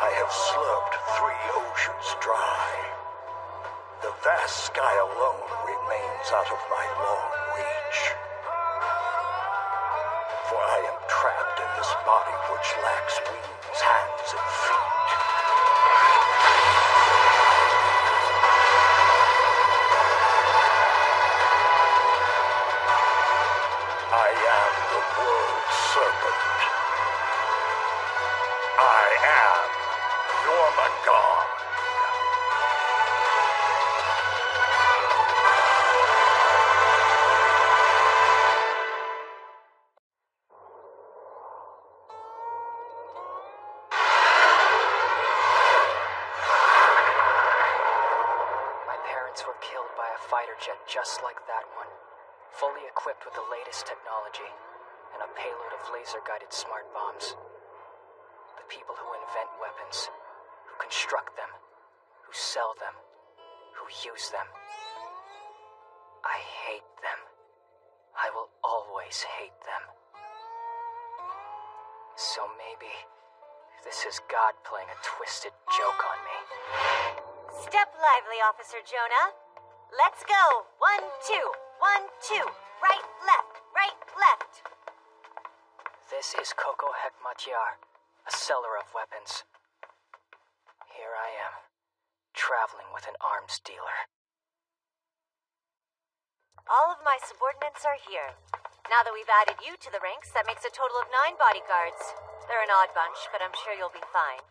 I have slurped 3 oceans dry. The vast sky alone remains out of my long reach. For I am trapped in this body which lacks wings, hands, and feet. I am the world serpent. I am Jormungand. My parents were killed by a fighter jet just like that one, fully equipped with the latest technology and a payload of laser-guided smart bombs. The people who invent weapons, who construct them, who sell them, who use them. I hate them. I will always hate them. So maybe this is God playing a twisted joke on me. Step lively, Officer Jonah. Let's go. 1, 2, 1, 2. Right, left, right, left. This is Coco Hekmatyar, a seller of weapons. Here I am, traveling with an arms dealer. All of my subordinates are here. Now that we've added you to the ranks, that makes a total of 9 bodyguards. They're an odd bunch, but I'm sure you'll be fine.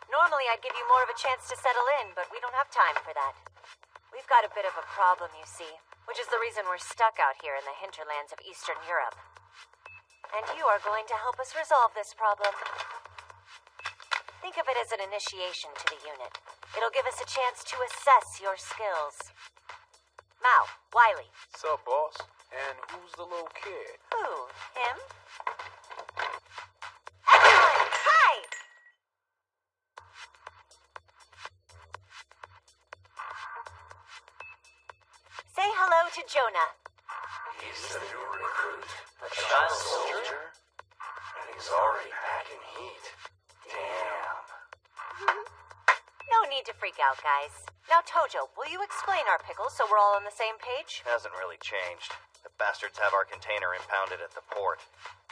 Normally I'd give you more of a chance to settle in, but we don't have time for that. We've got a bit of a problem, you see, which is the reason we're stuck out here in the hinterlands of Eastern Europe. And you are going to help us resolve this problem. Think of it as an initiation to the unit. It'll give us a chance to assess your skills. Mao, Wiley. Sup, boss? And who's the little kid? Who? Him? Excellent! Hi! Say hello to Jonah. He's the new recruit, a child soldier, and he's already packing heat. Damn. No need to freak out, guys. Now, Tojo, will you explain our pickle so we're all on the same page? Hasn't really changed. The bastards have our container impounded at the port.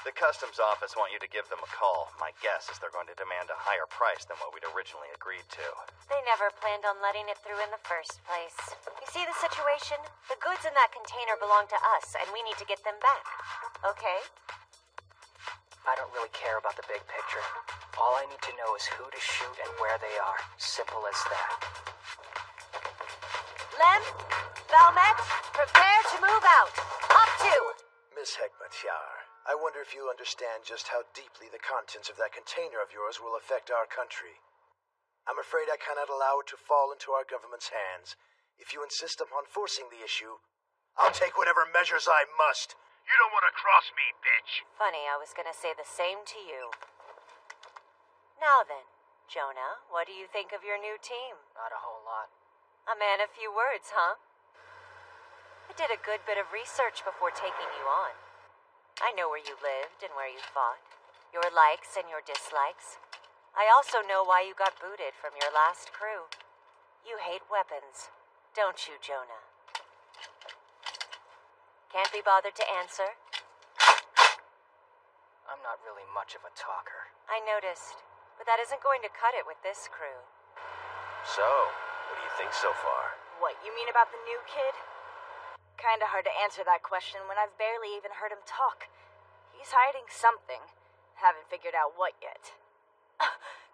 The customs office want you to give them a call. My guess is they're going to demand a higher price than what we'd originally agreed to. They never planned on letting it through in the first place. You see the situation? The goods in that container belong to us, and we need to get them back. Okay? I don't really care about the big picture. All I need to know is who to shoot and where they are. Simple as that. Lem, Valmet, prepare to move out. Up 2. Miss Hekmatyar, I wonder if you understand just how deeply the contents of that container of yours will affect our country. I'm afraid I cannot allow it to fall into our government's hands. If you insist upon forcing the issue, I'll take whatever measures I must. You don't want to cross me, bitch. Funny, I was gonna say the same to you. Now then, Jonah, what do you think of your new team? Not a whole lot. A man of few words, huh? I did a good bit of research before taking you on. I know where you lived and where you fought, your likes and your dislikes. I also know why you got booted from your last crew. You hate weapons, don't you, Jonah? Can't be bothered to answer? I'm not really much of a talker. I noticed, but that isn't going to cut it with this crew. So, what do you think so far? What, you mean about the new kid? Kinda hard to answer that question when I've barely even heard him talk. He's hiding something. Haven't figured out what yet.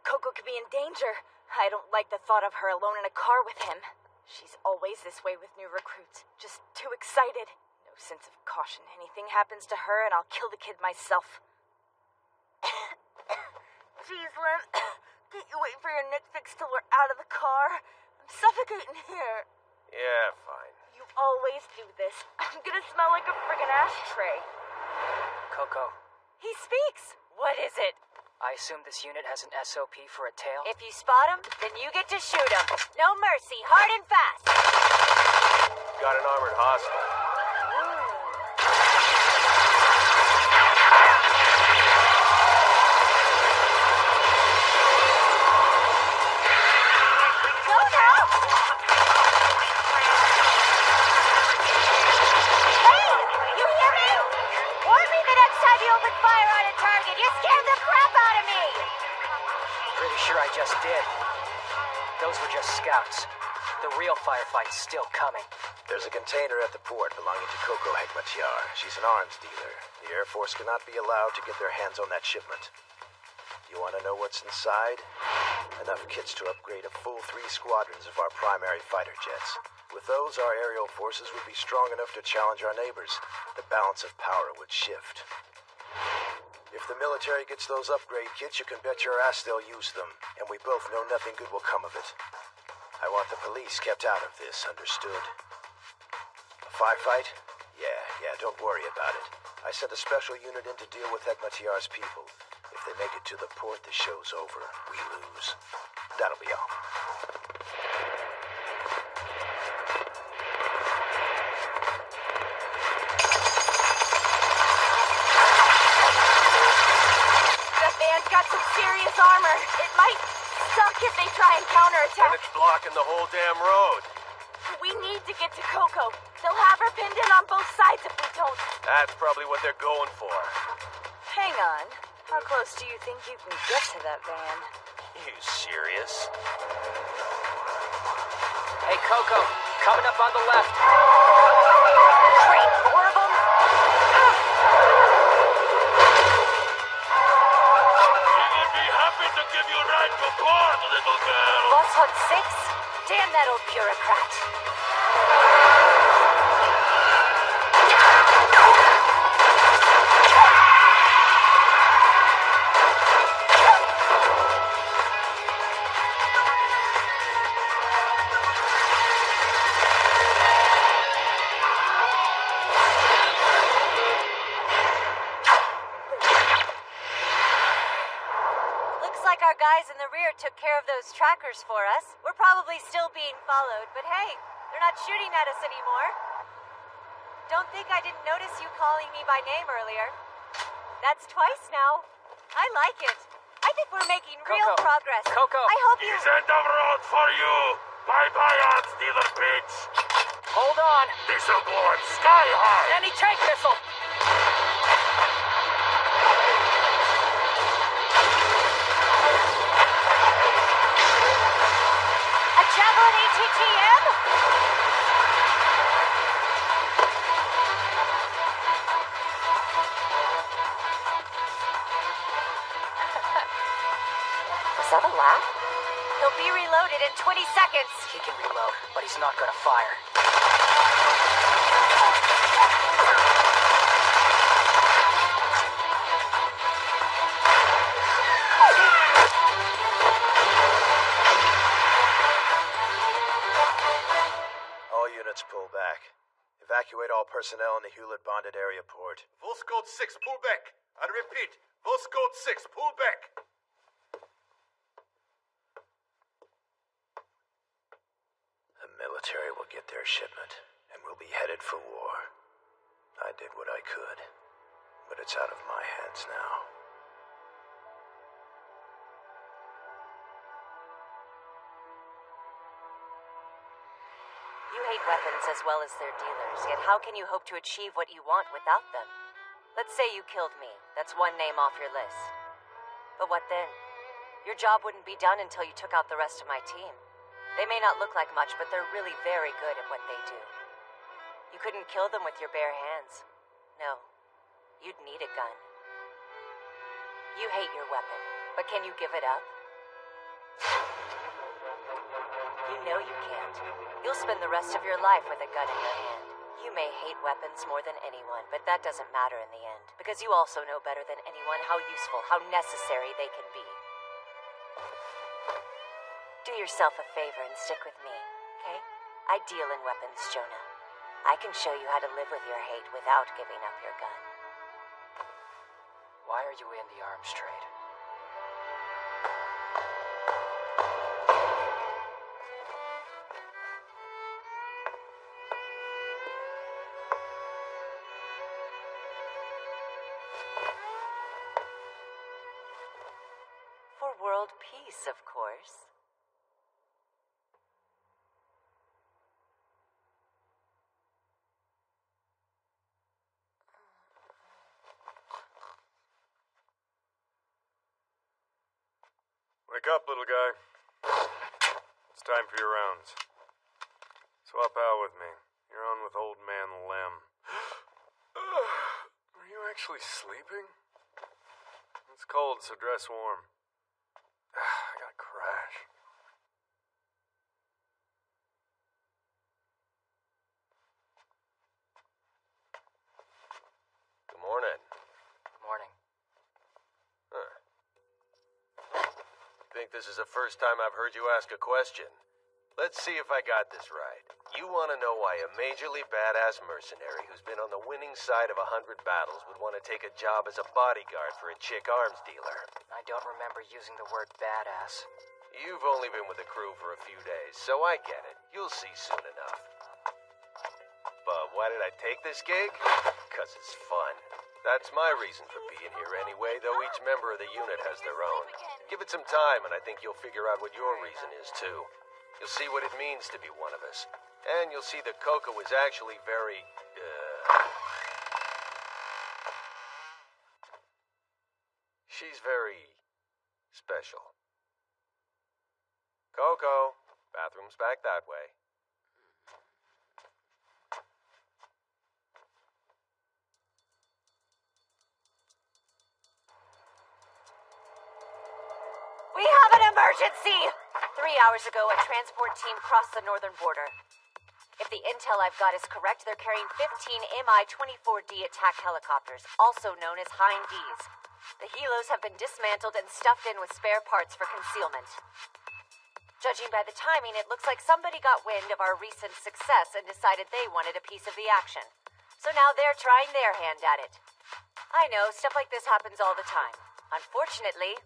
Coco could be in danger. I don't like the thought of her alone in a car with him. She's always this way with new recruits. Just too excited. No sense of caution. Anything happens to her and I'll kill the kid myself. Jeez, Lem. Can't you wait for your neck fix till we're out of the car? I'm suffocating here. Yeah, fine. You always do this. I'm gonna smell like a friggin' ashtray. Coco, He speaks! What is it? I assume this unit has an SOP for a tail? If you spot him, then you get to shoot him. No mercy, hard and fast. Got an armored hostile. Pretty sure I just did. Those were just scouts. The real firefight's still coming. There's a container at the port belonging to Coco Hegmatiar. She's an arms dealer. The Air Force cannot be allowed to get their hands on that shipment. You want to know what's inside? Enough kits to upgrade a full 3 squadrons of our primary fighter jets. With those, our aerial forces would be strong enough to challenge our neighbors. The balance of power would shift. If the military gets those upgrade kits, you can bet your ass they'll use them. And we both know nothing good will come of it. I want the police kept out of this, understood? A firefight? Yeah, don't worry about it. I sent a special unit in to deal with Hegmatiar's people. If they make it to the port, the show's over. We lose. That'll be all. The band's got some serious armor. It might suck if they try and counterattack. And it's blocking the whole damn road. We need to get to Coco. They'll have her pinned in on both sides if we don't. That's probably what they're going for. Hang on. How close do you think you can get to that van? You serious? Hey, Coco, coming up on the left. Great, more of them? We would be happy to give you a ride to port, little girl. Boss Hut 6? Damn that old bureaucrat. Our guys in the rear took care of those trackers for us. We're probably still being followed, but hey, they're not shooting at us anymore. Don't think I didn't notice you calling me by name earlier. That's twice now. I like it. I think we're making real Coco. progress. Coco. I hope you... He's end of road for you. Bye-bye, arms dealer bitch. Hold on. This'll go on sky high. Anti-tank missile. A Javelin ATGM? Was that a laugh? He'll be reloaded in 20 seconds. He can reload, but he's not gonna fire. All units pull back. Evacuate all personnel in the Hewlett-bonded area port. Volscode 6, pull back. I repeat, Volscode 6, pull back. The military will get their shipment, and we'll be headed for war. I did what I could, but it's out of my hands now. You hate weapons as well as their dealers, yet how can you hope to achieve what you want without them? Let's say you killed me. That's one name off your list. But what then? Your job wouldn't be done until you took out the rest of my team. They may not look like much, but they're really very good at what they do. You couldn't kill them with your bare hands. No. You'd need a gun. You hate your weapon, but can you give it up? You know you can't. You'll spend the rest of your life with a gun in your hand. You may hate weapons more than anyone, but that doesn't matter in the end, because you also know better than anyone how useful, how necessary they can be. Do yourself a favor and stick with me, okay? I deal in weapons, Jonah. I can show you how to live with your hate without giving up your gun. Why are you in the arms trade? For world peace, of course. We're Wake up, little guy. It's time for your rounds. Swap out with me. You're on with old man Lem. Are you actually sleeping? It's cold, so dress warm. I gotta crash. Good morning. Morning. Huh. Think this is the first time I've heard you ask a question. Let's see if I got this right. You want to know why a majorly badass mercenary who's been on the winning side of 100 battles would want to take a job as a bodyguard for a chick arms dealer? I don't remember using the word badass. You've only been with the crew for a few days, so I get it. You'll see soon enough. But why did I take this gig? 'Cause it's fun. That's my reason for being here anyway, though each member of the unit has their own. Give it some time, and I think you'll figure out what your reason is, too. You'll see what it means to be one of us. And you'll see that Coco is actually very, she's very special. Coco, bathroom's back that way. We have an emergency! 3 hours ago, a transport team crossed the northern border. If the intel I've got is correct, they're carrying 15 Mi-24D attack helicopters, also known as Hind Ds. The helos have been dismantled and stuffed in with spare parts for concealment. Judging by the timing, it looks like somebody got wind of our recent success and decided they wanted a piece of the action. So now they're trying their hand at it. I know, stuff like this happens all the time. Unfortunately,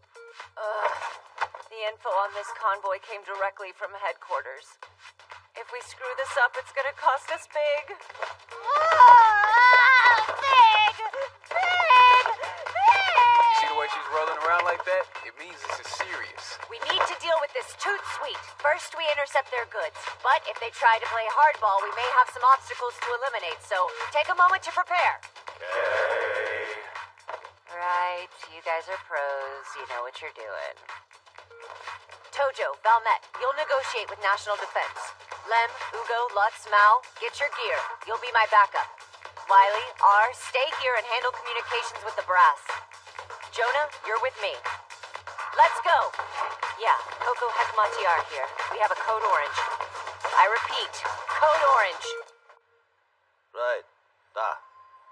the info on this convoy came directly from headquarters. If we screw this up, it's gonna cost us big. Big! You see the way she's rolling around like that? It means this is serious. We need to deal with this toot sweet. First, we intercept their goods. But if they try to play hardball, we may have some obstacles to eliminate, so take a moment to prepare. Okay. Right, you guys are pros. You know what you're doing. Tojo, Valmet, you'll negotiate with National Defense. Lem, Ugo, Lutz, Mao, get your gear. You'll be my backup. Wiley, R, stay here and handle communications with the brass. Jonah, you're with me. Let's go! Yeah, Coco Hekmatyar here. We have a code orange. I repeat, code orange. Right. Da.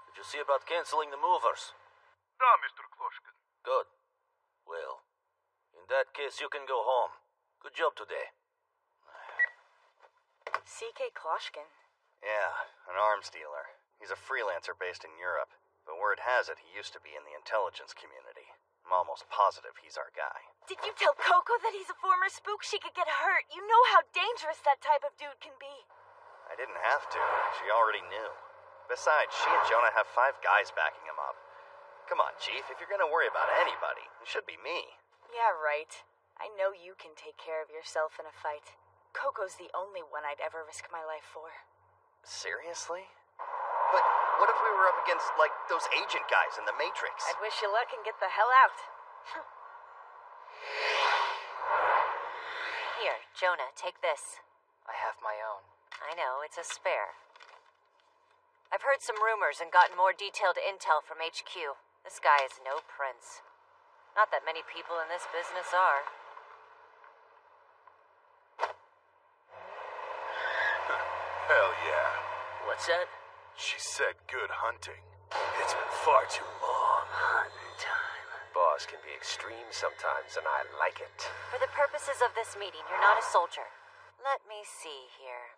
Did you see about canceling the movers? Da, Mr. Kloshkin. Good. Well, in that case, you can go home. Good job today. C.K. Kloshkin. Yeah, an arms dealer. He's a freelancer based in Europe. But word has it he used to be in the intelligence community. I'm almost positive he's our guy. Did you tell Coco that he's a former spook? She could get hurt. You know how dangerous that type of dude can be. I didn't have to. She already knew. Besides, she and Jonah have 5 guys backing him up. Come on, Chief. If you're gonna worry about anybody, it should be me. Yeah, right. I know you can take care of yourself in a fight. Coco's the only one I'd ever risk my life for. Seriously? But what if we were up against, like, those agent guys in the Matrix? I'd wish you luck and get the hell out. Here, Jonah, take this. I have my own. I know, it's a spare. I've heard some rumors and gotten more detailed intel from HQ. This guy is no prince. Not that many people in this business are. Hell yeah. What's that? She said good hunting. It's been far too long. Hunting time. Boss can be extreme sometimes, and I like it. For the purposes of this meeting, you're not a soldier. Let me see here.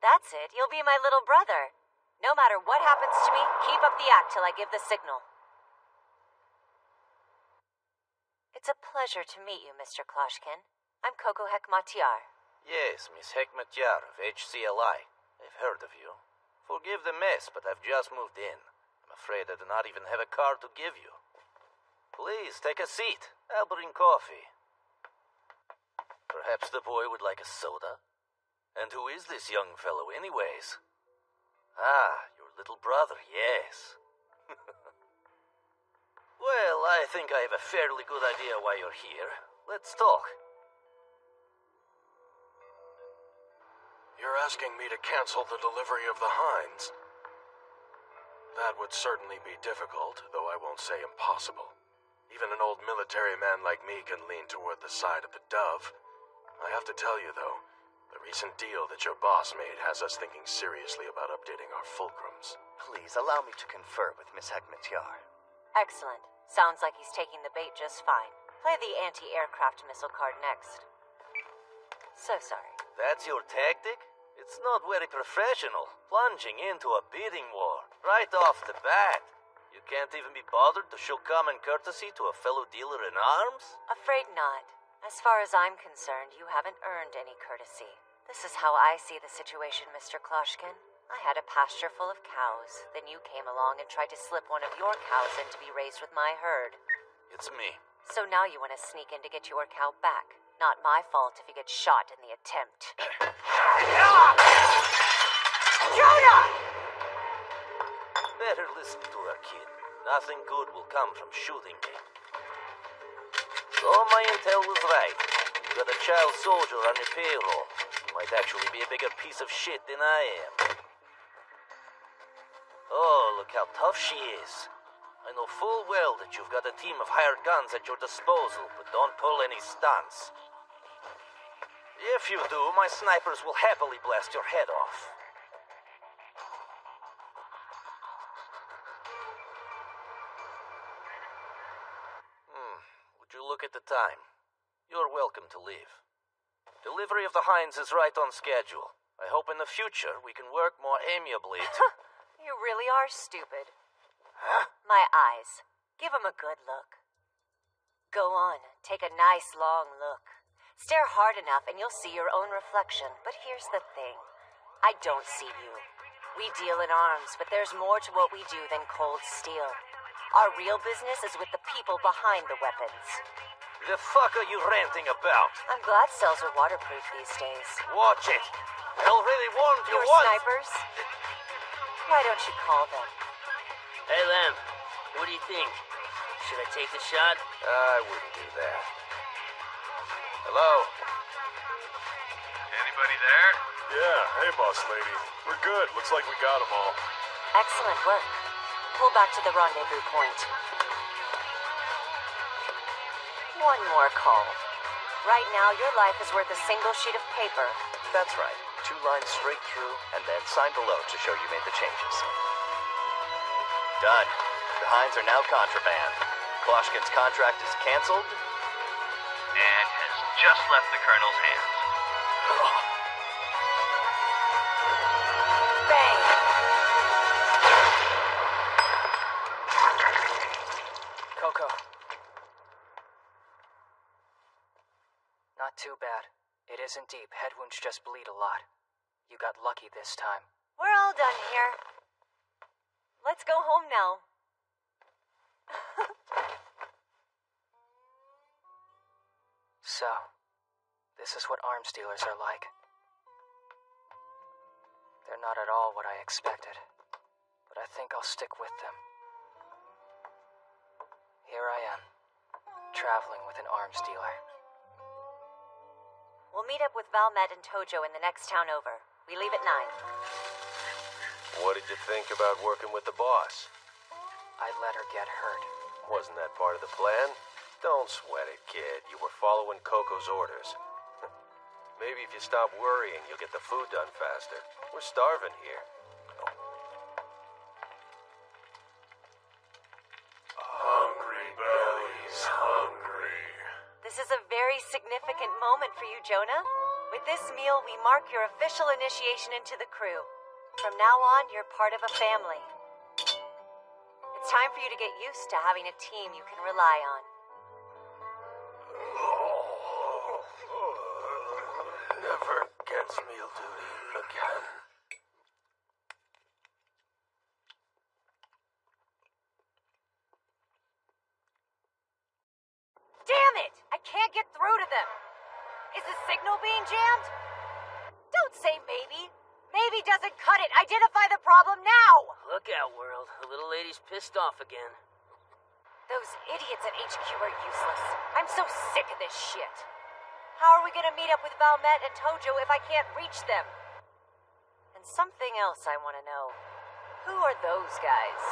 That's it. You'll be my little brother. No matter what happens to me, keep up the act till I give the signal. It's a pleasure to meet you, Mr. Kloshkin. I'm Coco Hekmatyar. Yes, Miss Hekmatyar of HCLI. I've heard of you. Forgive the mess, but I've just moved in. I'm afraid I do not even have a card to give you. Please, take a seat. I'll bring coffee. Perhaps the boy would like a soda? And who is this young fellow, anyways? Ah, your little brother, yes. Well, I think I have a fairly good idea why you're here. Let's talk. You're asking me to cancel the delivery of the hinds? That would certainly be difficult, though I won't say impossible. Even an old military man like me can lean toward the side of the dove. I have to tell you, though, the recent deal that your boss made has us thinking seriously about updating our fulcrums. Please allow me to confer with Miss Hekmatyar. Excellent. Sounds like he's taking the bait just fine. Play the anti-aircraft missile card next. So sorry. That's your tactic? It's not very professional, plunging into a bidding war, right off the bat. You can't even be bothered to show common courtesy to a fellow dealer in arms? Afraid not. As far as I'm concerned, you haven't earned any courtesy. This is how I see the situation, Mr. Kloshkin. I had a pasture full of cows. Then you came along and tried to slip one of your cows in to be raised with my herd. It's me. So now you want to sneak in to get your cow back. Not my fault if you get shot in the attempt. Jonah! Better listen to her, kid. Nothing good will come from shooting me. So my intel was right. You got a child soldier on your payroll. You might actually be a bigger piece of shit than I am. Oh, look how tough she is. I know full well that you've got a team of hired guns at your disposal, but don't pull any stunts. If you do, my snipers will happily blast your head off. Would you look at the time? You're welcome to leave. Delivery of the hinds is right on schedule. I hope in the future we can work more amiably to... You really are stupid. Huh? My eyes. Give him a good look. Go on, take a nice long look. Stare hard enough and you'll see your own reflection. But here's the thing. I don't see you. We deal in arms, but there's more to what we do than cold steel. Our real business is with the people behind the weapons. The fuck are you ranting about? I'm glad cells are waterproof these days. Watch it! I already warned you Your once! snipers? Why don't you call them? Hey, Lem, what do you think? Should I take the shot? I wouldn't do that. Hello? Anybody there? Yeah, hey, boss lady. We're good. Looks like we got them all. Excellent work. Pull back to the rendezvous point. One more call. Right now, your life is worth a single sheet of paper. That's right. 2 lines straight through, and then sign below to show you made the changes. Done. The hinds are now contraband. Kloshkin's contract is canceled. And has just left the Colonel's hands. Bang! Coco. Not too bad. It isn't deep. Head wounds just bleed a lot. You got lucky this time. We're all done here. Let's go home now. So, this is what arms dealers are like. They're not at all what I expected, but I think I'll stick with them. Here I am, traveling with an arms dealer. We'll meet up with Valmet and Tojo in the next town over. We leave at 9. What did you think about working with the boss? I let her get hurt. Wasn't that part of the plan? Don't sweat it, kid. You were following Coco's orders. Maybe if you stop worrying, you'll get the food done faster. We're starving here. Hungry bellies, hungry. This is a very significant moment for you, Jonah. With this meal, we mark your official initiation into the crew. From now on, you're part of a family. It's time for you to get used to having a team you can rely on. Never against meal duty again. Damn it! I can't get through to them! Is the signal being jammed? Don't say maybe. Maybe doesn't cut it. Identify the problem now! Look out, world. The little lady's pissed off again. Those idiots at HQ are useless. I'm so sick of this shit. How are we gonna meet up with Valmet and Tojo if I can't reach them? And something else I want to know. Who are those guys?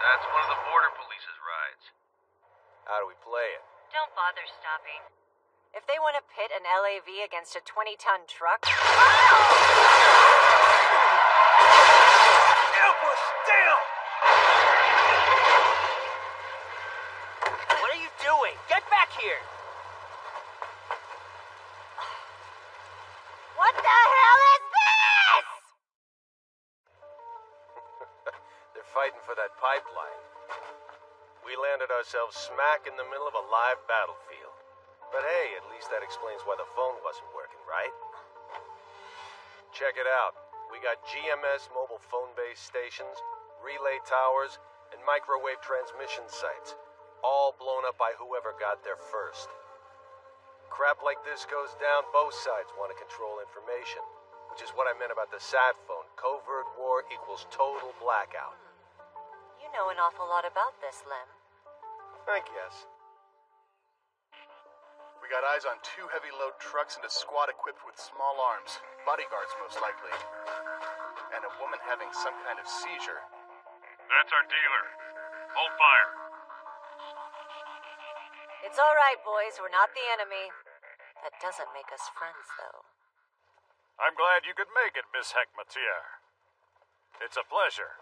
That's one of the border police's rides. How do we play it? Don't bother stopping. If they want to pit an LAV against a 20-ton truck... Ambush! Down! What are you doing? Get back here! What the hell is this?! They're fighting for that pipeline. We landed ourselves smack in the middle of a live battlefield. But hey, at least that explains why the phone wasn't working, right? Check it out. We got GMS mobile phone base stations, relay towers, and microwave transmission sites, all blown up by whoever got there first. Crap like this goes down, both sides want to control information, which is what I meant about the sat phone. Covert war equals total blackout. You know an awful lot about this, Lem. I guess. We got eyes on 2 heavy load trucks and a squad equipped with small arms. Bodyguards, most likely. And a woman having some kind of seizure. That's our dealer. Hold fire. It's all right, boys. We're not the enemy. That doesn't make us friends, though. I'm glad you could make it, Miss Hekmatier. It's a pleasure.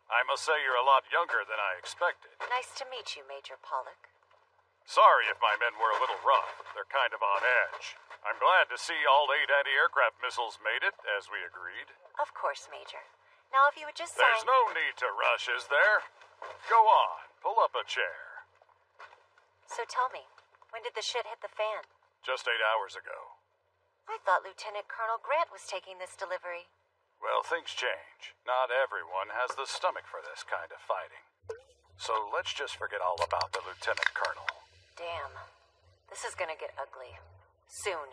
I must say you're a lot younger than I expected. Nice to meet you, Major Pollock. Sorry if my men were a little rough. They're kind of on edge. I'm glad to see all 8 anti-aircraft missiles made it, as we agreed. Of course, Major. Now, if you would just sign... There's no need to rush, is there? Go on. Pull up a chair. So tell me, when did the shit hit the fan? Just 8 hours ago. I thought Lieutenant Colonel Grant was taking this delivery. Well, things change. Not everyone has the stomach for this kind of fighting. So let's just forget all about the Lieutenant Colonel. Damn. This is gonna get ugly. Soon.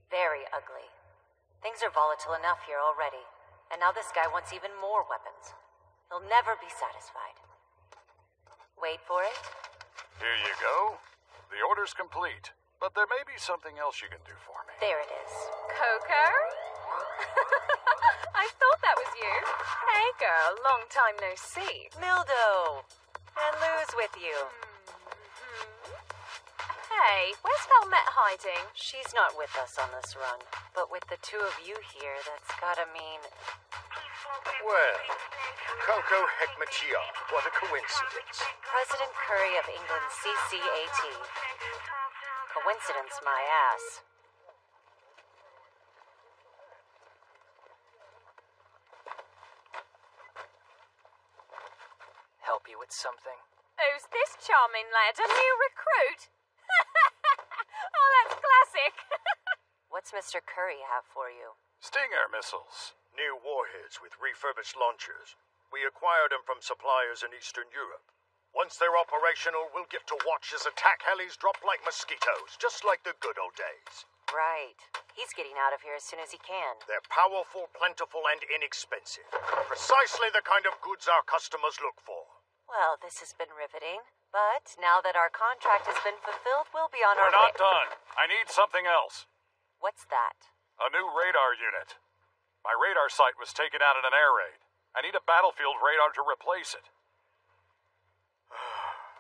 Very ugly. Things are volatile enough here already. And now this guy wants even more weapons. He'll never be satisfied. Wait for it. Here you go. The order's complete. But there may be something else you can do for me. There it is. Coco? I thought that was you. Hey, girl. Long time no see. Mildo. And Lou's with you. Hey, where's Valmet hiding? She's not with us on this run. But with the 2 of you here, that's gotta mean... Well, Coco Hekmatier, what a coincidence. President Curry of England's CCAT. Coincidence, my ass. Help you with something? Who's this charming lad? A new recruit? Oh, that's classic. What's Mr. Curry have for you? Stinger missiles. New warheads with refurbished launchers. We acquired them from suppliers in Eastern Europe. Once they're operational, we'll get to watch as attack helis drop like mosquitoes, just like the good old days. Right. He's getting out of here as soon as he can. They're powerful, plentiful, and inexpensive. Precisely the kind of goods our customers look for. Well, this has been riveting. But now that our contract has been fulfilled, we'll be on our way. We're not done. I need something else. What's that? A new radar unit. My radar site was taken out in an air raid. I need a battlefield radar to replace it.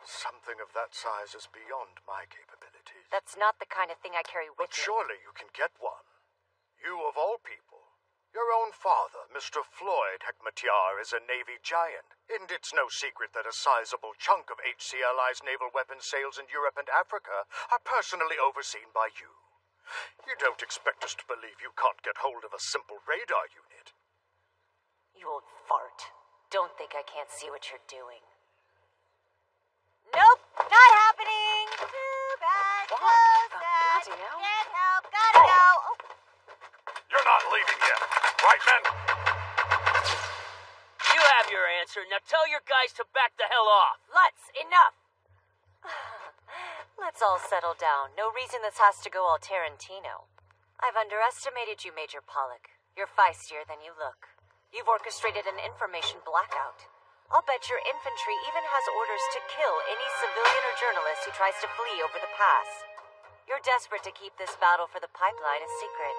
Something of that size is beyond my capabilities. That's not the kind of thing I carry with But me. surely you can get one. You of all people. Your own father, Mr. Floyd Hekmatier, is a Navy giant. And it's no secret that a sizable chunk of HCLI's naval weapons sales in Europe and Africa are personally overseen by you. You don't expect us to believe you can't get hold of a simple radar unit. You old fart. Don't think I can't see what you're doing. Nope, not happening. Too bad, so sad. Can't help, gotta go. Oh. You're not leaving yet, right, men? You have your answer. Now tell your guys to back the hell off. Lutz, enough. Let's all settle down. No reason this has to go all Tarantino. I've underestimated you, Major Pollock. You're feistier than you look. You've orchestrated an information blackout. I'll bet your infantry even has orders to kill any civilian or journalist who tries to flee over the pass. You're desperate to keep this battle for the pipeline a secret.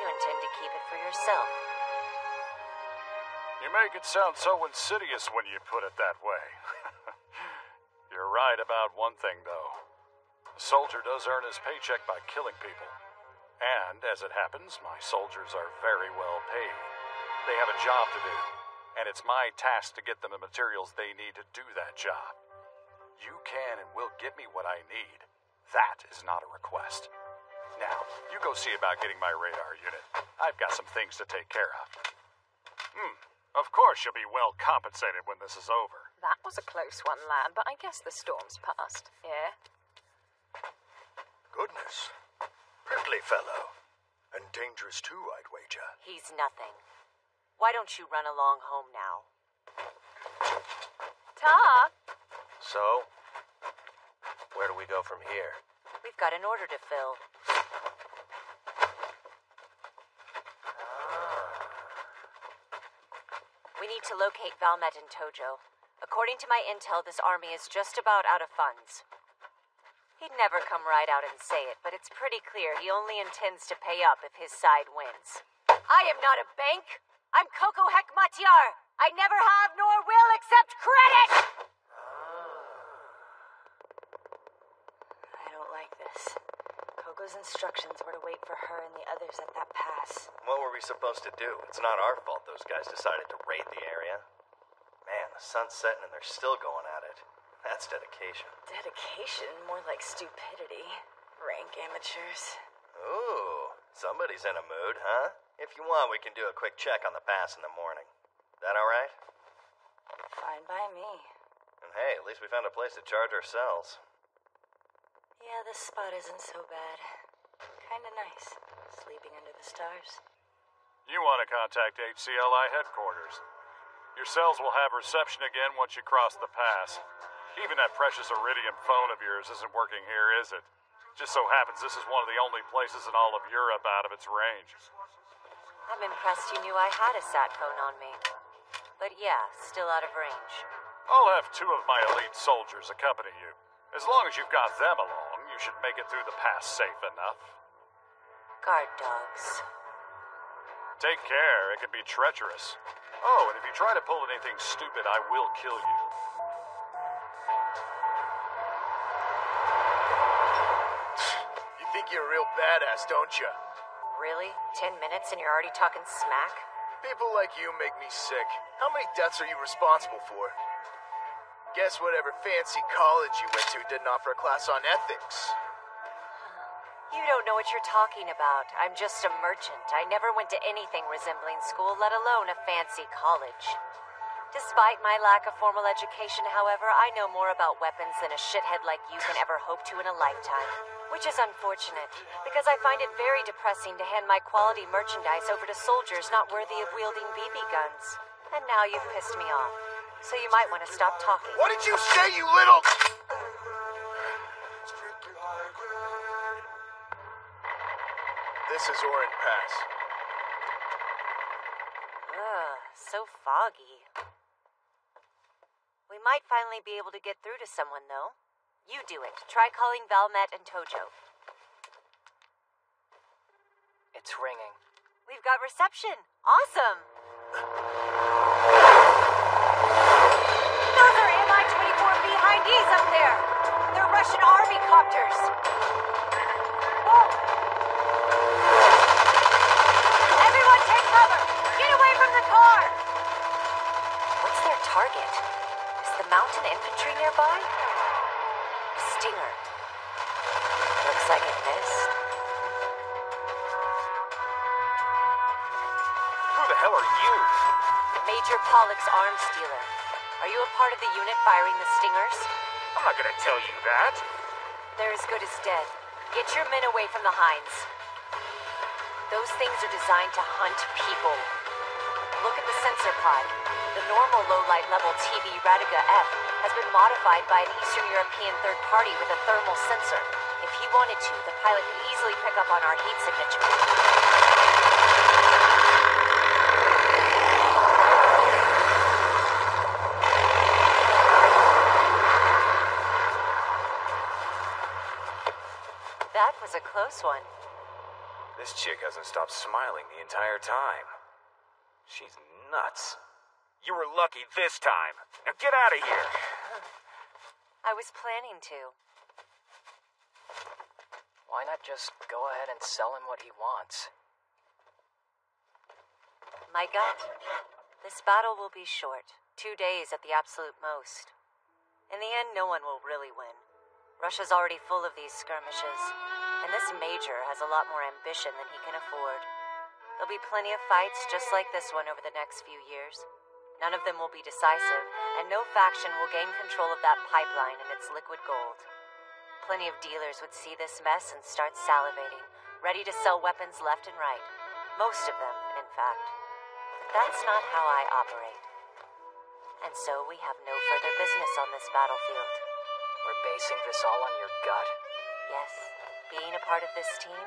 You intend to keep it for yourself. You make it sound so insidious when you put it that way. You're right about one thing, though. A soldier does earn his paycheck by killing people. And, as it happens, my soldiers are very well paid. They have a job to do, and it's my task to get them the materials they need to do that job. You can and will get me what I need. That is not a request. Now, you go see about getting my radar unit. I've got some things to take care of. Of course you'll be well compensated when this is over. That was a close one, lad, but I guess the storm's passed, yeah? Goodness. Prickly fellow. And dangerous too, I'd wager. He's nothing. Why don't you run along home now? Ta! So, where do we go from here? We've got an order to fill. We need to locate Valmet and Tojo. According to my intel, this army is just about out of funds. He'd never come right out and say it, but it's pretty clear he only intends to pay up if his side wins. I am not a bank. I'm Coco Hekmatyar. I never have nor will accept credit! I don't like this. Coco's instructions were to wait for her and the others at that pass. What were we supposed to do? It's not our fault those guys decided to raid the area. Man, the sun's setting and they're still going at it. That's dedication. Dedication? More like stupidity. Rank amateurs. Ooh, somebody's in a mood, huh? If you want, we can do a quick check on the pass in the morning. That alright? Fine by me. And hey, at least we found a place to charge our cells. Yeah, this spot isn't so bad. Kinda nice. Sleeping under the stars. You want to contact HCLI headquarters. Your cells will have reception again once you cross the pass. Even that precious Iridium phone of yours isn't working here, is it? Just so happens this is one of the only places in all of Europe out of its range. I'm impressed you knew I had a sat phone on me. But yeah, still out of range. I'll have 2 of my elite soldiers accompany you. As long as you've got them along, you should make it through the pass safe enough. Guard dogs. Take care, it can be treacherous. Oh, and if you try to pull anything stupid, I will kill you. You think you're a real badass, don't you? Really? 10 minutes and you're already talking smack? People like you make me sick. How many deaths are you responsible for? Guess whatever fancy college you went to didn't offer a class on ethics. You don't know what you're talking about. I'm just a merchant. I never went to anything resembling school, let alone a fancy college. Despite my lack of formal education, however, I know more about weapons than a shithead like you can ever hope to in a lifetime. Which is unfortunate, because I find it very depressing to hand my quality merchandise over to soldiers not worthy of wielding BB guns. And now you've pissed me off. So you might want to stop talking. What did you say, you little... This is Orin Pass. Ugh, so foggy. We might finally be able to get through to someone, though. You do it. Try calling Valmet and Tojo. It's ringing. We've got reception. Awesome! Those are Mi-24V Hindies up there! They're Russian army copters! Whoa! Everyone take cover! Get away from the car! What's their target? Is the mountain infantry nearby? A Stinger. Looks like it missed. Who the hell are you? Major Pollock's arms dealer. Are you a part of the unit firing the Stingers? I'm not gonna tell you that. They're as good as dead. Get your men away from the Hinds. Those things are designed to hunt people. Look at the sensor pod. The normal low-light level TV Radiga F has been modified by an Eastern European third party with a thermal sensor. If he wanted to, the pilot could easily pick up on our heat signature. close one. This chick hasn't stopped smiling the entire time. She's nuts. You were lucky this time. Now get out of here. I was planning to. Why not just go ahead and sell him what he wants? My gut. This battle will be short. 2 days at the absolute most. In the end, no one will really win. Russia's already full of these skirmishes, and this major has a lot more ambition than he can afford. There'll be plenty of fights just like this one over the next few years. None of them will be decisive, and no faction will gain control of that pipeline and its liquid gold. Plenty of dealers would see this mess and start salivating, ready to sell weapons left and right. Most of them, in fact. But that's not how I operate. And so we have no further business on this battlefield. We're basing this all on your gut? Yes, being a part of this team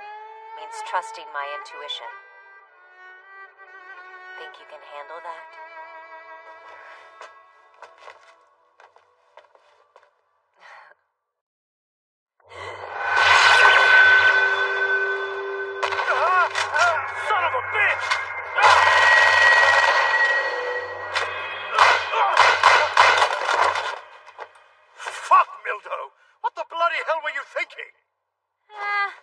means trusting my intuition. Think you can handle that? Son of a bitch! Fuck, Mildo! What the bloody hell were you thinking?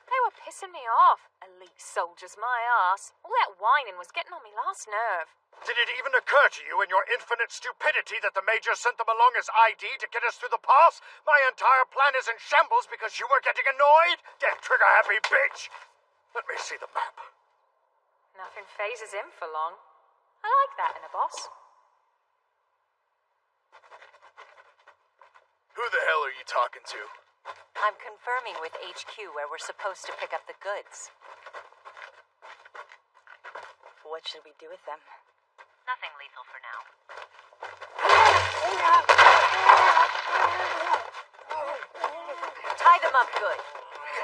They were pissing me off. Elite soldiers, my ass. All that whining was getting on me last nerve. Did it even occur to you in your infinite stupidity that the Major sent them along as ID to get us through the pass? My entire plan is in shambles because you were getting annoyed? Dead trigger-happy bitch! Let me see the map. Nothing phases him for long. I like that in a boss. Who the hell are you talking to? I'm confirming with HQ where we're supposed to pick up the goods. What should we do with them? Nothing lethal for now. Tie them up good.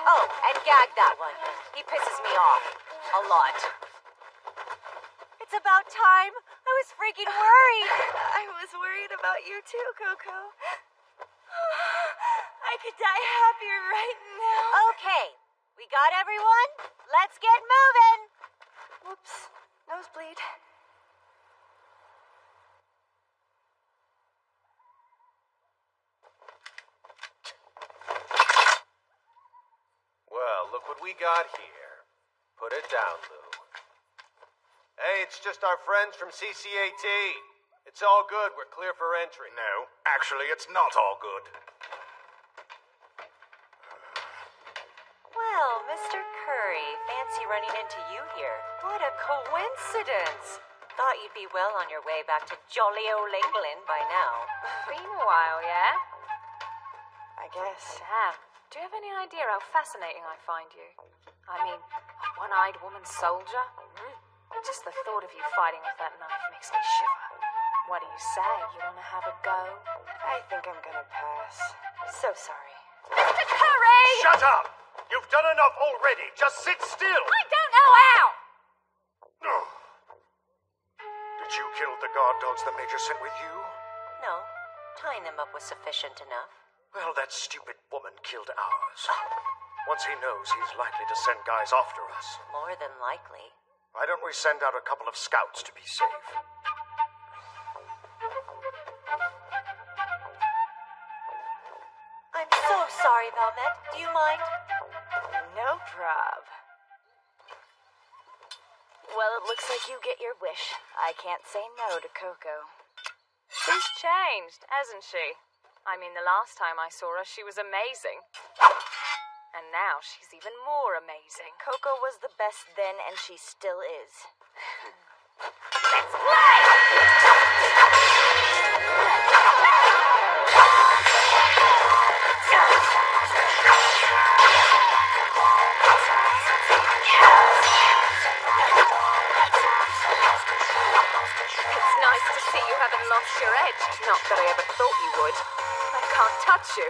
Oh, and gag that one. He pisses me off. A lot. It's about time. I was freaking worried. I was worried about you too, Coco. I could die happier right now. Okay, we got everyone? Let's get moving. Whoops. Nosebleed. Well, look what we got here. Put it down, Lou. Hey, it's just our friends from CCAT. It's all good. We're clear for entry. No, actually, it's not all good. Well, Mr. Curry, fancy running into you here. What a coincidence. Thought you'd be well on your way back to jolly old England by now. Been a while, yeah? I guess. Sam, do you have any idea how fascinating I find you? I mean, a one-eyed woman soldier? Just the thought of you fighting with that knife makes me shiver. What do you say? You want to have a go? I think I'm gonna pass. So sorry. Mr. Curry! Shut up! You've done enough already. Just sit still. I don't know how! Oh. Did you kill the guard dogs the Major sent with you? No, tying them up was sufficient enough. Well, that stupid woman killed ours. Once he knows, he's likely to send guys after us. More than likely. Why don't we send out a couple of scouts to be safe? I'm so sorry, Valmet. Do you mind? No prob. Well, it looks like you get your wish. I can't say no to Coco. She's changed, hasn't she? I mean, the last time I saw her, she was amazing. And now she's even more amazing. Coco was the best then, and she still is. Let's play! It's nice to see you haven't lost your edge. Not that I ever thought you would. I can't touch you.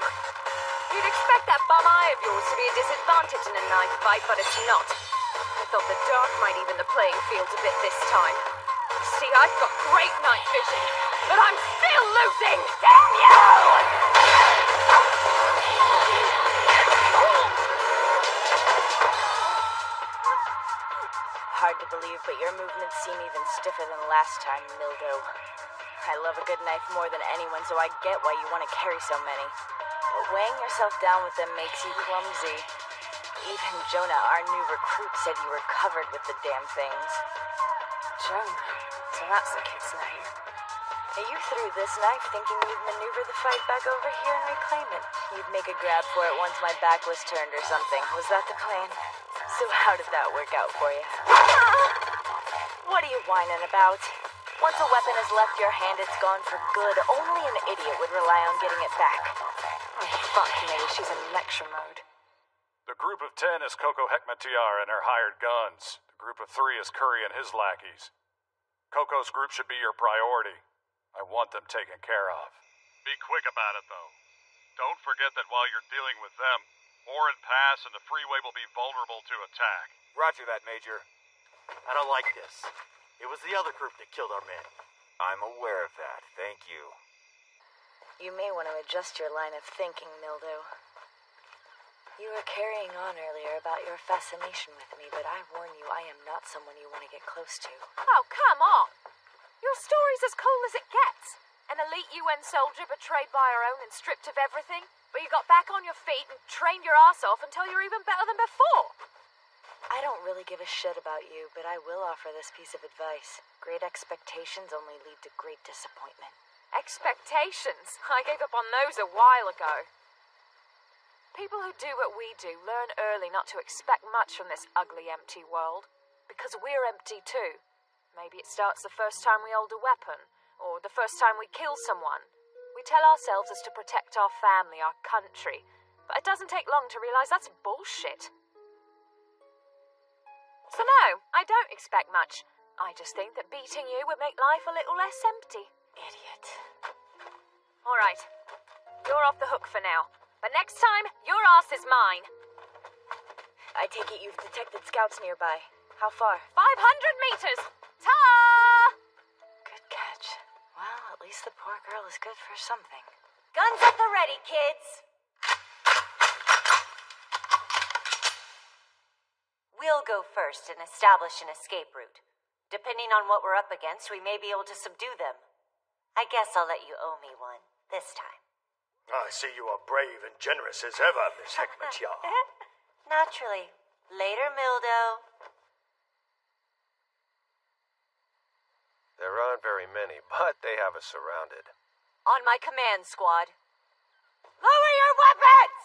You'd expect that bum eye of yours to be a disadvantage in a knife fight, but it's not. I thought the dark might even the playing field a bit this time. See, I've got great night vision, but I'm still losing! Damn you! believe, but your movements seem even stiffer than last time, Mildo. I love a good knife more than anyone, so I get why you want to carry so many. But weighing yourself down with them makes you clumsy. Even Jonah, our new recruit, said you were covered with the damn things. Jonah? So that's the kid's name. You threw this knife thinking you'd maneuver the fight back over here and reclaim it. You'd make a grab for it once my back was turned or something. Was that the plan? So how did that work out for you? What are you whining about? Once a weapon has left your hand, it's gone for good. Only an idiot would rely on getting it back. Oh, fuck me, she's in lecture mode. The group of 10 is Coco Hekmatyar and her hired guns. The group of 3 is Curry and his lackeys. Coco's group should be your priority. I want them taken care of. Be quick about it, though. Don't forget that while you're dealing with them, Orin Pass and the freeway will be vulnerable to attack. Roger that, Major. I don't like this. It was the other group that killed our men. I'm aware of that. Thank you. You may want to adjust your line of thinking, Mildo. You were carrying on earlier about your fascination with me, but I warn you, I am not someone you want to get close to. Oh, come on! Your story's as cool as it gets. An elite UN soldier betrayed by her own and stripped of everything, but you got back on your feet and trained your ass off until you're even better than before. I don't really give a shit about you, but I will offer this piece of advice. Great expectations only lead to great disappointment. Expectations? I gave up on those a while ago. People who do what we do learn early not to expect much from this ugly, empty world. Because we're empty too. Maybe it starts the first time we hold a weapon, or the first time we kill someone. We tell ourselves it's to protect our family, our country, but it doesn't take long to realize that's bullshit. So no, I don't expect much. I just think that beating you would make life a little less empty. Idiot. All right, you're off the hook for now, but next time, your ass is mine. I take it you've detected scouts nearby. How far? 500 meters! Ta! Good catch. Well, at least the poor girl is good for something. Guns at the ready, kids. We'll go first and establish an escape route. Depending on what we're up against, we may be able to subdue them. I guess I'll let you owe me one this time. I see you are brave and generous as ever, Miss Hekmatyar. Naturally. Later, Mildo. There aren't very many, but they have us surrounded. On my command, squad. Lower your weapons!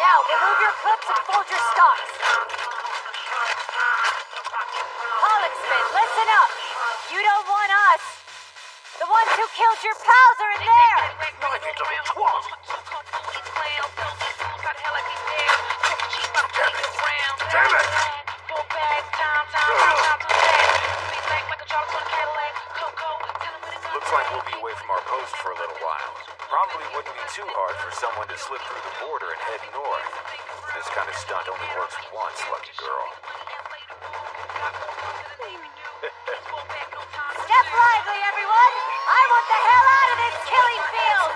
Now, remove your clips and fold your stocks. Pollocksman, listen up. You don't want us. The ones who killed your pals are in there. Not you little twat. Damn it! Looks like we'll be away from our post for a little while. Probably wouldn't be too hard for someone to slip through the border and head north. This kind of stunt only works once, lucky girl. Step lively, everyone. I want the hell out of this killing field.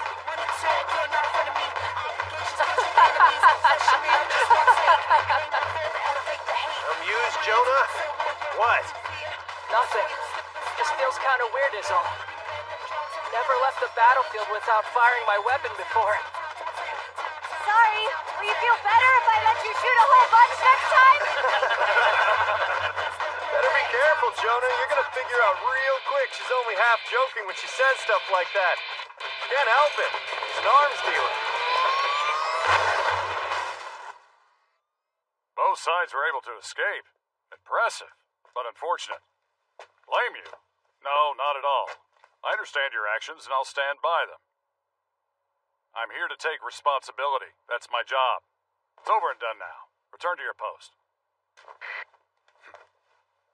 Amused, Jonah? What? Nothing. Just feels kind of weird is all. Never left the battlefield without firing my weapon before. Sorry. Will you feel better if I let you shoot a whole bunch next time? Better be careful, Jonah. You're gonna figure out real quick she's only half joking when she says stuff like that. Can't help it. He's an arms dealer. Both sides were able to escape. Impressive, but unfortunate. Blame you? No, not at all. I understand your actions, and I'll stand by them. I'm here to take responsibility. That's my job. It's over and done now. Return to your post.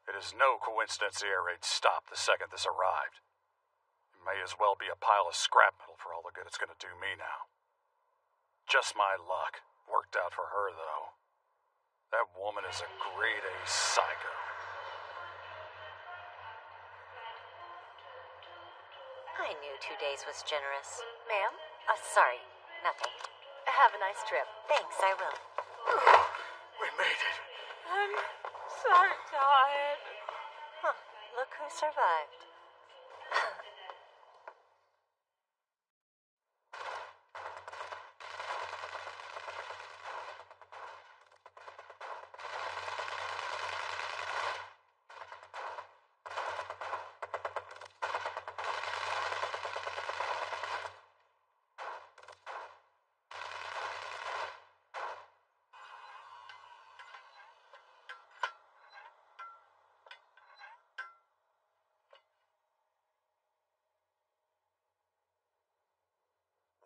It is no coincidence the air raid stopped the second this arrived. It may as well be a pile of scrap metal for all the good it's going to do me now. Just my luck. Worked out for her, though. That woman is a grade A psycho. I knew 2 days was generous. Ma'am? Sorry. Nothing. Have a nice trip. Thanks, I will. We made it. I'm so tired. Huh, look who survived.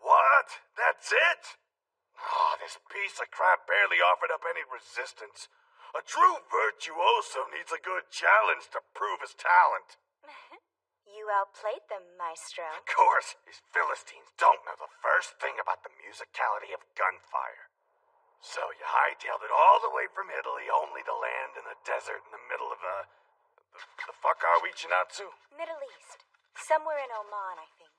What? That's it? Oh, this piece of crap barely offered up any resistance. A true virtuoso needs a good challenge to prove his talent. You outplayed them, Maestro. Of course, these Philistines don't know the first thing about the musicality of gunfire. So you hightailed it all the way from Italy, only to land in the desert in the middle of the fuck are we, Chinatsu? Middle East. Somewhere in Oman, I think.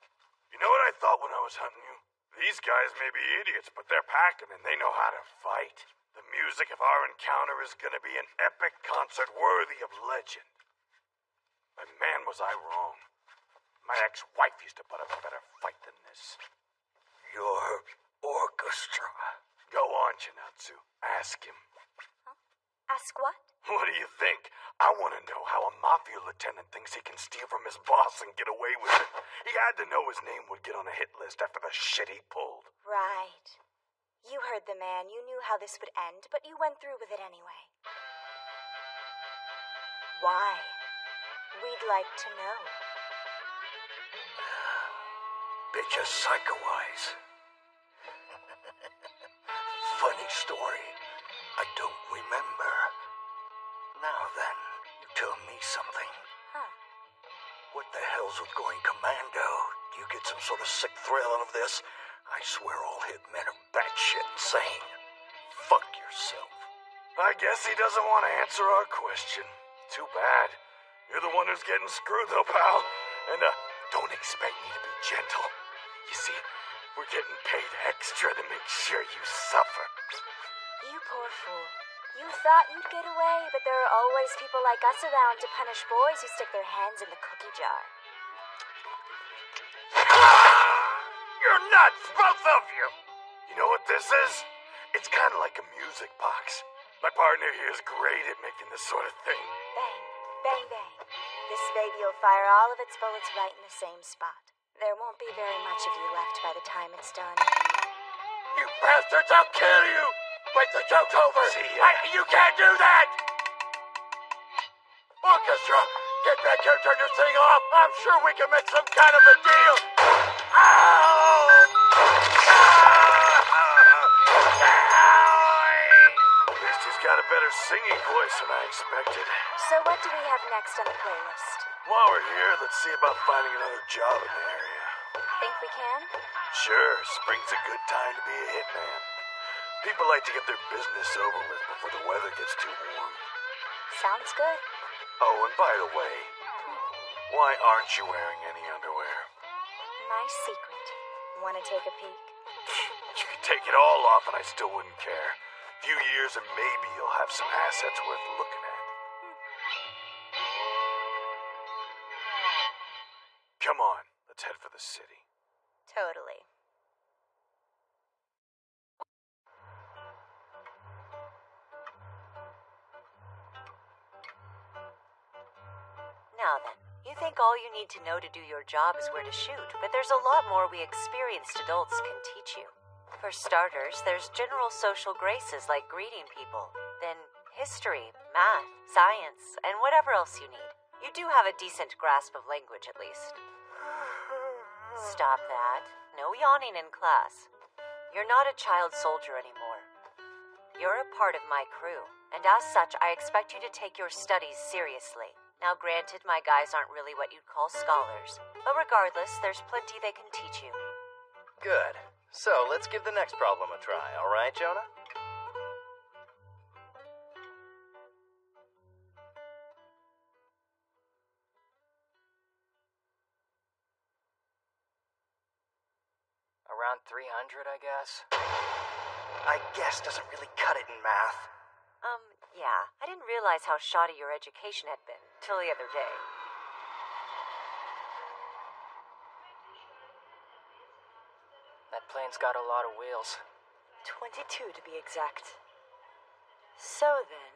You know what I thought when I was hunting you? These guys may be idiots, but they're packing and they know how to fight. The music of our encounter is gonna be an epic concert worthy of legend. But man, was I wrong. My ex-wife used to put up a better fight than this. Your orchestra. Go on, Chinatsu. Ask him. Huh? Ask what? What do you think? I want to know how a mafia lieutenant thinks he can steal from his boss and get away with it. He had to know his name would get on a hit list after the shit he pulled. Right. You heard the man. You knew how this would end, but you went through with it anyway. Why? We'd like to know. Bitch is psycho-wise. Funny story. I don't remember. Now then, you tell me something. Huh. What the hell's with going commando? Do you get some sort of sick thrill out of this? I swear all hitmen are batshit insane. Fuck yourself. I guess he doesn't want to answer our question. Too bad. You're the one who's getting screwed though, pal. And, don't expect me to be gentle. You see, we're getting paid extra to make sure you suffer. You poor fool. You thought you'd get away, but there are always people like us around to punish boys who stick their hands in the cookie jar. You're nuts, both of you! You know what this is? It's kind of like a music box. My partner here is great at making this sort of thing. Bang, bang, bang. This baby will fire all of its bullets right in the same spot. There won't be very much of you left by the time it's done. You bastards, I'll kill you! Wait, the joke's over! See ya. You can't do that! Orchestra, get back here, turn your thing off! I'm sure we can make some kind of a deal! Ow! At least he's got a better singing voice than I expected. So what do we have next on the playlist? While we're here, let's see about finding another job in the area. Think we can? Sure, spring's a good time to be a hitman. People like to get their business over with before the weather gets too warm. Sounds good. Oh, and by the way, why aren't you wearing any underwear? My secret. Want to take a peek? You could take it all off and I still wouldn't care. Few years and maybe you'll have some assets worth looking at. Come on, let's head for the city. Totally. Now then, you think all you need to know to do your job is where to shoot, but there's a lot more we experienced adults can teach you. For starters, there's general social graces like greeting people, then history, math, science, and whatever else you need. You do have a decent grasp of language, at least. Stop that. No yawning in class. You're not a child soldier anymore. You're a part of my crew, and as such, I expect you to take your studies seriously. Now, granted, my guys aren't really what you'd call scholars, but regardless, there's plenty they can teach you. Good. So, let's give the next problem a try, all right, Jonah? Around 300, I guess. I guess doesn't really cut it in math. Yeah. I didn't realize how shoddy your education had been till the other day. That plane's got a lot of wheels. 22 to be exact. So then,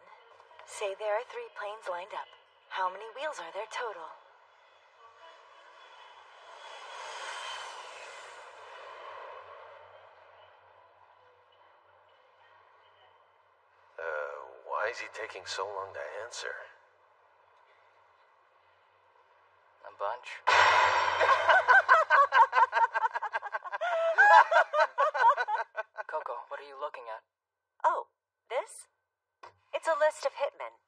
say there are 3 planes lined up. How many wheels are there total? Why is he taking so long to answer? A bunch. Coco, what are you looking at? Oh, this? It's a list of hitmen.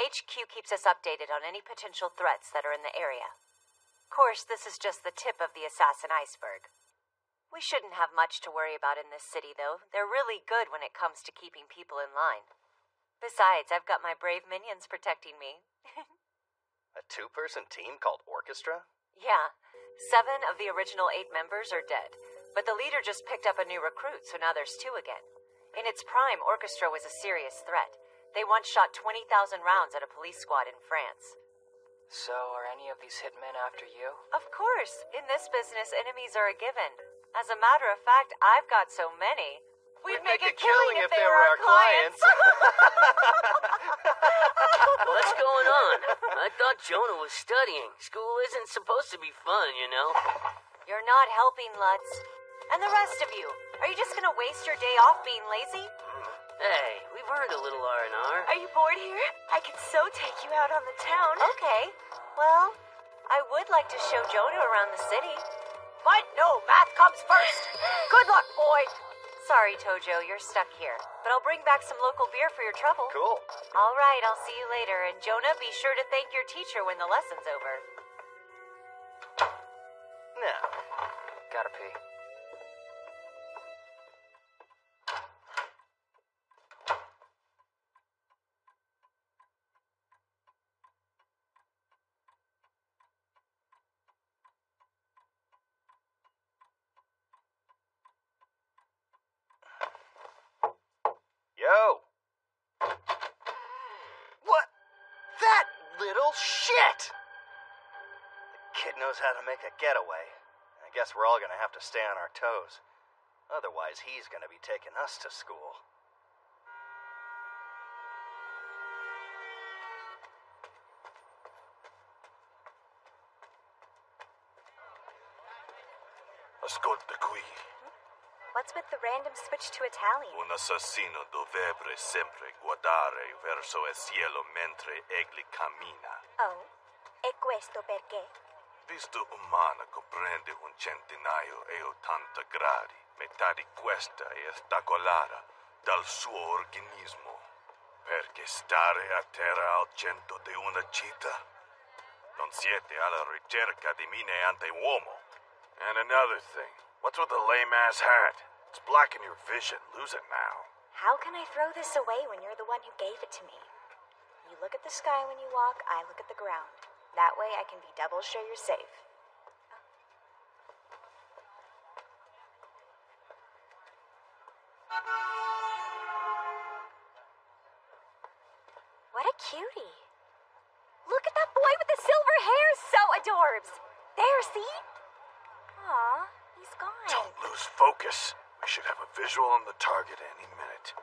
HQ keeps us updated on any potential threats that are in the area. Of course, this is just the tip of the assassin iceberg. We shouldn't have much to worry about in this city, though. They're really good when it comes to keeping people in line. Besides, I've got my brave minions protecting me. A 2-person team called Orchestra? Yeah. 7 of the original 8 members are dead. But the leader just picked up a new recruit, so now there's 2 again. In its prime, Orchestra was a serious threat. They once shot 20,000 rounds at a police squad in France. So, are any of these hitmen after you? Of course. In this business, enemies are a given. As a matter of fact, I've got so many. We'd make a killing if they were our clients. What's going on? I thought Jonah was studying. School isn't supposed to be fun, you know? You're not helping, Lutz. And the rest of you, are you just gonna waste your day off being lazy? Hey, we've earned a little R&R. Are you bored here? I could so take you out on the town. Okay. Well, I would like to show Jonah around the city. But no, math comes first. Good luck, boy. Sorry, Tojo, you're stuck here. But I'll bring back some local beer for your trouble. Cool. All right, I'll see you later. And Jonah, be sure to thank your teacher when the lesson's over. Now, Gotta pee. yo! What? That little shit! The kid knows how to make a getaway. I guess we're all gonna have to stay on our toes. Otherwise, he's gonna be taking us to school. Ascolta qui. What's with the random switch to Italian? Un assassino dovrebbe sempre guardare verso il cielo mentre egli cammina. Oh, e questo perché? Visto umana comprende 180 gradi. Metà di questa è ostacolata dal suo organismo. Perché stare a terra al centro di una città? Non siete alla ricerca di mine anti-uomo. And another thing. What's with the lame-ass hat? It's blocking your vision. Lose it now. How can I throw this away when you're the one who gave it to me? You look at the sky when you walk, I look at the ground. That way I can be double sure you're safe. What a cutie. Look at that boy with the silver hair, so adorbs. There, see? Aw, he's gone. Don't lose focus. We should have a visual on the target any minute.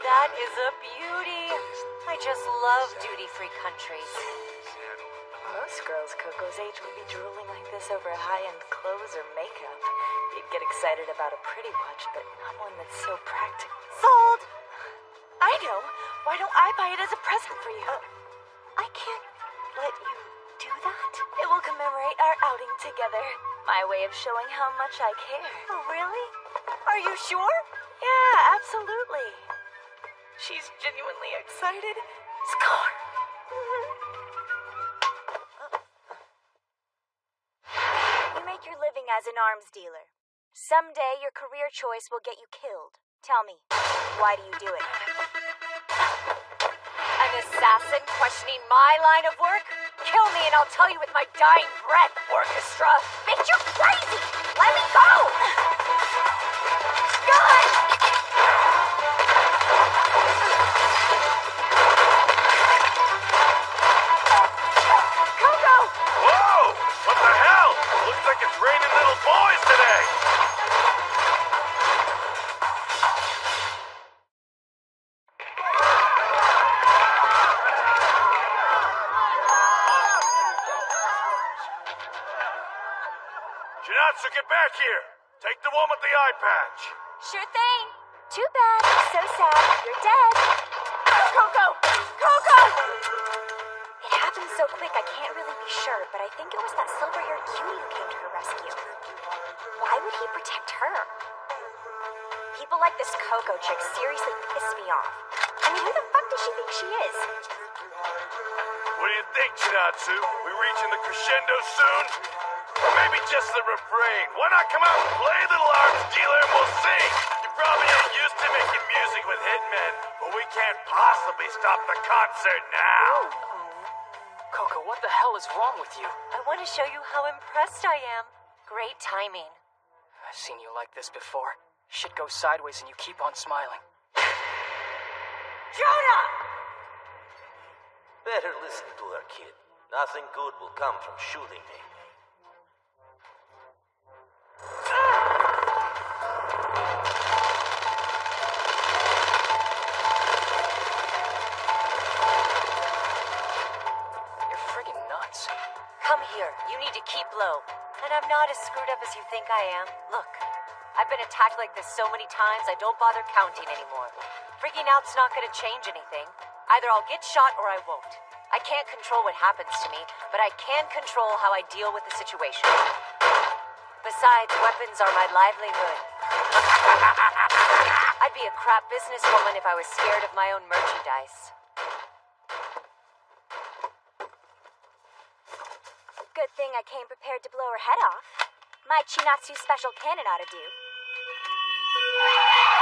That is a beauty. I just love duty-free countries. Most girls Coco's age would be drooling like this over high-end clothes or makeup. You'd get excited about a pretty watch, but not one that's so practical. Sold! I know. Why don't I buy it as a present for you? I can't let you do that. It will commemorate our outing together. My way of showing how much I care. Oh, really? Are you sure? Yeah, absolutely. She's genuinely excited. Score! You make your living as an arms dealer. Someday your career choice will get you killed. Tell me, why do you do it? An assassin questioning my line of work? kill me and I'll tell you with my dying breath, Orchestra. Bitch, you're crazy! Let me go! God! Coco! Whoa! What the hell? Looks like it's raining little boys today. Shinatsu, get back here! Take the one with the eye patch! Sure thing. Too bad. So sad. You're dead. Coco! Coco! It happened so quick I can't really be sure, but I think it was that silver-haired cutie who came to her rescue. Why would he protect her? People like this Coco chick seriously piss me off. I mean, who the fuck does she think she is? What do you think, Shinatsu? We reaching the crescendo soon? Or maybe just the refrain. Why not come out and play, little arms dealer, and we'll sing? You probably ain't used to making music with hitmen, but we can't possibly stop the concert now. Coco, what the hell is wrong with you? I want to show you how impressed I am. Great timing. I've seen you like this before. Shit goes sideways and you keep on smiling. Jonah! Better listen to her, kid. Nothing good will come from shooting me. You're friggin' nuts. Come here. You need to keep low. And I'm not as screwed up as you think I am. Look, I've been attacked like this so many times I don't bother counting anymore. Freaking out's not gonna change anything. Either I'll get shot or I won't. I can't control what happens to me, but I can control how I deal with the situation. Besides, weapons are my livelihood. I'd be a crap businesswoman if I was scared of my own merchandise. Good thing I came prepared to blow her head off. My Chinatsu special cannon ought to do.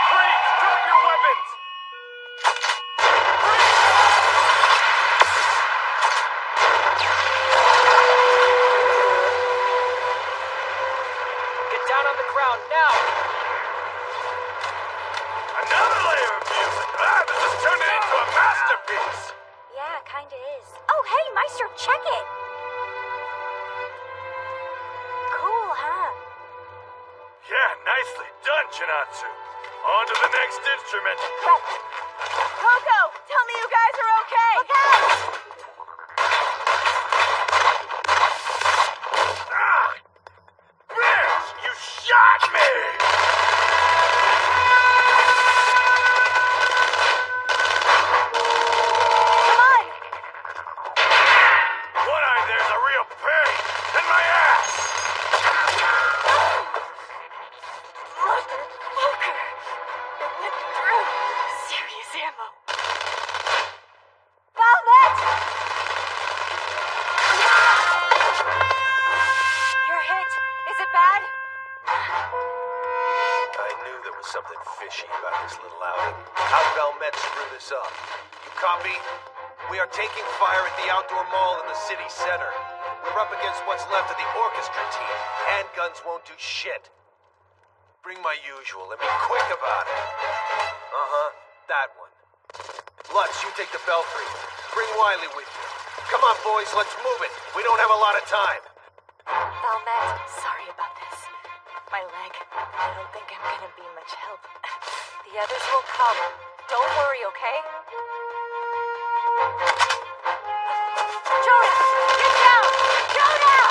Freeze! Drop your weapons! Get down on the ground now! Another layer of music! Ah, this is turning into a masterpiece! Yeah, kinda is. Oh, hey, Maestro, check it! Cool, huh? Yeah, nicely done, Chinatsu. On to the next instrument. Coco, tell me you guys are okay. Ah! Bitch, you shot me! Come on! One eye there's a real pain in my ass! Motherfucker! It went through. Serious ammo. Velvet! You're hit. Is it bad? I knew there was something fishy about this little outing. How'd Valmet screw this up? You copy? We are taking fire at the outdoor mall in the city center. We're up against what's left of the orchestra team. Handguns won't do shit. Bring my usual and be quick about it. Uh-huh, that one. Lutz, you take the belfry. Bring Wiley with you. Come on, boys, let's move it. We don't have a lot of time. Valmet, Sorry about this. My leg. I don't think I'm gonna be much help. the others will come. Don't worry, okay? Jonah! Get down! Jonah!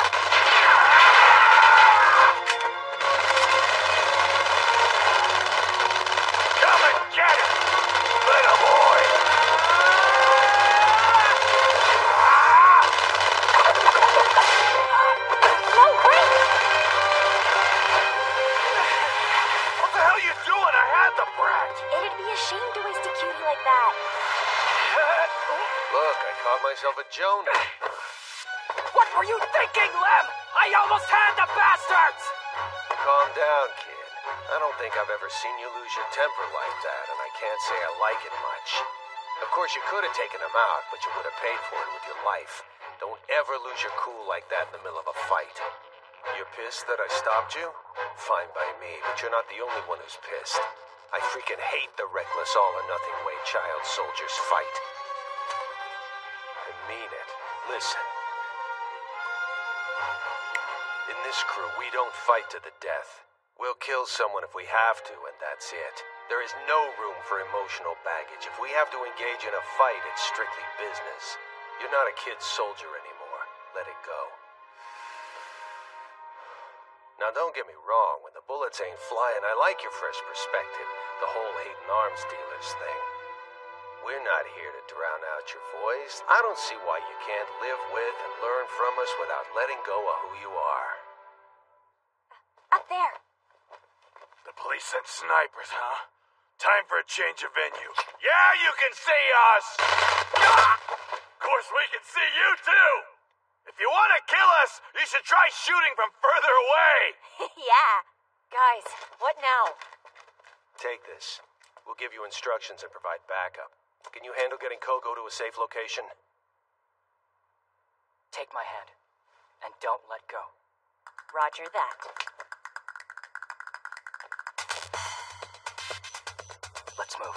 Come and get it, little boy! No, wait! What the hell you doing? I had the brat! It'd be a shame to waste a cutie like that. Look, I caught myself a Jonah. What were you thinking, Lem? I almost had the bastards! Calm down, kid. I don't think I've ever seen you lose your temper like that, and I can't say I like it much. Of course, you could have taken him out, but you would have paid for it with your life. Don't ever lose your cool like that in the middle of a fight. You're pissed that I stopped you? Fine by me, but you're not the only one who's pissed. I freaking hate the reckless all-or-nothing way child soldiers fight. I mean it. Listen. In this crew, we don't fight to the death. We'll kill someone if we have to, and that's it. There is no room for emotional baggage. If we have to engage in a fight, it's strictly business. You're not a kid soldier anymore. Let it go. Now, don't get me wrong. When the bullets ain't flying, I like your fresh perspective. The whole hating arms dealers thing. We're not here to drown out your voice. I don't see why you can't live with and learn from us without letting go of who you are. Up there. The police sent snipers, huh? Time for a change of venue. Yeah, you can see us! Of course, we can see you, too! If you want to kill us, you should try shooting from further away! Yeah. Guys, what now? Take this. We'll give you instructions and provide backup. Can you handle getting Coco to a safe location? Take my hand, and don't let go. Roger that. Let's move.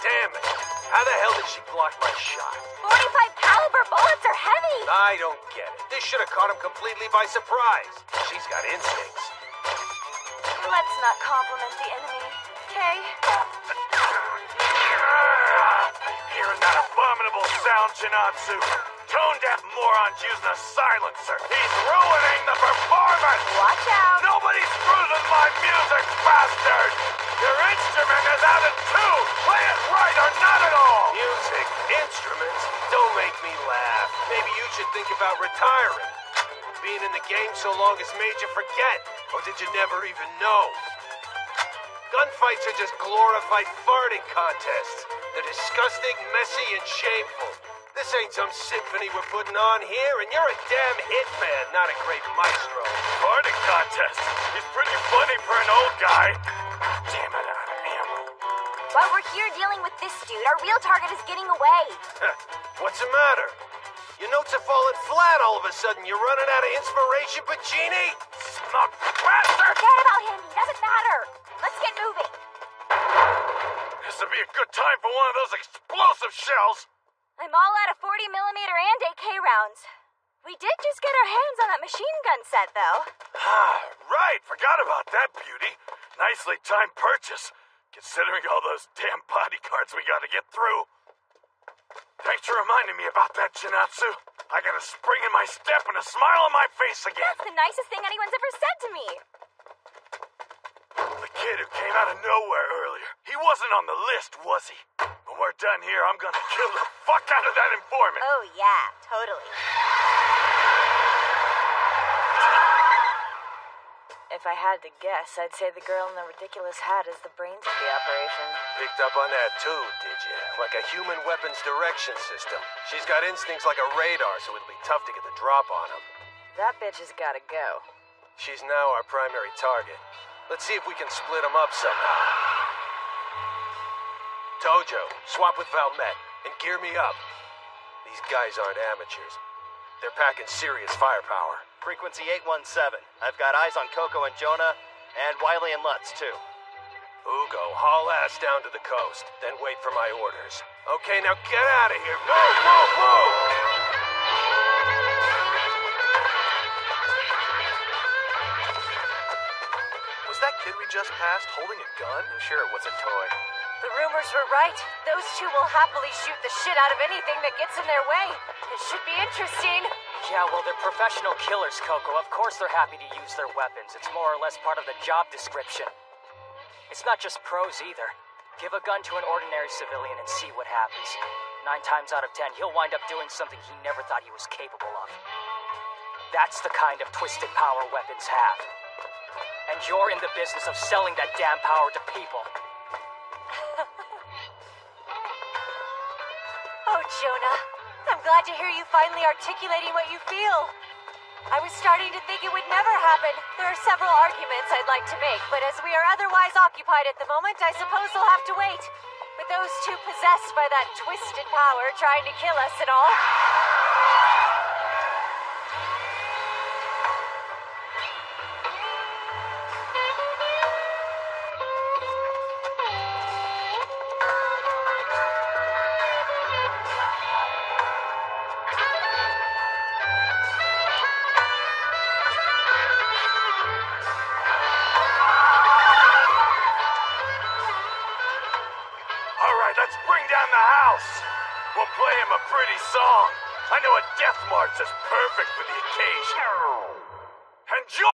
Damn it! How the hell did she block my shot? 45 caliber bullets are heavy! I don't get it. This should have caught him completely by surprise. She's got instincts. Let's not compliment the enemy, okay? Hearing that abominable sound, Chinatsu. Tone-deaf moron's using a silencer. He's ruining the performance! Watch out! Nobody screws with my music, bastard! Your instrument is out of tune! Play it right or not at all! Music, instruments, don't make me laugh. Maybe you should think about retiring. Being in the game so long has made you forget. Or did you never even know? Gunfights are just glorified farting contests. They're disgusting, messy, and shameful. This ain't some symphony we're putting on here, and you're a damn hitman, not a great maestro. Farting contest? He's pretty funny for an old guy. Damn it, out of ammo. While we're here dealing with this dude, our real target is getting away. What's the matter? Your notes are falling flat all of a sudden. You're running out of inspiration, Pacini? Smug bastard! Forget about him. He doesn't matter. Let's get moving. This would be a good time for one of those explosive shells. I'm all out of 40mm and AK rounds. We did just get our hands on that machine gun set, though. Right, forgot about that beauty. Nicely timed purchase, considering all those damn bodyguards we gotta get through. Thanks for reminding me about that, Chinatsu. I got a spring in my step and a smile on my face again. That's the nicest thing anyone's ever said to me. The kid who came out of nowhere earlier, he wasn't on the list, was he? When we're done here, I'm gonna kill the fuck out of that informant. Oh, yeah, totally. If I had to guess, I'd say the girl in the ridiculous hat is the brains of the operation. Picked up on that too, did you? Like a human weapons direction system. She's got instincts like a radar, so it'll be tough to get the drop on him. That bitch has gotta go. She's now our primary target. Let's see if we can split them up somehow. Tojo, swap with Valmet, and gear me up. These guys aren't amateurs. They're packing serious firepower. Frequency 817. I've got eyes on Coco and Jonah, and Wiley and Lutz, too. Ugo, haul ass down to the coast, then wait for my orders. Okay, now get out of here. Move, move, move! Was that kid we just passed holding a gun? I'm sure it was a toy. The rumors were right. Those two will happily shoot the shit out of anything that gets in their way. It should be interesting. Yeah, well, they're professional killers, Coco. Of course they're happy to use their weapons. It's more or less part of the job description. It's not just pros either. Give a gun to an ordinary civilian and see what happens. 9 times out of 10, he'll wind up doing something he never thought he was capable of. That's the kind of twisted power weapons have. And you're in the business of selling that damn power to people. Oh, Jonah. I'm glad to hear you finally articulating what you feel. I was starting to think it would never happen. There are several arguments I'd like to make, but as we are otherwise occupied at the moment, I suppose I'll have to wait. With those two possessed by that twisted power trying to kill us and all. Let's bring down the house. We'll play him a pretty song. I know a death march that's perfect for the occasion. Enjoy!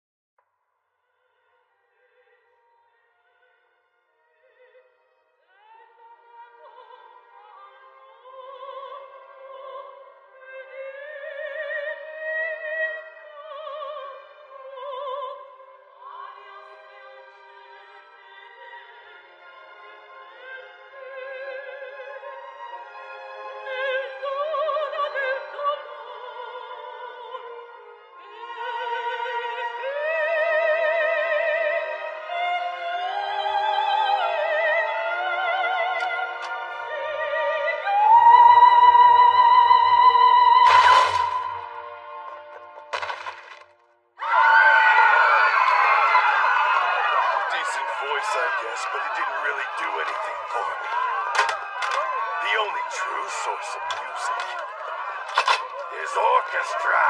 I guess, but it didn't really do anything for me. The only true source of music is orchestra.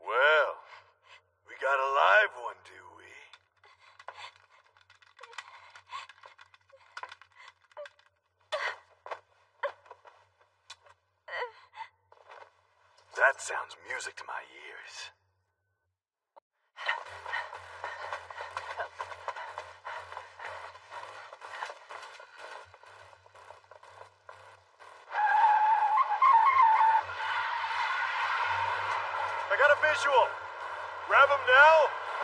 Well, we got a live one, do we? That sounds music to my ears. I got a visual. Grab him now?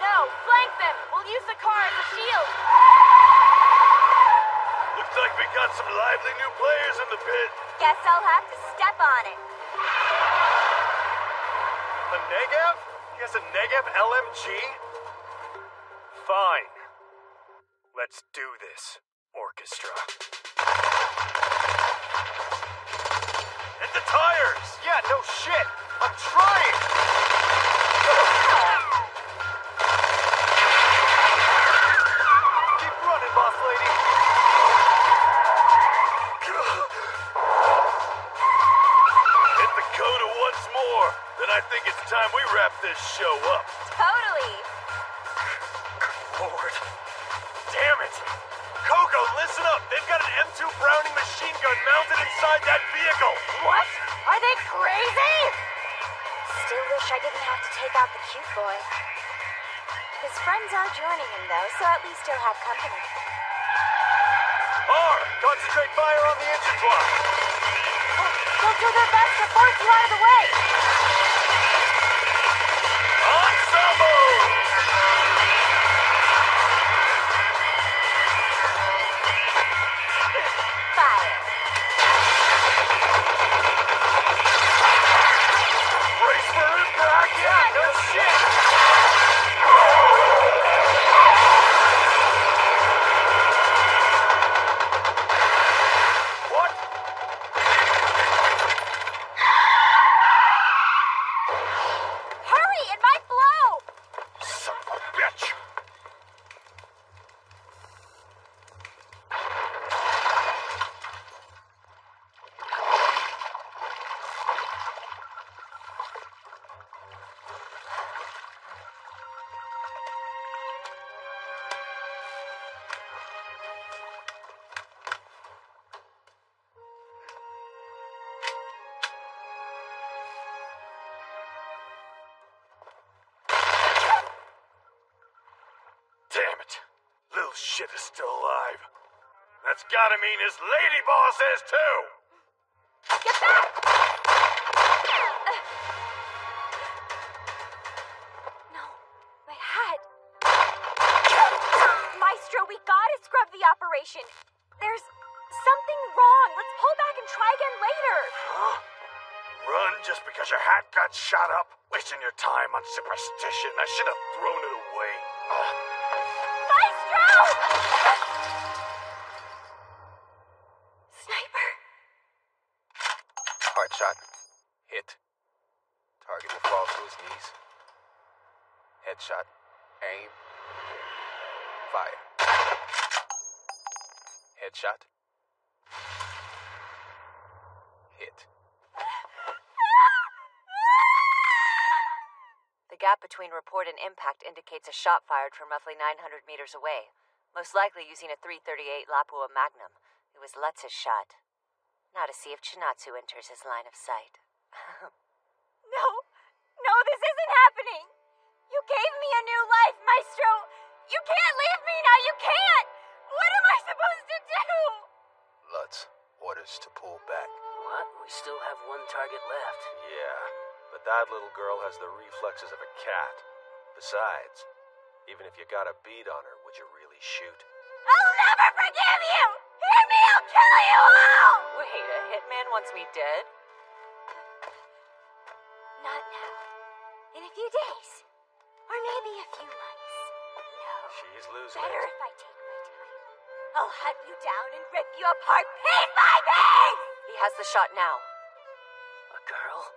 No, flank them. We'll use the car as a shield. Looks like we got some lively new players in the pit. Guess I'll have to step on it. A Negev? He has a Negev LMG? Fine. Let's do this, orchestra. Hit the tires! Yeah, no shit! I'm trying! Keep running, boss lady! Hit the coda once more, then I think it's time we wrap this show up. Totally. Lord. Damn it! Coco, listen up! They've got an M2 Browning machine gun mounted inside that vehicle! What? Are they crazy? Still wish I didn't have to take out the cute boy. His friends are joining him, though, so at least he'll have company. R, concentrate fire on the engine block. They'll do their best to force you out of the way. Ensemble! Fire. Brace for impact! Yeah, no shit! What? shit is still alive. That's gotta mean his lady boss is too! Get back! No, my hat. Maestro, we gotta scrub the operation. There's something wrong. Let's pull back and try again later. Huh? Run just because your hat got shot up? Wasting your time on superstition. I should have thrown it away. Maestro! Sniper. Hard shot. Hit. Target will fall to his knees. Headshot. Aim. Fire. Headshot. Hit. The gap between report and impact indicates a shot fired from roughly 900 meters away, most likely using a .338 Lapua Magnum. It was Lutz's shot. Now to see if Chinatsu enters his line of sight. No, this isn't happening. You gave me a new life, Maestro. You can't leave me now. You can't. What am I supposed to do? Lutz, orders to pull back. What? We still have one target left. Yeah, but that little girl has the reflexes of a cat. Besides, even if you got a bead on her, would you really shoot? I'll never forgive you. Hear me? I'll kill you all. Wait, a hitman wants me dead? Not now. In a few days. Or maybe a few months. No. She's losing Better it. if I take my time. I'll hunt you down and rip you apart piece by piece! He has the shot now. A girl?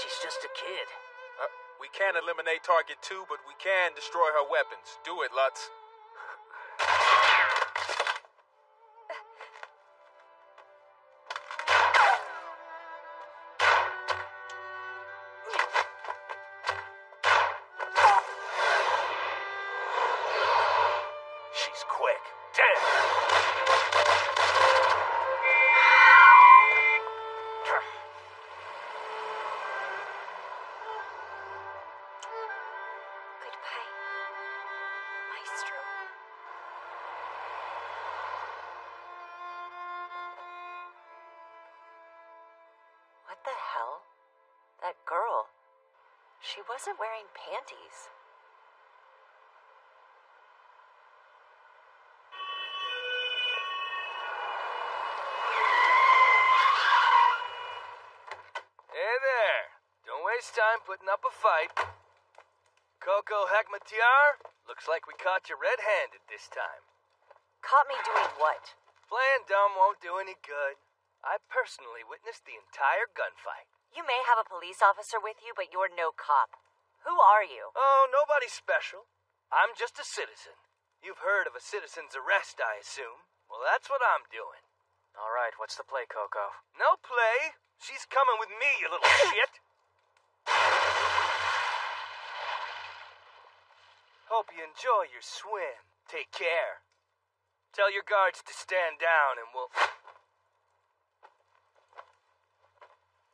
She's just a kid. We can't eliminate target 2, but we can destroy her weapons. Do it, Lutz. She's quick. Dead! Goodbye, Maestro. What the hell? That girl. She wasn't wearing panties. Hey there. Don't waste time putting up a fight. Coco Hakmatiar, looks like we caught you red-handed this time. Caught me doing what? Playing dumb won't do any good. I personally witnessed the entire gunfight. You may have a police officer with you, but you're no cop. Who are you? Oh, nobody special. I'm just a citizen. You've heard of a citizen's arrest, I assume. Well, that's what I'm doing. All right, what's the play, Coco? No play. She's coming with me, you little shit. Hope you enjoy your swim. Take care. Tell your guards to stand down and we'll...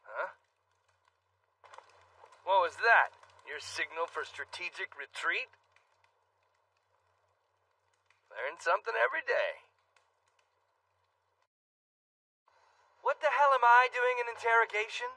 Huh? What was that? Your signal for strategic retreat? Learn something every day. What the hell am I doing in interrogation?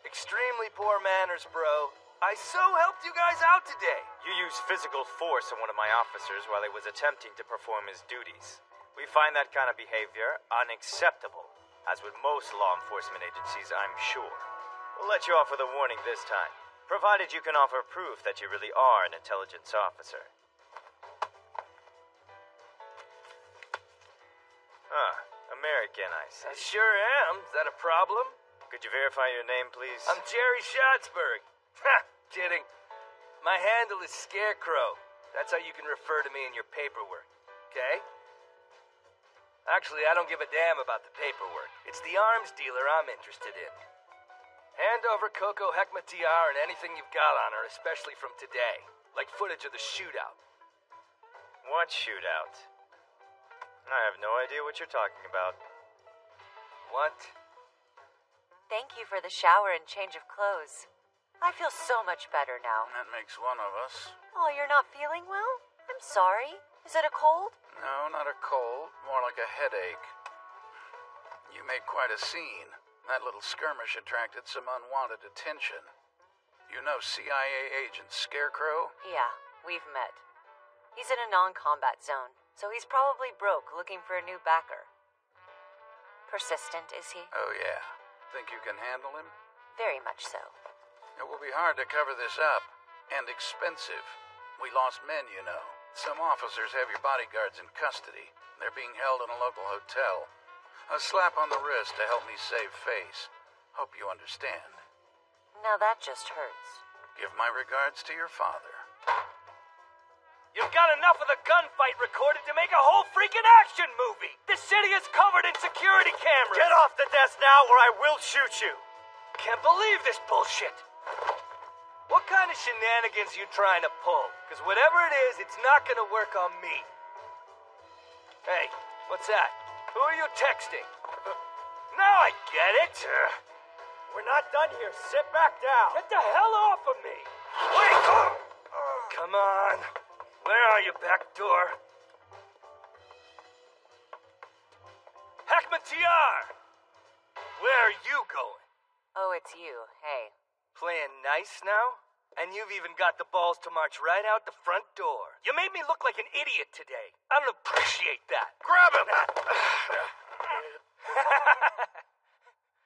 Extremely poor manners, bro. I so helped you guys out today. You used physical force on one of my officers while he was attempting to perform his duties. We find that kind of behavior unacceptable, as with most law enforcement agencies, I'm sure. We'll let you off with a warning this time, provided you can offer proof that you really are an intelligence officer. American, I see. I sure am. Is that a problem? Could you verify your name, please? I'm Jerry Schatzberg. Ha! Kidding. My handle is Scarecrow. That's how you can refer to me in your paperwork. Okay? Actually, I don't give a damn about the paperwork. It's the arms dealer I'm interested in. Hand over Coco Hakmatiar and anything you've got on her, especially from today. Like footage of the shootout. What shootout? I have no idea what you're talking about. What? Thank you for the shower and change of clothes. I feel so much better now. That makes one of us. Oh, you're not feeling well? I'm I'm sorry. Is it a cold? No, not a cold. More like a headache. You made quite a scene. That little skirmish attracted some unwanted attention. You know CIA agent Scarecrow? Yeah, we've met. He's in a non-combat zone, so he's probably broke looking for a new backer. Persistent, is he? Oh, yeah. Think you can handle him? Very much so. It will be hard to cover this up. And expensive. We lost men, you know. Some officers have your bodyguards in custody. They're being held in a local hotel. A slap on the wrist to help me save face. Hope you understand. Now that just hurts. Give my regards to your father. You've got enough of the gunfight recorded to make a whole freaking action movie! The city is covered in security cameras! Get off the desk now or I will shoot you! Can't believe this bullshit! What kind of shenanigans you trying to pull? Because whatever it is, it's not gonna work on me. Hey, what's that? Who are you texting? Now I get it! We're not done here. Sit back down. Get the hell off of me! Wait! Come on. Where are you, backdoor? Hakmatiar! Where are you going? Oh, it's you. Hey. Playing nice now? And you've even got the balls to march right out the front door. You made me look like an idiot today. I don't appreciate that. Grab him!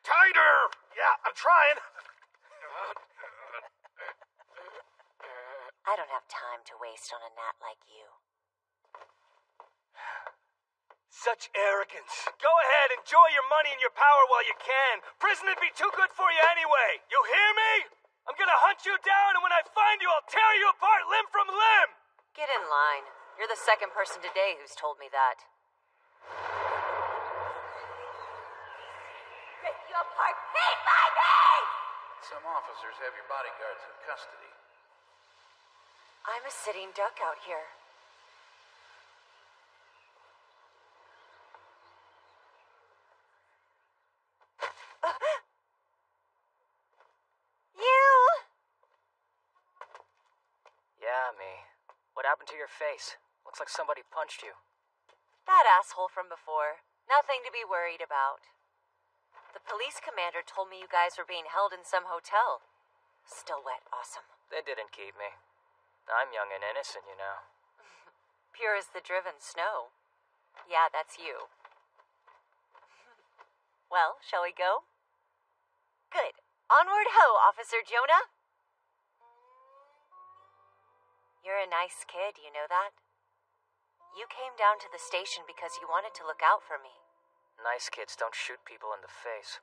Tighter! Yeah, I'm trying. I don't have time to waste on a gnat like you. Such arrogance. Go ahead, enjoy your money and your power while you can. Prison would be too good for you anyway. You hear me? I'm gonna hunt you down, and when I find you, I'll tear you apart limb from limb! Get in line. You're the second person today who's told me that. Rip you apart piece by piece! Some officers have your bodyguards in custody. I'm a sitting duck out here. Yeah, me. What happened to your face? Looks like somebody punched you. That asshole from before. Nothing to be worried about. The police commander told me you guys were being held in some hotel. Still wet, awesome. They didn't keep me. I'm young and innocent, you know. Pure as the driven snow. Yeah, that's you. Well, shall we go? Good. Onward ho, Officer Jonah! You're a nice kid, you know that? You came down to the station because you wanted to look out for me. Nice kids don't shoot people in the face.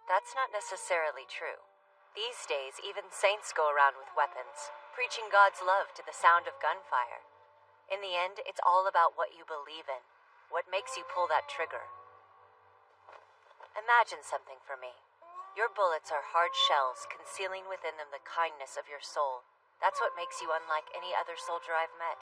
That's not necessarily true. These days, even saints go around with weapons, preaching God's love to the sound of gunfire. In the end, it's all about what you believe in, what makes you pull that trigger. Imagine something for me. Your bullets are hard shells concealing within them the kindness of your soul. That's what makes you unlike any other soldier I've met.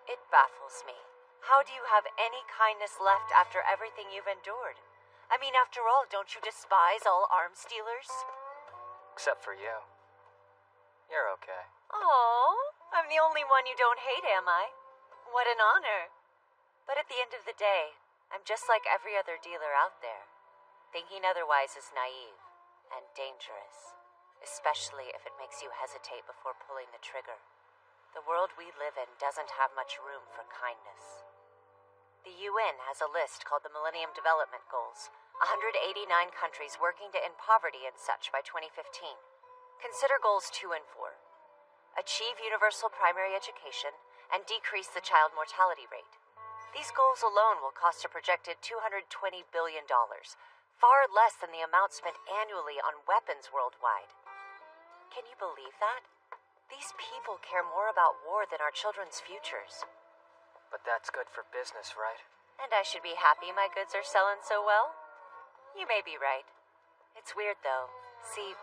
It baffles me. How do you have any kindness left after everything you've endured? I mean, after all, don't you despise all arms dealers? Except for you. You're okay. Oh, I'm the only one you don't hate, am I? What an honor. But at the end of the day, I'm just like every other dealer out there. Thinking otherwise is naive and dangerous. Especially if it makes you hesitate before pulling the trigger. The world we live in doesn't have much room for kindness. The UN has a list called the Millennium Development Goals, 189 countries working to end poverty and such by 2015. Consider goals 2 and 4. Achieve universal primary education and decrease the child mortality rate. These goals alone will cost a projected $220 billion, far less than the amount spent annually on weapons worldwide. Can you believe that? These people care more about war than our children's futures. But that's good for business, right? And I should be happy my goods are selling so well? You may be right. It's weird, though. See,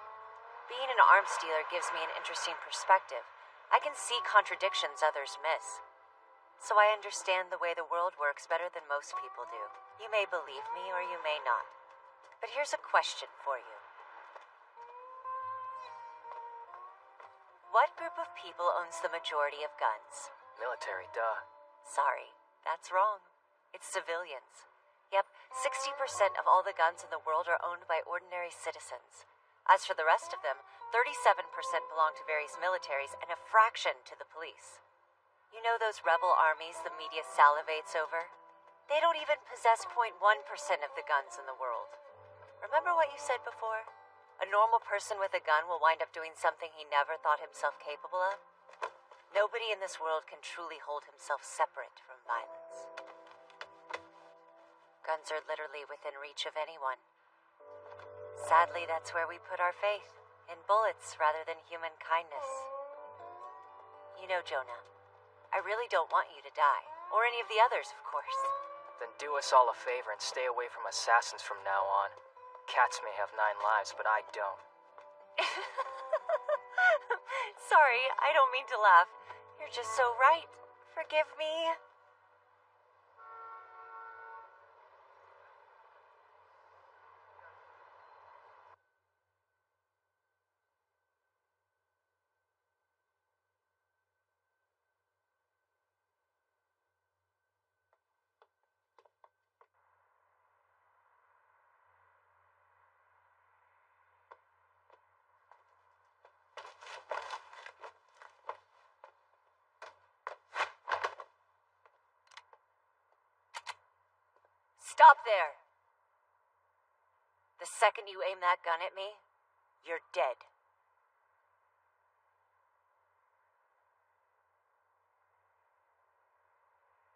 being an arms dealer gives me an interesting perspective. I can see contradictions others miss. So I understand the way the world works better than most people do. You may believe me or you may not. But here's a question for you. What group of people owns the majority of guns? Military, duh. Sorry, that's wrong. It's civilians. Yep, 60% of all the guns in the world are owned by ordinary citizens. As for the rest of them, 37% belong to various militaries and a fraction to the police. You know those rebel armies the media salivates over? They don't even possess 0.1% of the guns in the world. Remember what you said before? A normal person with a gun will wind up doing something he never thought himself capable of? Nobody in this world can truly hold himself separate from violence. Guns are literally within reach of anyone. Sadly, that's where we put our faith, in bullets rather than human kindness. You know, Jonah, I really don't want you to die, or any of the others, of course. Then do us all a favor and stay away from assassins from now on. Cats may have 9 lives, but I don't. Sorry, I don't mean to laugh. You're just so right. Forgive me. Stop there. The second you aim that gun at me, you're dead.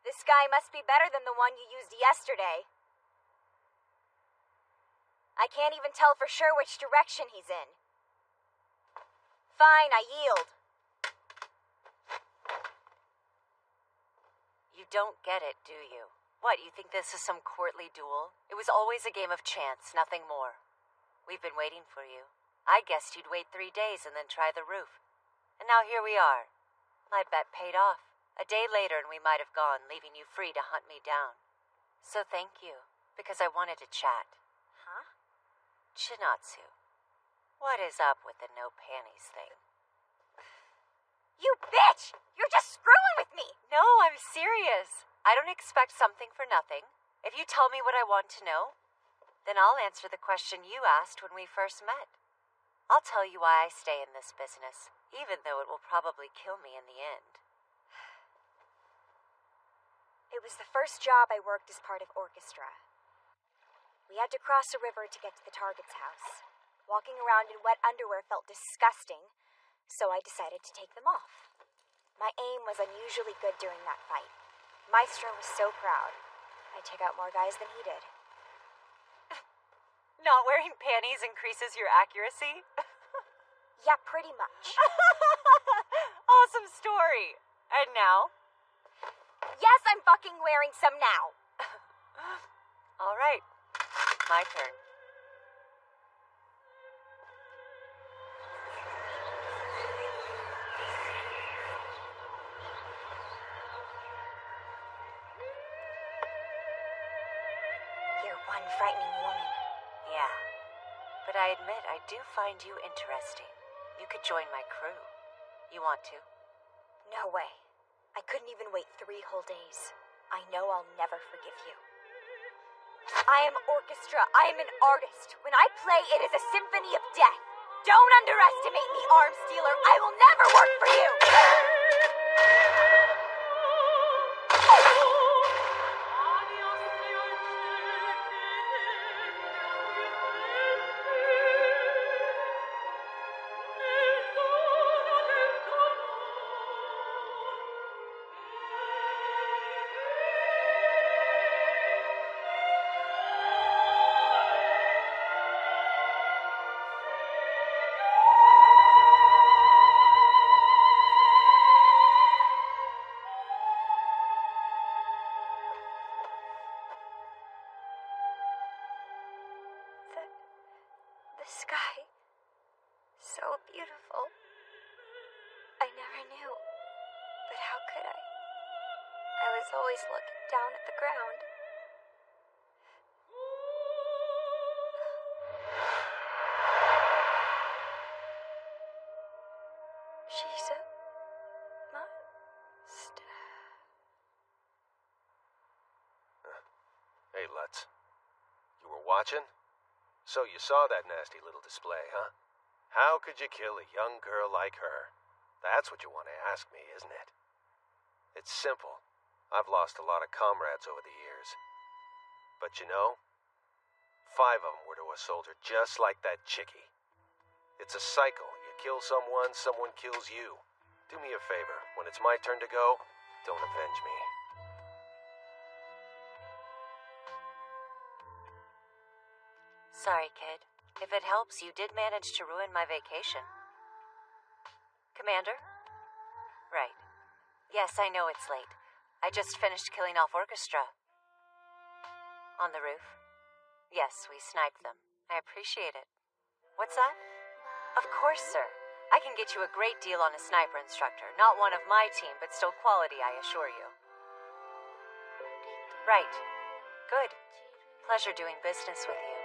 This guy must be better than the one you used yesterday. I can't even tell for sure which direction he's in. Fine, I yield. You don't get it, do you? What, you think this is some courtly duel? It was always a game of chance, nothing more. We've been waiting for you. I guessed you'd wait 3 days and then try the roof. And now here we are. My bet paid off. A day later and we might have gone, leaving you free to hunt me down. So thank you, because I wanted to chat. Huh? Chinatsu, what is up with the no panties thing? You bitch! You're just screwing with me! No, I'm serious. I don't expect something for nothing. If you tell me what I want to know, then I'll answer the question you asked when we first met. I'll tell you why I stay in this business, even though it will probably kill me in the end. It was the first job I worked as part of orchestra. We had to cross a river to get to the target's house. Walking around in wet underwear felt disgusting, so I decided to take them off. My aim was unusually good during that fight. Maestro was so proud. I took out more guys than he did. Not wearing panties increases your accuracy? Yeah, pretty much. Awesome story. And now? Yes, I'm fucking wearing some now. All right. My turn. You're one frightening woman. Yeah. But I admit I do find you interesting. You could join my crew. You want to? No way. I couldn't even wait 3 whole days. I know I'll never forgive you. I am orchestra. I am an artist. When I play, it is a symphony of death. Don't underestimate me, arms dealer. I will never work for you. The sky, so beautiful. I never knew, but how could I? I was always looking down at the ground. She watching? So you saw that nasty little display, huh? How could you kill a young girl like her? That's what you want to ask me, isn't it? It's simple. I've lost a lot of comrades over the years. But you know, 5 of them were to a soldier just like that chickie. It's a cycle. You kill someone, someone kills you. Do me a favor. When it's my turn to go, don't avenge me. Sorry, kid. If it helps, you did manage to ruin my vacation. Commander? Right. Yes, I know it's late. I just finished killing off Orchestra. On the roof? Yes, we sniped them. I appreciate it. What's that? Of course, sir. I can get you a great deal on a sniper instructor. Not one of my team, but still quality, I assure you. Right. Good. Pleasure doing business with you.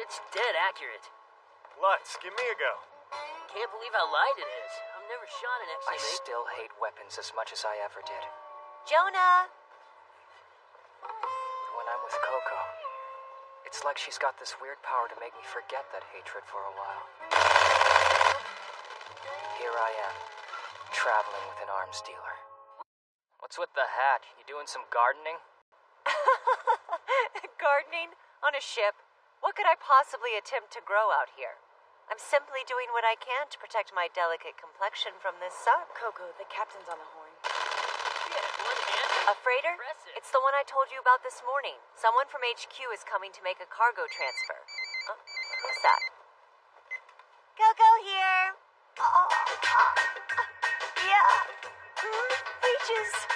It's dead accurate. Lutz, give me a go. Can't believe how light it is. I've never shot an I XM8. still hate weapons as much as I ever did. Jonah! When I'm with Coco, it's like she's got this weird power to make me forget that hatred for a while. Here I am, traveling with an arms dealer. What's with the hat? You doing some gardening? Gardening? On a ship? What could I possibly attempt to grow out here? I'm simply doing what I can to protect my delicate complexion from this sun. Coco, the captain's on the horn. A freighter? It's the one I told you about this morning. Someone from HQ is coming to make a cargo transfer. Who's that? Coco here. Yeah. Peaches.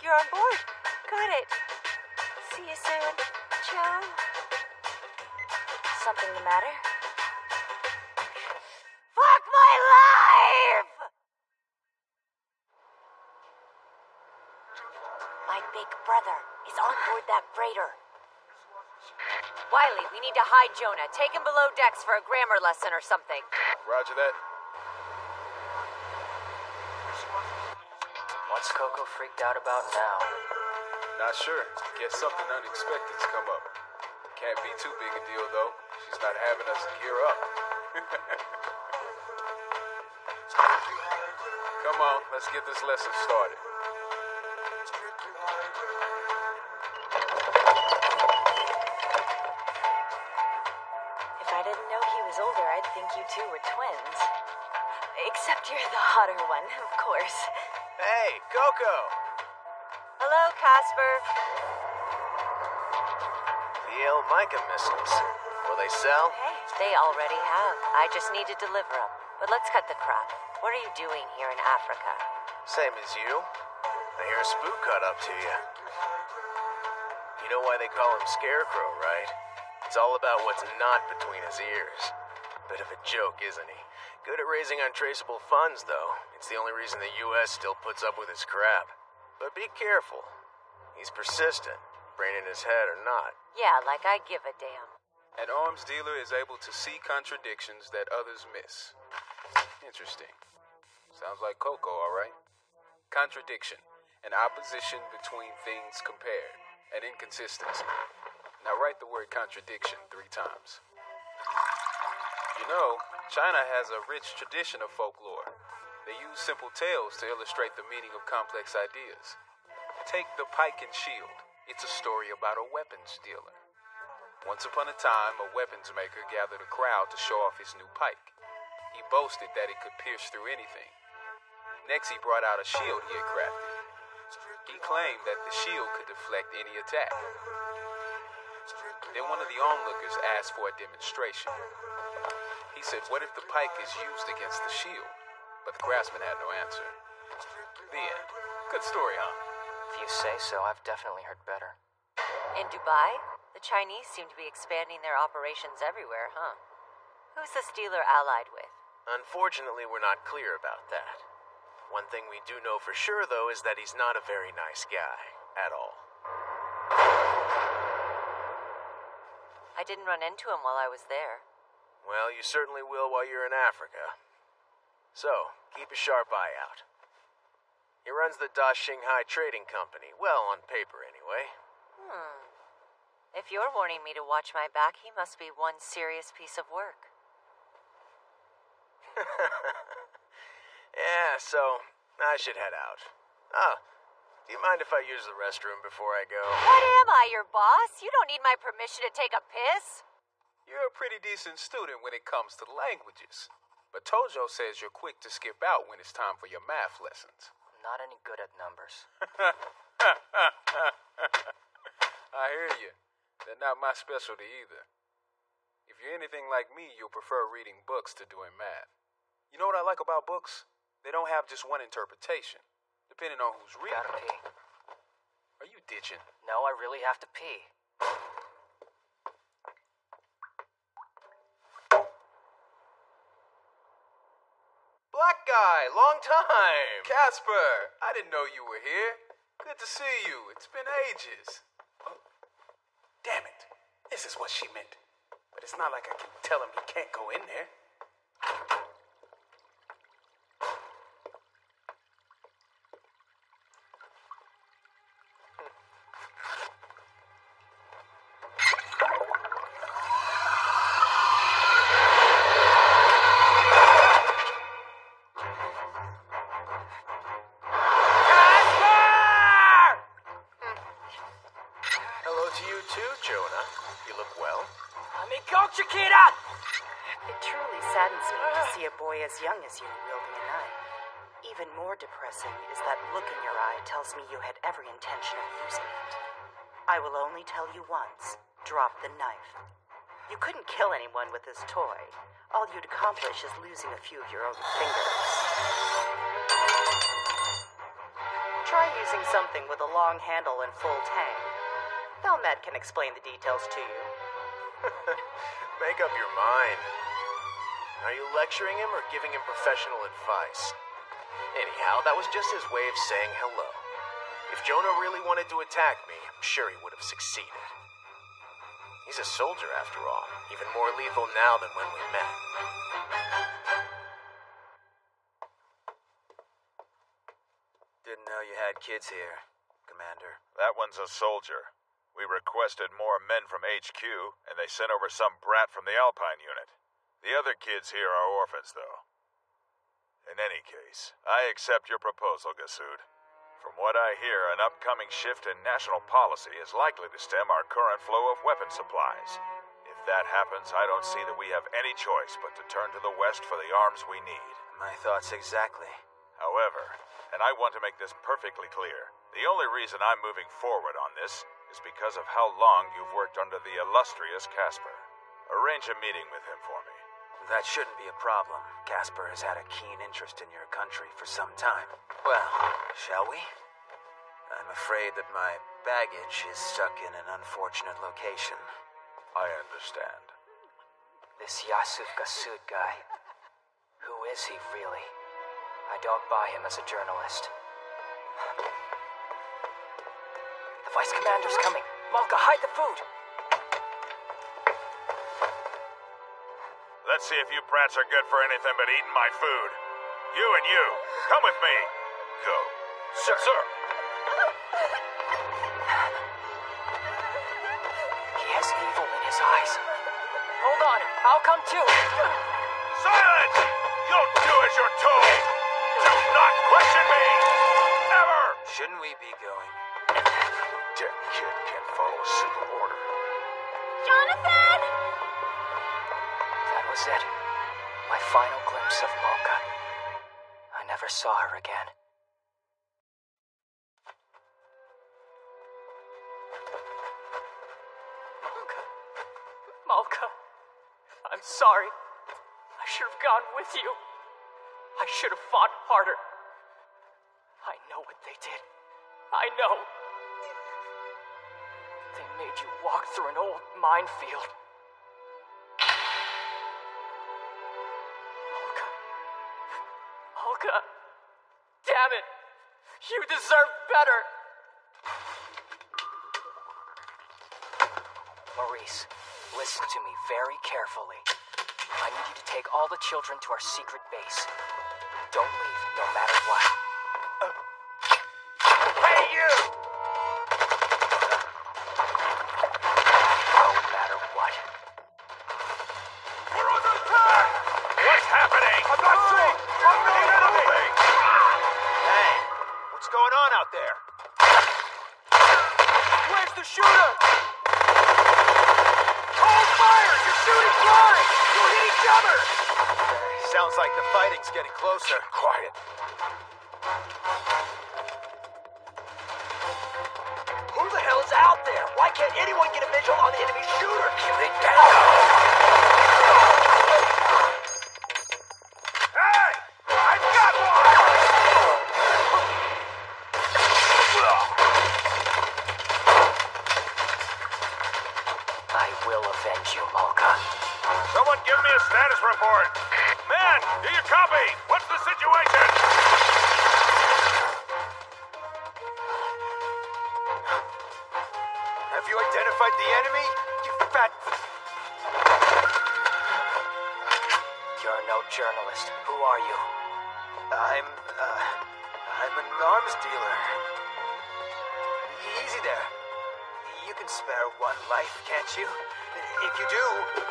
You're on board. Got it. See you soon. Ciao. Something the matter? Fuck my life! My big brother is on board that freighter. Wiley, we need to hide Jonah. Take him below decks for a grammar lesson or something. Roger that. What's Coco freaked out about now? Not sure. Guess something unexpected's come up. Can't be too big a deal, though. She's not having us gear up. Come on, let's get this lesson started. If I didn't know he was older, I'd think you two were twins. Except you're the hotter one, of course. Hey, Coco! Hello, Casper. The Mica missiles. Will they sell? Hey, they already have. I just need to deliver them. But let's cut the crap. What are you doing here in Africa? Same as you. I hear a spook caught up to you. You know why they call him Scarecrow, right? It's all about what's not between his ears. Bit of a joke, isn't he? Good at raising untraceable funds, though. It's the only reason the U.S. still puts up with his crap. But be careful. He's persistent, brain in his head or not. Yeah, like I give a damn. An arms dealer is able to see contradictions that others miss. Interesting. Sounds like Coco, all right? Contradiction, an opposition between things compared, an inconsistency. Now write the word contradiction 3 times. You know, China has a rich tradition of folklore. They use simple tales to illustrate the meaning of complex ideas. Take the pike and shield. It's a story about a weapons dealer. Once upon a time, a weapons maker gathered a crowd to show off his new pike. He boasted that it could pierce through anything. Next, he brought out a shield he had crafted. He claimed that the shield could deflect any attack. Then one of the onlookers asked for a demonstration. He said, what if the pike is used against the shield? But the craftsman had no answer. The end. Good story, huh? If you say so, I've definitely heard better. In Dubai, the Chinese seem to be expanding their operations everywhere, huh? Who's this dealer allied with? Unfortunately, we're not clear about that. One thing we do know for sure, though, is that he's not a very nice guy. At all. I didn't run into him while I was there. Well, you certainly will while you're in Africa. So, keep a sharp eye out. He runs the Da Shanghai Trading Company. Well, on paper, anyway. If you're warning me to watch my back, he must be one serious piece of work. Yeah, so I should head out. Oh, do you mind if I use the restroom before I go? What am I, your boss? You don't need my permission to take a piss. You're a pretty decent student when it comes to languages. But Tojo says you're quick to skip out when it's time for your math lessons. I'm not any good at numbers. I hear you. They're not my specialty either. If you're anything like me, you'll prefer reading books to doing math. You know what I like about books? They don't have just one interpretation, depending on who's reading. Gotta pee. Are you ditching? No, I really have to pee. Black guy, long time! Casper, I didn't know you were here. Good to see you. It's been ages. Oh, damn it. This is what she meant. But it's not like I can tell him he can't go in there. Casper! Hello to you too, Jonah. You look well. It truly saddens me to see a boy as young as you wielding a knife. Even more depressing is that look in your eye tells me you had every intention of using it. I will only tell you once, drop the knife. You couldn't kill anyone with this toy. All you'd accomplish is losing a few of your own fingers. Try using something with a long handle and full tang. Velmet can explain the details to you. Make up your mind. Are you lecturing him or giving him professional advice? Anyhow, that was just his way of saying hello. If Jonah really wanted to attack me, I'm sure he would have succeeded. He's a soldier after all, even more lethal now than when we met. Didn't know you had kids here, Commander. That one's a soldier. We requested more men from HQ, and they sent over some brat from the Alpine unit. The other kids here are orphans, though. In any case, I accept your proposal, Gasud. From what I hear, an upcoming shift in national policy is likely to stem our current flow of weapon supplies. If that happens, I don't see that we have any choice but to turn to the West for the arms we need. My thoughts exactly. However, and I want to make this perfectly clear, the only reason I'm moving forward on this is because of how long you've worked under the illustrious Casper. Arrange a meeting with him for me. That shouldn't be a problem. Casper has had a keen interest in your country for some time. Well, shall we? I'm afraid that my baggage is stuck in an unfortunate location. I understand. This Yasuf Gasud guy. Who is he, really? I don't buy him as a journalist. The Vice Commander's coming. Malka, hide the food! Let's see if you brats are good for anything but eating my food. You and you, come with me. Go. Sir. He has evil in his eyes. Hold on, I'll come too. Silence! You'll do as you're told. Do not question me. Never! Shouldn't we be going? Damn kid can't follow a single order. Jonathan! That was it. My final glimpse of Malka. I never saw her again. Malka, I'm sorry. I should have gone with you. I should have fought harder. I know what they did. I know. They made you walk through an old minefield. Malka, damn it. You deserve better. Maurice, listen to me very carefully. I need you to take all the children to our secret base. Don't leave, no matter what. Hey, you! No matter what. We're under attack! What's happening? I'm not sure! I'm not moving! Hey, what's going on out there? Where's the shooter? Hold fire! You're shooting blind! You'll hit each other! Sounds like the fighting's getting closer. Quiet. Who the hell is out there? Why can't anyone get a visual on the enemy shooter? Shoot it down! Hey! I've got one! I will avenge you, Malka. Someone give me a status report. Man, do you copy? What's the situation? Have you identified the enemy? You fat... You're no journalist. Who are you? I'm an arms dealer. Easy there. You can spare one life, can't you? If you do,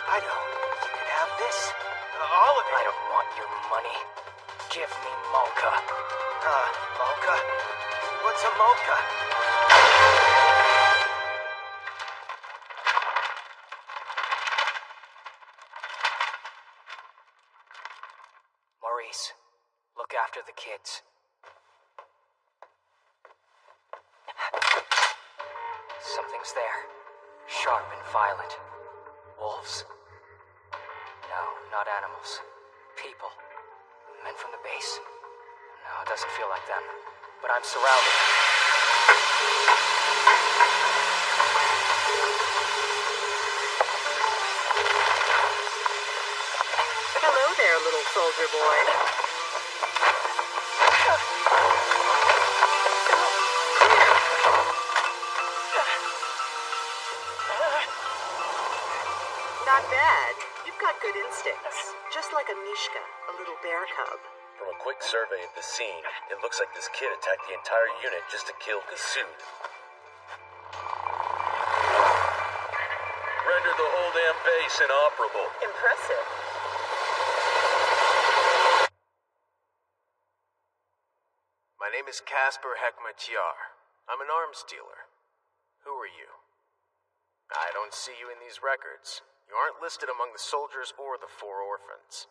I know. You can have this. All of it. I don't want your money. Give me Malka. Malka? What's a Malka? look after the kids. Something's there. Sharp and violent. Wolves? No, not animals. People. Men from the base? No, it doesn't feel like them. But I'm surrounded. Hello there, little soldier boy. Not bad. You've got good instincts. Just like a Mishka, a little bear cub. From a quick survey of the scene, it looks like this kid attacked the entire unit just to kill Gasud. Render the whole damn base inoperable. Impressive. My name is Casper Hekmatyar. I'm an arms dealer. Who are you? I don't see you in these records. You aren't listed among the soldiers or the 4 orphans.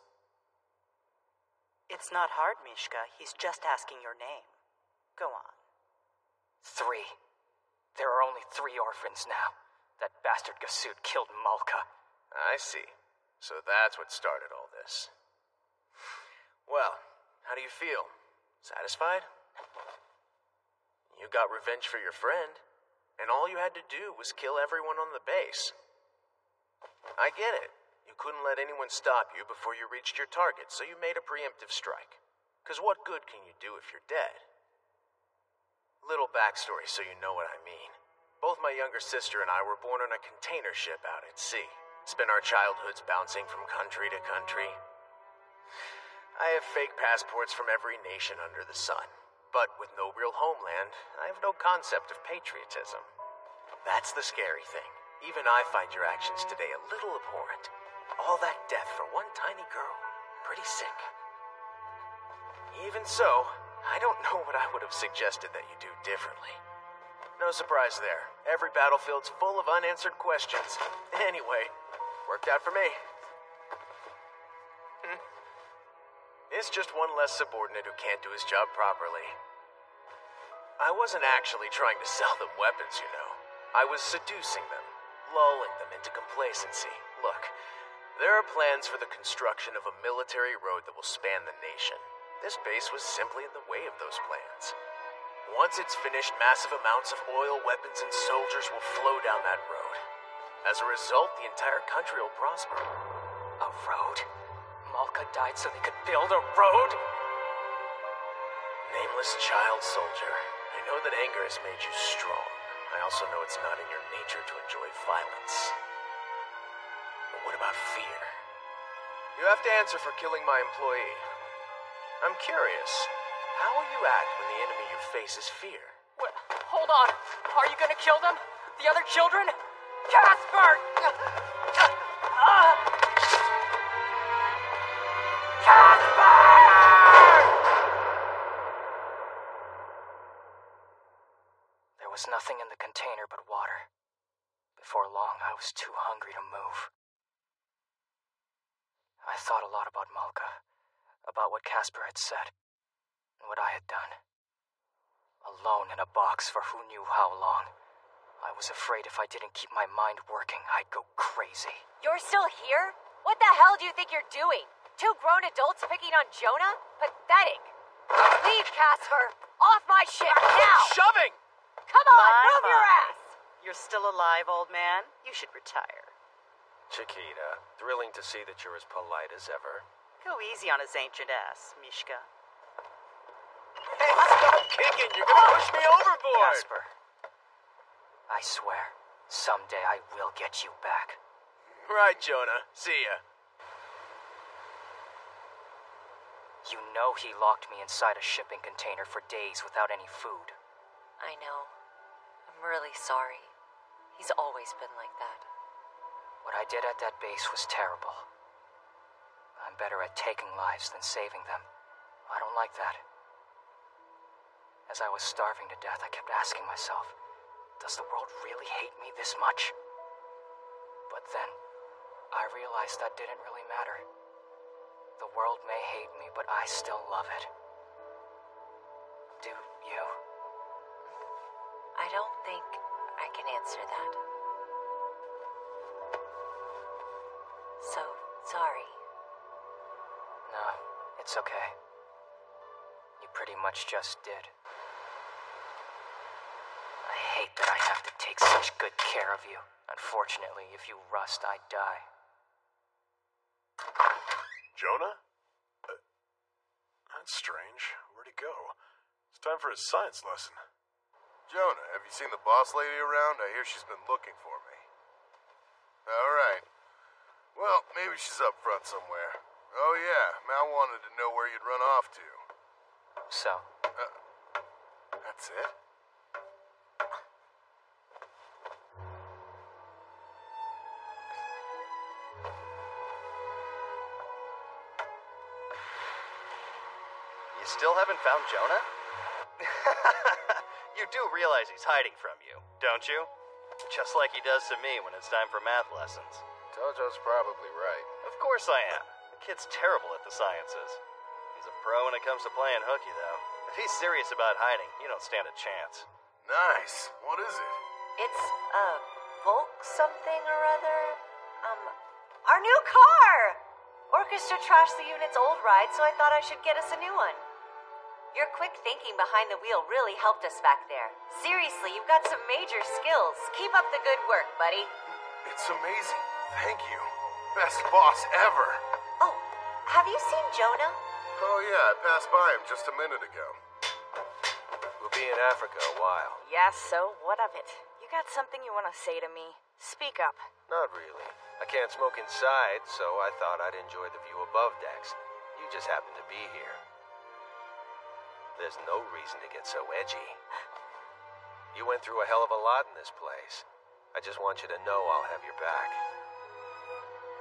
It's not hard, Mishka. He's just asking your name. Go on. 3. There are only 3 orphans now. That bastard Gasud killed Malka. I see. So that's what started all this. Well, how do you feel? Satisfied? You got revenge for your friend, and all you had to do was kill everyone on the base. I get it. You couldn't let anyone stop you before you reached your target, so you made a preemptive strike. 'Cause what good can you do if you're dead? Little backstory so you know what I mean. Both my younger sister and I were born on a container ship out at sea. Spent our childhoods bouncing from country to country. I have fake passports from every nation under the sun. But with no real homeland, I have no concept of patriotism. That's the scary thing. Even I find your actions today a little abhorrent. All that death for one tiny girl. Pretty sick. Even so, I don't know what I would have suggested that you do differently. No surprise there. Every battlefield's full of unanswered questions. Anyway, worked out for me. It's just one less subordinate who can't do his job properly. I wasn't actually trying to sell them weapons, you know. I was seducing them, lulling them into complacency. Look, there are plans for the construction of a military road that will span the nation. This base was simply in the way of those plans. Once it's finished, massive amounts of oil, weapons, and soldiers will flow down that road. As a result, the entire country will prosper. A road? Malka died so they could build a road? Nameless child soldier, I know that anger has made you strong. I also know it's not in your nature to enjoy violence. But what about fear? You have to answer for killing my employee. I'm curious, how will you act when the enemy you face is fear? Wait, hold on. Are you gonna kill them? The other children? Casper! There was nothing in the container but water. Before long, I was too hungry to move. I thought a lot about Malka, about what Casper had said, and what I had done. Alone in a box for who knew how long. I was afraid if I didn't keep my mind working, I'd go crazy. You're still here? What the hell do you think you're doing? 2 grown adults picking on Jonah? Pathetic. Leave, Casper. Off my ship, now! Shoving! Come on, move your ass! You're still alive, old man? You should retire. Chiquita, thrilling to see that you're as polite as ever. Go easy on his ancient ass, Mishka. Hey, stop kicking! You're gonna push me overboard! Casper, I swear, someday I will get you back. Right, Jonah. See ya. You know he locked me inside a shipping container for days without any food. I know. I'm really sorry. He's always been like that. What I did at that base was terrible. I'm better at taking lives than saving them. I don't like that. As I was starving to death, I kept asking myself, does the world really hate me this much? But then, I realized that didn't really matter. The world may hate me, but I still love it. you? I don't think I can answer that. So, sorry. No, it's okay. You pretty much just did. I hate that I have to take such good care of you. Unfortunately, if you rust, I die. Jonah? That's strange. Where'd he go? It's time for his science lesson. Jonah, have you seen the boss lady around? I hear she's been looking for me. All right. Well, maybe she's up front somewhere. Oh yeah, Mal wanted to know where you'd run off to. So? That's it? You still haven't found Jonah? You do realize he's hiding from you, don't you? Just like he does to me when it's time for math lessons. Tojo's probably right. Of course I am. The kid's terrible at the sciences. He's a pro when it comes to playing hooky, though. If he's serious about hiding, you don't stand a chance. Nice. What is it? It's, Volk something or other? Our new car! Orchestra trashed the unit's old ride, so I thought I should get us a new one. Your quick thinking behind the wheel really helped us back there. Seriously, you've got some major skills. Keep up the good work, buddy. It's amazing. Thank you. Best boss ever. Oh, have you seen Jonah? Oh yeah, I passed by him just a minute ago. We'll be in Africa a while. Yeah, so what of it? You got something you want to say to me? Speak up. Not really. I can't smoke inside, so I thought I'd enjoy the view above decks. You just happen to be here. There's no reason to get so edgy. You went through a hell of a lot in this place. I just want you to know I'll have your back.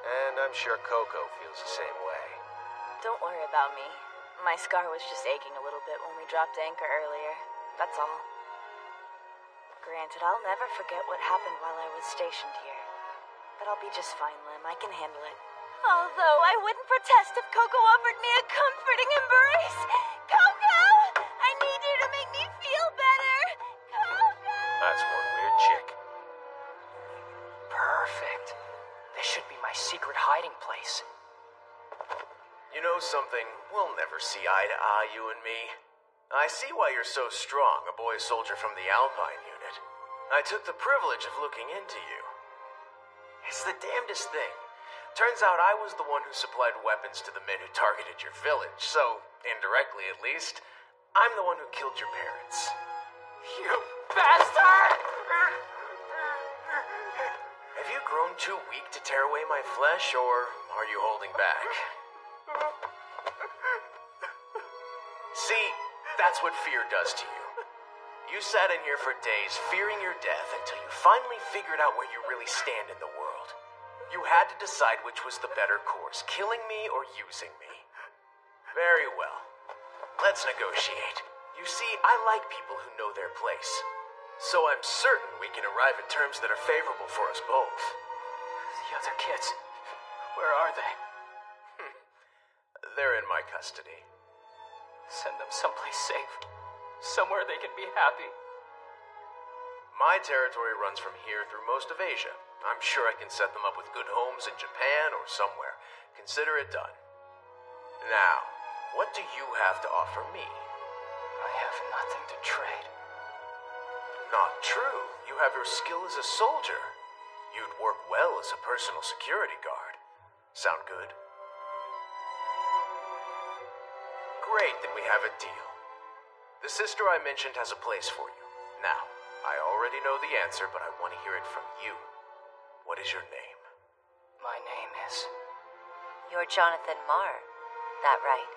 And I'm sure Coco feels the same way. Don't worry about me. My scar was just aching a little bit when we dropped anchor earlier. That's all. Granted, I'll never forget what happened while I was stationed here. But I'll be just fine, Lem. I can handle it. Although I wouldn't protest if Coco offered me a comforting embrace. Coco! I need you to make me feel better. Coco! That's one weird chick. Perfect. This should be my secret hiding place. You know something? We'll never see eye to eye, you and me. I see why you're so strong, a boy soldier from the Alpine unit. I took the privilege of looking into you. It's the damnedest thing. Turns out I was the one who supplied weapons to the men who targeted your village, so, indirectly at least, I'm the one who killed your parents. You bastard! Have you grown too weak to tear away my flesh, or are you holding back? See, that's what fear does to you. You sat in here for days fearing your death until you finally figured out where you really stand in the world. You had to decide which was the better course, killing me or using me. Very well. Let's negotiate. You see, I like people who know their place. So I'm certain we can arrive at terms that are favorable for us both. The other kids, where are they? They're in my custody. Send them someplace safe. Somewhere they can be happy. My territory runs from here through most of Asia. I'm sure I can set them up with good homes in Japan or somewhere. Consider it done. Now, what do you have to offer me? I have nothing to trade. Not true. You have your skill as a soldier. You'd work well as a personal security guard. Sound good? Great, then we have a deal. The sister I mentioned has a place for you. Now, I already know the answer, but I want to hear it from you. What is your name? My name is... You're Jonathan Marr. That right?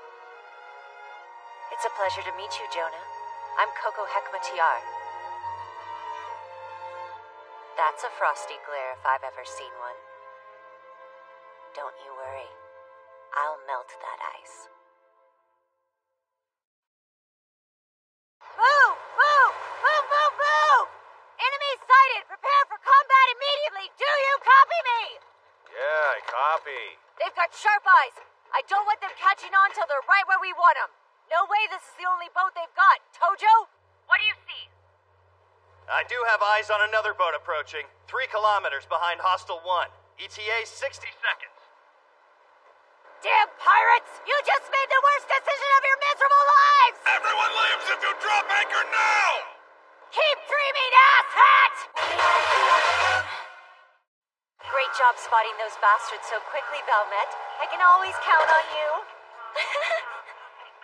It's a pleasure to meet you, Jonah. I'm Coco Hekmatiar. That's a frosty glare if I've ever seen one. Don't you worry. I'll melt that ice. Move! Move! Move, move, move! Enemy sighted! Prepare for combat immediately! Do you copy me? Yeah, I copy. They've got sharp eyes. I don't want them catching on till they're right where we want them. No way this is the only boat they've got. Tojo? I do have eyes on another boat approaching. 3 kilometers behind Hostile 1. ETA 60 seconds. Damn pirates! You just made the worst decision of your miserable lives! Everyone leaves if you drop anchor now! Keep dreaming, asshat! Great job spotting those bastards so quickly, Valmet. I can always count on you.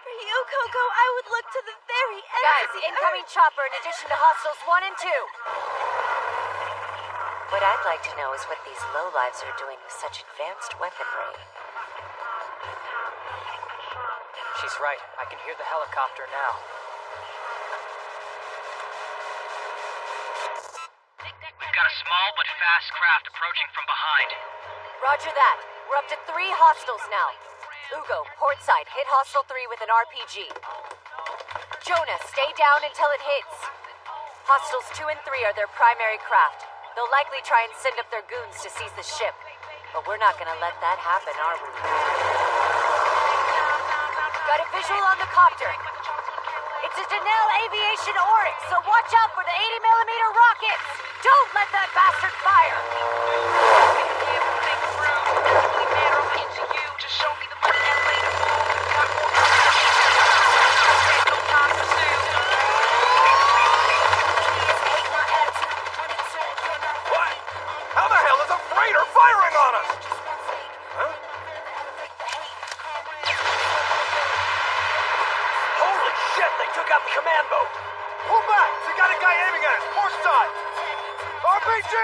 For you, Coco, I would look to the very end. Guys, incoming chopper in addition to Hostiles 1 and 2. What I'd like to know is what these lowlives are doing with such advanced weaponry. She's right. I can hear the helicopter now. We've got a small but fast craft approaching from behind. Roger that. We're up to 3 hostiles now. Ugo, port side, hit Hostile 3 with an RPG. Jonah, stay down until it hits. Hostiles 2 and 3 are their primary craft. They'll likely try and send up their goons to seize the ship. But we're not gonna let that happen, are we? Got a visual on the copter. It's a Denel Aviation Oryx, so watch out for the 80mm rockets! Don't let that bastard fire! What? How the hell is a freighter firing on us? Huh? Holy shit, they took out the command boat! Pull back! They got a guy aiming at us, port side! RPG!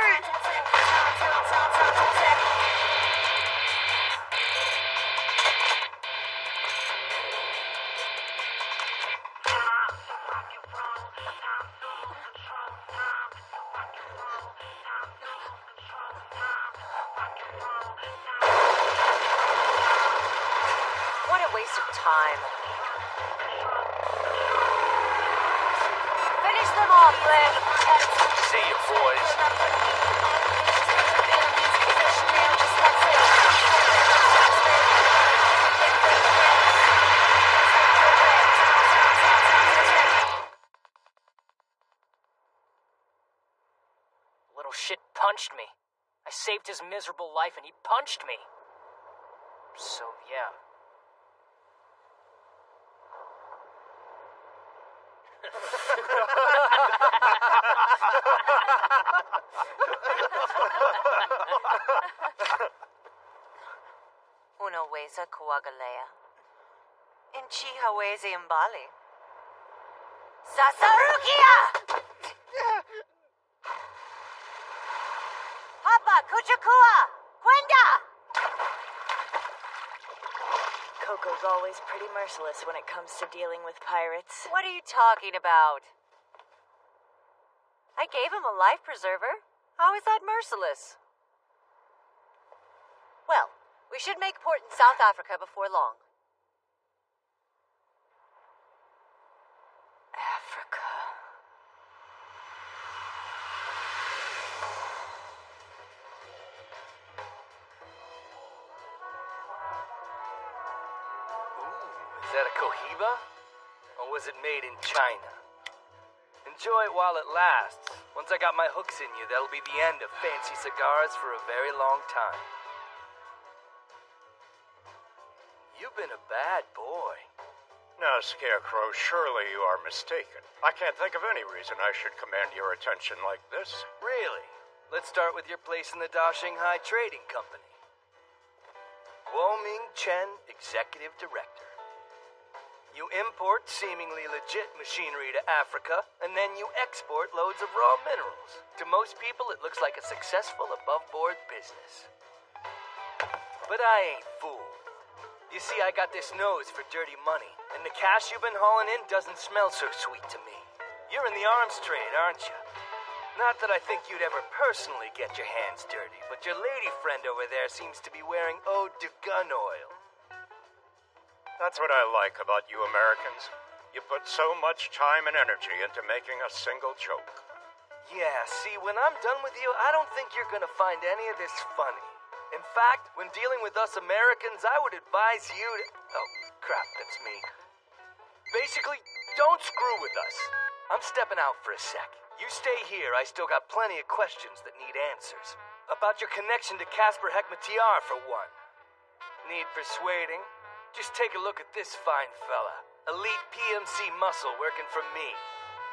What a waste of time. Finish them off, Glenn. See you, boys. Little shit punched me. I saved his miserable life and he punched me. So, yeah. Uno weza kuagalea. Inchi hawezi mbali. Sasarukia! Papa, kuchukua! Kwenda! Coco's always pretty merciless when it comes to dealing with pirates. What are you talking about? I gave him a life preserver. How is that merciless? Well, we should make port in South Africa before long. Africa. Is that a Cohiba? Or was it made in China? Enjoy it while it lasts. Once I got my hooks in you, that'll be the end of fancy cigars for a very long time. You've been a bad boy. Now, Scarecrow, surely you are mistaken. I can't think of any reason I should command your attention like this. Really? Let's start with your place in the Da Shanghai Trading Company. Guo Ming Chen, Executive Director. You import seemingly legit machinery to Africa, and then you export loads of raw minerals. To most people, it looks like a successful above-board business. But I ain't fooled. You see, I got this nose for dirty money, and the cash you've been hauling in doesn't smell so sweet to me. You're in the arms trade, aren't you? Not that I think you'd ever personally get your hands dirty, but your lady friend over there seems to be wearing Eau de Gun oil. That's what I like about you Americans. You put so much time and energy into making a single joke. Yeah, see, when I'm done with you, I don't think you're gonna find any of this funny. In fact, when dealing with us Americans, I would advise you to... Oh, crap, that's me. Basically, don't screw with us. I'm stepping out for a sec. You stay here. I still got plenty of questions that need answers. About your connection to Casper Hekmatiar, for one. Need persuading? Just take a look at this fine fella. Elite PMC muscle working for me.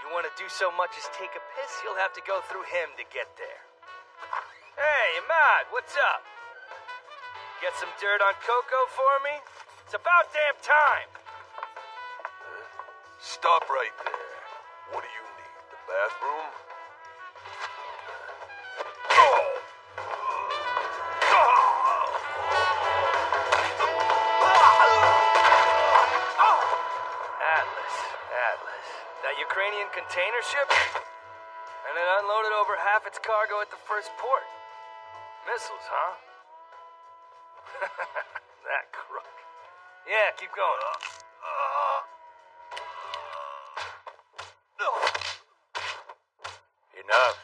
You want to do so much as take a piss, you'll have to go through him to get there. Hey, Ahmad, what's up? Get some dirt on Coco for me? It's about damn time. Stop right there. What do you need? The bathroom? Atlas. That Ukrainian container ship? And it unloaded over half its cargo at the first port. Missiles, huh? That crook. Yeah, keep going. Enough.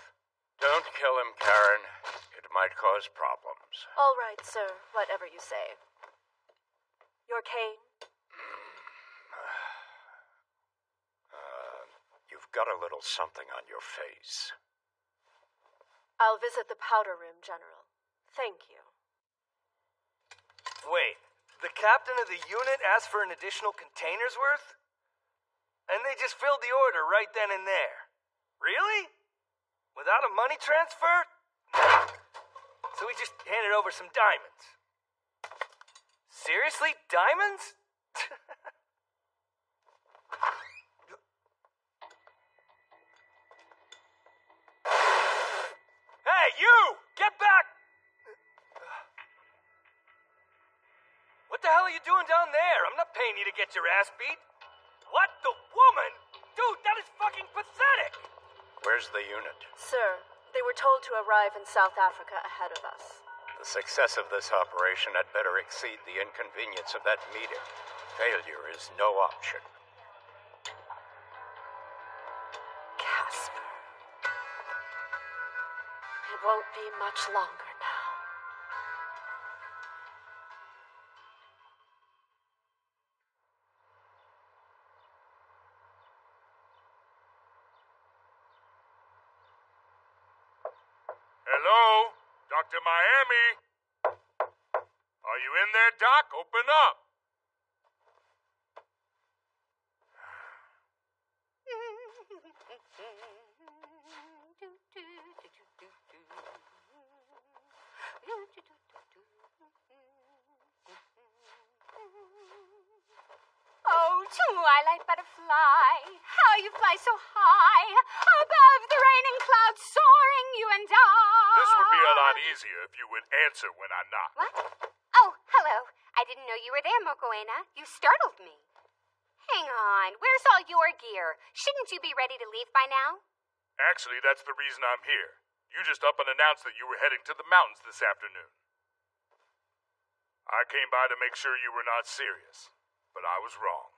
Don't kill him, Karen. It might cause problems. All right, sir. Whatever you say. Your cane? You've got a little something on your face. I'll visit the powder room, General. Thank you. Wait, the captain of the unit asked for an additional container's worth? And they just filled the order right then and there. Really? Without a money transfer? So he just handed over some diamonds. Seriously? Diamonds? Hey, you! Get back! What the hell are you doing down there? I'm not paying you to get your ass beat. What? The woman? Dude, that is fucking pathetic! Where's the unit? Sir, they were told to arrive in South Africa ahead of us. The success of this operation had better exceed the inconvenience of that meeting. Failure is no option. Casper. It won't be much longer now. Hello? Dr. Miami? Are you in there, Doc? Open up! Oh, Twilight Butterfly, how you fly so high, above the raining clouds soaring, you and I. This would be a lot easier if you would answer when I knock. What? Oh, hello. I didn't know you were there, Mokoena. You startled me. Hang on, where's all your gear? Shouldn't you be ready to leave by now? Actually, that's the reason I'm here. You just up and announced that you were heading to the mountains this afternoon. I came by to make sure you were not serious, but I was wrong.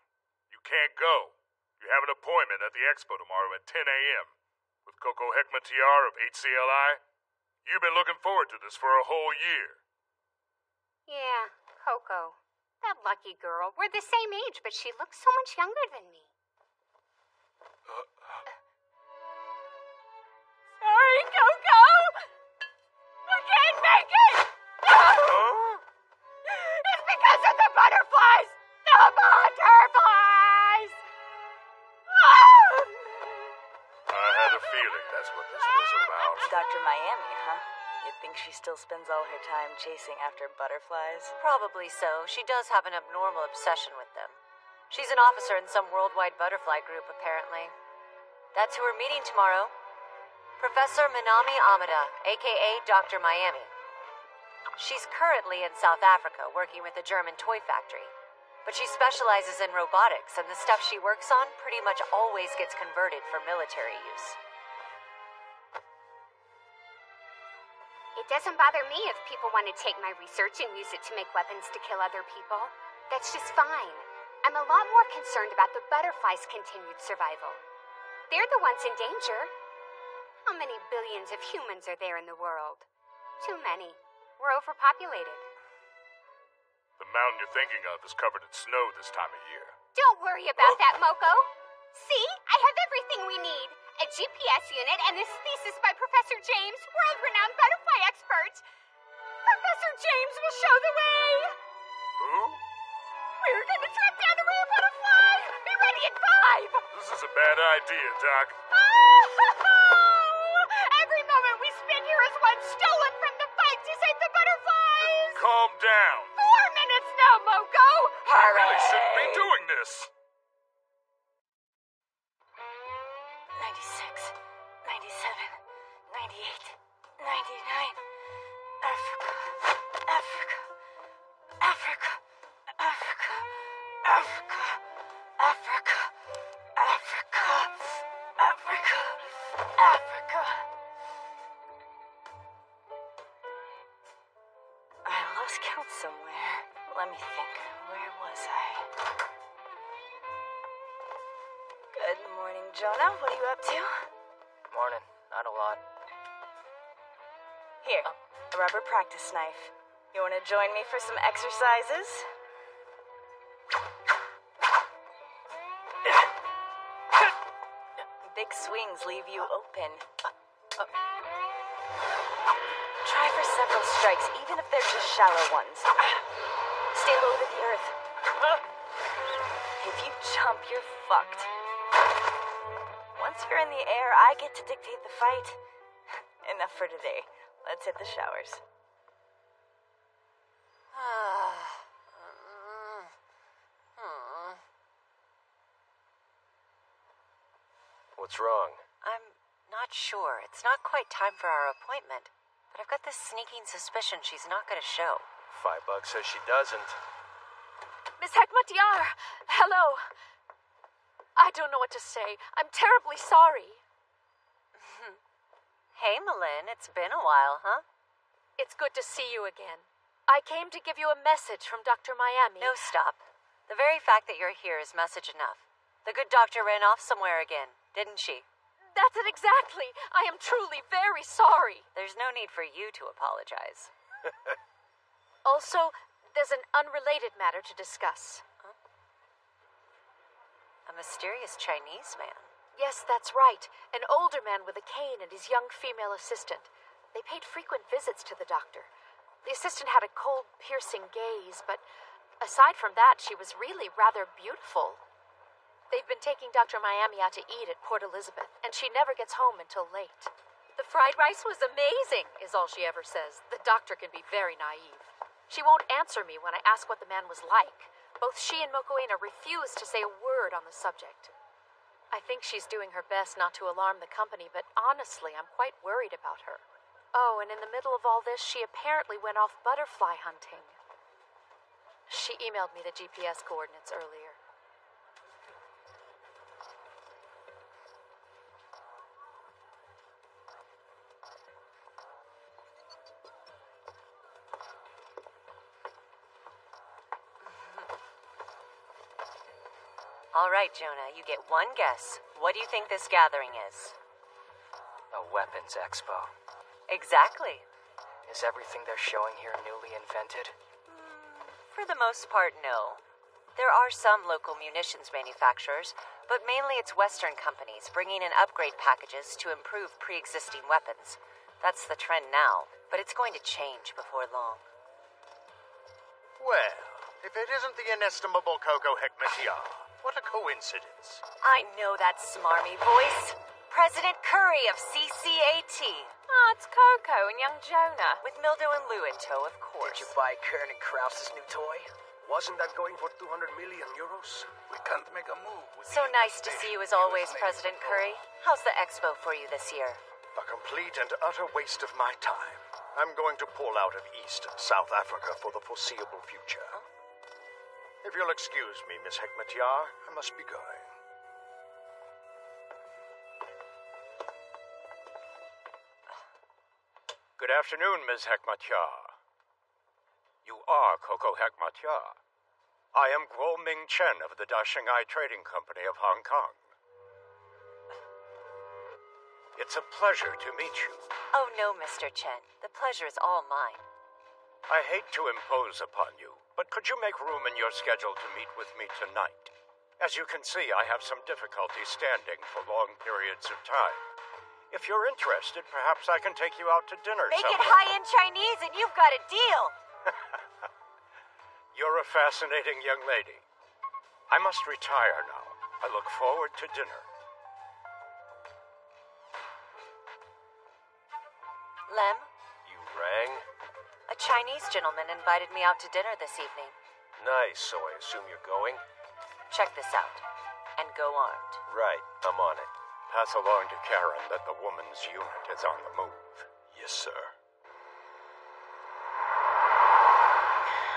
You can't go. You have an appointment at the expo tomorrow at 10 a.m. with Coco Hekmatiar of HCLI. You've been looking forward to this for a whole year. Yeah, Coco. That lucky girl. We're the same age, but she looks so much younger than me. Sorry, Coco! I can't make it! It's because of the butterflies! The butterflies! I had a feeling that's what this was about. Dr. Miami, huh? You'd think she still spends all her time chasing after butterflies? Probably so. She does have an abnormal obsession with them. She's an officer in some worldwide butterfly group, apparently. That's who we're meeting tomorrow. Professor Minami Amada, a.k.a. Dr. Miami. She's currently in South Africa working with a German toy factory. But she specializes in robotics, and the stuff she works on pretty much always gets converted for military use. It doesn't bother me if people want to take my research and use it to make weapons to kill other people. That's just fine. I'm a lot more concerned about the butterflies' continued survival. They're the ones in danger. How many billions of humans are there in the world? Too many. We're overpopulated. The mountain you're thinking of is covered in snow this time of year. Don't worry about that, Moko. See? I have everything we need. a GPS unit, and this thesis by Professor James, world-renowned butterfly expert. Professor James will show the way. Who? We're gonna track down the rare butterfly. Be ready at 5. This is a bad idea, Doc. Every moment we spend here is one stolen from the fight to save the butterflies. Calm down. 4 minutes now, Moko. I really shouldn't be doing this. 96, 97, 98, 99. Africa, Africa, Africa, Africa, Africa, Africa, Africa, Africa, Africa. I lost count somewhere. Let me think. Where was I? Good morning, Jonah. What are you up to? Morning. Not a lot. Here, a rubber practice knife. You want to join me for some exercises? Big swings leave you open. Try for several strikes, even if they're just shallow ones. Stay low to the earth. If you jump, you're fucked. Once you're in the air, I get to dictate the fight. Enough for today. Let's hit the showers. What's wrong? I'm not sure. It's not quite time for our appointment. But I've got this sneaking suspicion she's not going to show. $5 says she doesn't. Miss Hekmatyar, hello. I don't know what to say. I'm terribly sorry. Hey, Malin, it's been a while, huh? It's good to see you again. I came to give you a message from Dr. Miami. No, stop. The very fact that you're here is message enough. The good doctor ran off somewhere again, didn't she? That's it exactly. I am truly very sorry. There's no need for you to apologize. Also, there's an unrelated matter to discuss. Huh? A mysterious Chinese man. Yes, that's right. An older man with a cane and his young female assistant. They paid frequent visits to the doctor. The assistant had a cold, piercing gaze, but aside from that, she was really rather beautiful. They've been taking Dr. Miami out to eat at Port Elizabeth, and she never gets home until late. The fried rice was amazing, is all she ever says. The doctor can be very naive. She won't answer me when I ask what the man was like. Both she and Mokoena refuse to say a word on the subject. I think she's doing her best not to alarm the company, but honestly, I'm quite worried about her. Oh, and in the middle of all this, she apparently went off butterfly hunting. She emailed me the GPS coordinates earlier. All right, Jonah, you get one guess. What do you think this gathering is? A weapons expo. Exactly. Is everything they're showing here newly invented? For the most part, no. There are some local munitions manufacturers, but mainly it's Western companies bringing in upgrade packages to improve pre-existing weapons. That's the trend now, but it's going to change before long. Well, if it isn't the inestimable Coco Hekmatyar, what a coincidence. I know that smarmy voice. President Curry of CCAT. Ah, it's Coco and young Jonah. With Mildo and Lou in tow, of course. Did you buy Kern and Krause's new toy? Wasn't that going for 200 million euros? We can't make a move. So nice to see you as always, President Curry. How's the expo for you this year? A complete and utter waste of my time. I'm going to pull out of East and South Africa for the foreseeable future. Huh? If you'll excuse me, Miss Hekmatyar, I must be going. Good afternoon, Ms. Hekmatyar. You are Coco Hekmatyar. I am Guo Ming Chen of the Dashanghai Trading Company of Hong Kong. It's a pleasure to meet you. Oh, no, Mr. Chen. The pleasure is all mine. I hate to impose upon you, but could you make room in your schedule to meet with me tonight? As you can see, I have some difficulty standing for long periods of time. If you're interested, perhaps I can take you out to dinner Make sometime. it high-end Chinese and you've got a deal. You're a fascinating young lady. I must retire now. I look forward to dinner. Lem, You rang? a Chinese gentleman invited me out to dinner this evening. Nice, so I assume you're going? Check this out. And go armed. Right, I'm on it. Pass along to Karen that the woman's unit is on the move. Yes, sir.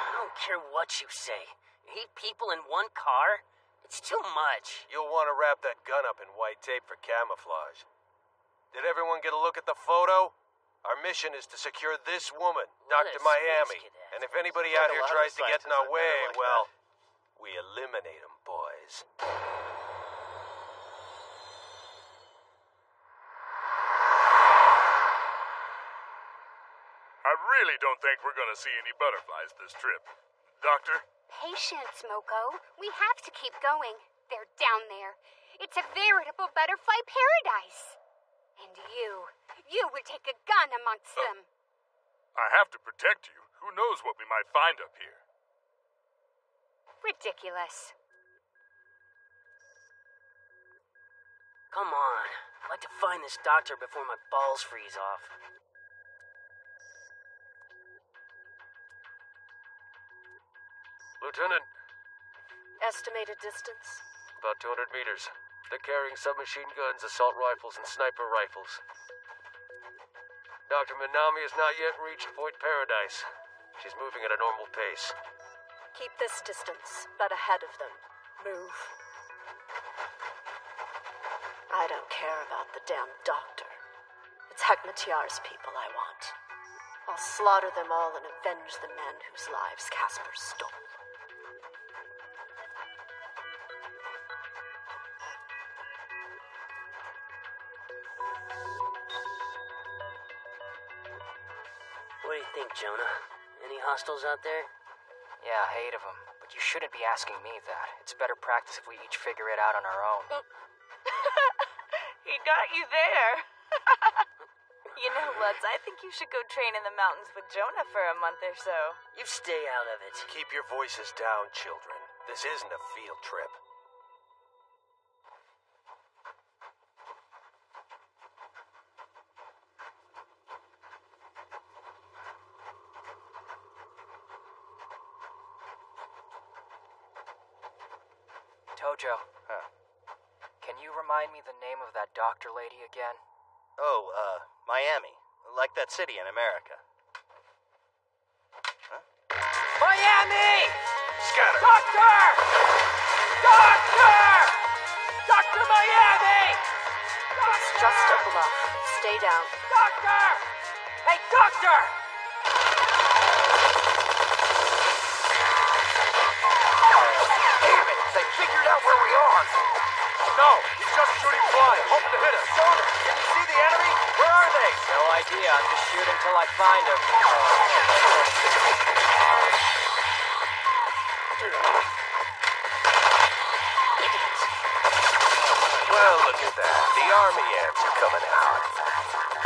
I don't care what you say. 8 people in one car? It's too much. You'll want to wrap that gun up in white tape for camouflage. Did everyone get a look at the photo? Our mission is to secure this woman, What Dr. a Miami. space cadet. And if anybody Like out a here lot of tries to get in our scientists way, out there like well, we eliminate them, boys. I really don't think we're gonna see any butterflies this trip. Doctor? Patience, Moko. We have to keep going. They're down there. It's a veritable butterfly paradise. And you would take a gun amongst them. I have to protect you. Who knows what we might find up here? Ridiculous. Come on. I'd like to find this doctor before my balls freeze off. Lieutenant, Estimated distance? about 200 meters. They're carrying submachine guns, assault rifles, and sniper rifles. Dr. Minami has not yet reached Point Paradise. She's moving at a normal pace. Keep this distance, but ahead of them. Move. I don't care about the damn doctor. It's Hekmatyar's people I want. I'll slaughter them all and avenge the men whose lives Casper stole. What do you think, Jonah? Any hostiles out there? Yeah, 8 of them. But you shouldn't be asking me that. It's better practice if we each figure it out on our own. He got you there. You know, Lutz, I think you should go train in the mountains with Jonah for a month or so. You stay out of it. Keep your voices down, children. This isn't a field trip. Tojo. Huh? Can you remind me the name of that doctor lady again? Oh, Miami. Like that city in America. Huh? Miami! Scatter! Doctor! Doctor! Dr. Miami! It's just a bluff. Stay down. Doctor! Hey, doctor! Damn it! They figured out where we are! No, he's just shooting blind, hoping to hit us. Jonah, can you see the enemy? Where are they? No idea. I'm just shooting till I find him. Well, look at that. The army ants are coming out.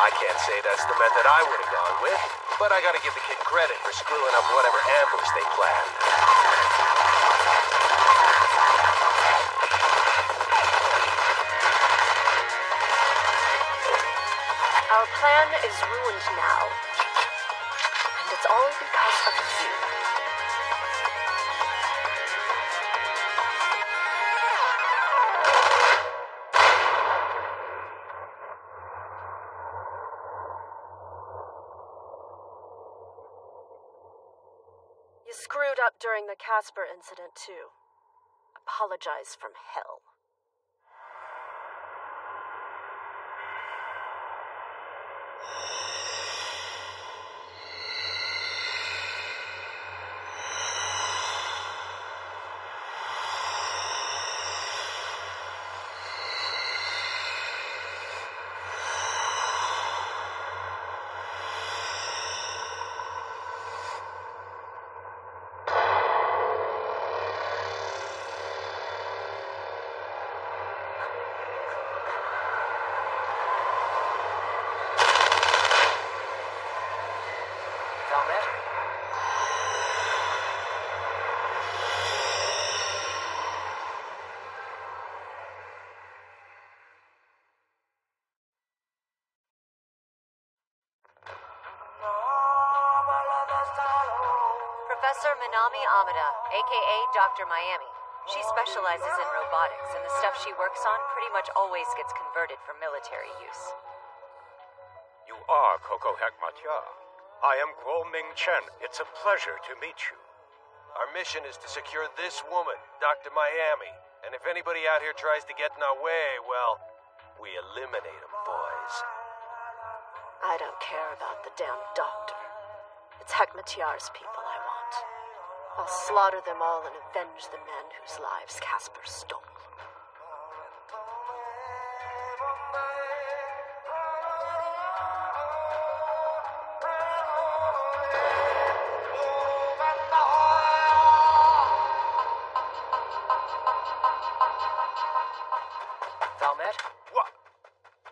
I can't say that's the method I would have gone with, but I gotta give the kid credit for screwing up whatever ambush they planned. Our plan is ruined now. And it's all because of you. You screwed up during the Casper incident, too. Apologize from hell. Professor Minami Amada, aka Dr. Miami. She specializes in robotics, and the stuff she works on pretty much always gets converted for military use. You are Coco Hekmatyar. I am Guo Ming Chen. It's a pleasure to meet you. Our mission is to secure this woman, Dr. Miami. And if anybody out here tries to get in our way, well, we eliminate them, boys. I don't care about the damn doctor. It's Hekmatyar's people I want. I'll slaughter them all and avenge the men whose lives Casper stole. Valmet? What?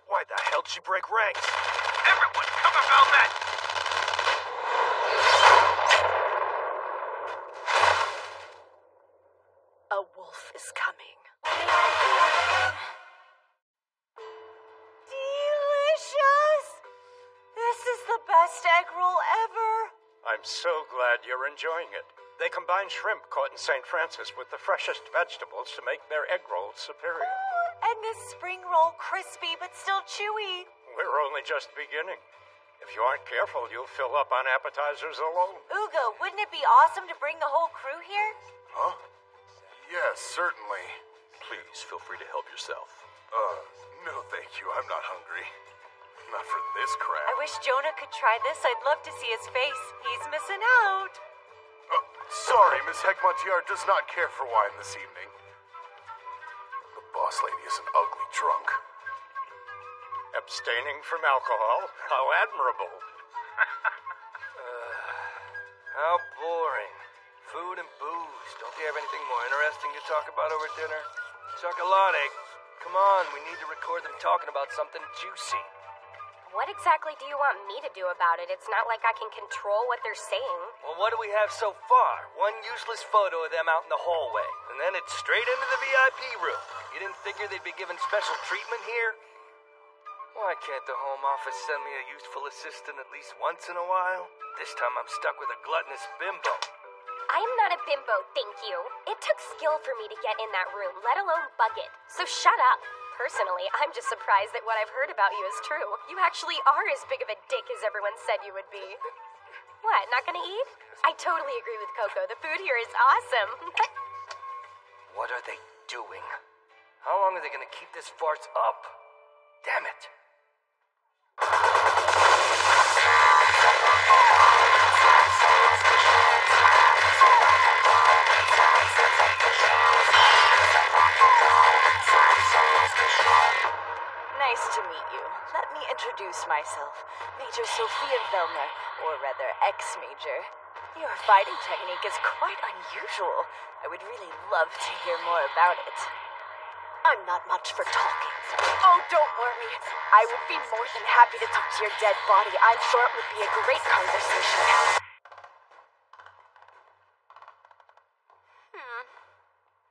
Why the hell did she break ranks? Everyone, cover Valmet! A wolf is coming. Delicious! This is the best egg roll ever. I'm so glad you're enjoying it. They combine shrimp caught in St. Francis with the freshest vegetables to make their egg rolls superior. And this spring roll crispy but still chewy. We're only just beginning. If you aren't careful, you'll fill up on appetizers alone. Ugo, wouldn't it be awesome to bring the whole crew here? Huh? Yes, certainly. Please feel free to help yourself. No thank you. I'm not hungry. Not for this crap. I wish Jonah could try this. I'd love to see his face. He's missing out. Sorry, Miss Hekmatyar does not care for wine this evening. The boss lady is an ugly drunk. Abstaining from alcohol? How admirable. How boring. Food and booze. Don't you have anything more interesting to talk about over dinner? Talk a lot, eh? Come on, we need to record them talking about something juicy. What exactly do you want me to do about it? It's not like I can control what they're saying. Well, what do we have so far? One useless photo of them out in the hallway, and then it's straight into the VIP room. You didn't figure they'd be given special treatment here? Why can't the Home Office send me a useful assistant at least once in a while? This time I'm stuck with a gluttonous bimbo. I am not a bimbo, thank you. It took skill for me to get in that room, let alone bug it. So shut up. Personally, I'm just surprised that what I've heard about you is true. You actually are as big of a dick as everyone said you would be. What, not gonna eat? I totally agree with Coco. The food here is awesome. What are they doing? How long are they gonna keep this farce up? Damn it. Nice to meet you. Let me introduce myself. Major Sophia Velner, or rather ex-Major. Your fighting technique is quite unusual. I would really love to hear more about it. I'm not much for talking. Oh, don't worry. I would be more than happy to talk to your dead body. I'm sure it would be a great conversation.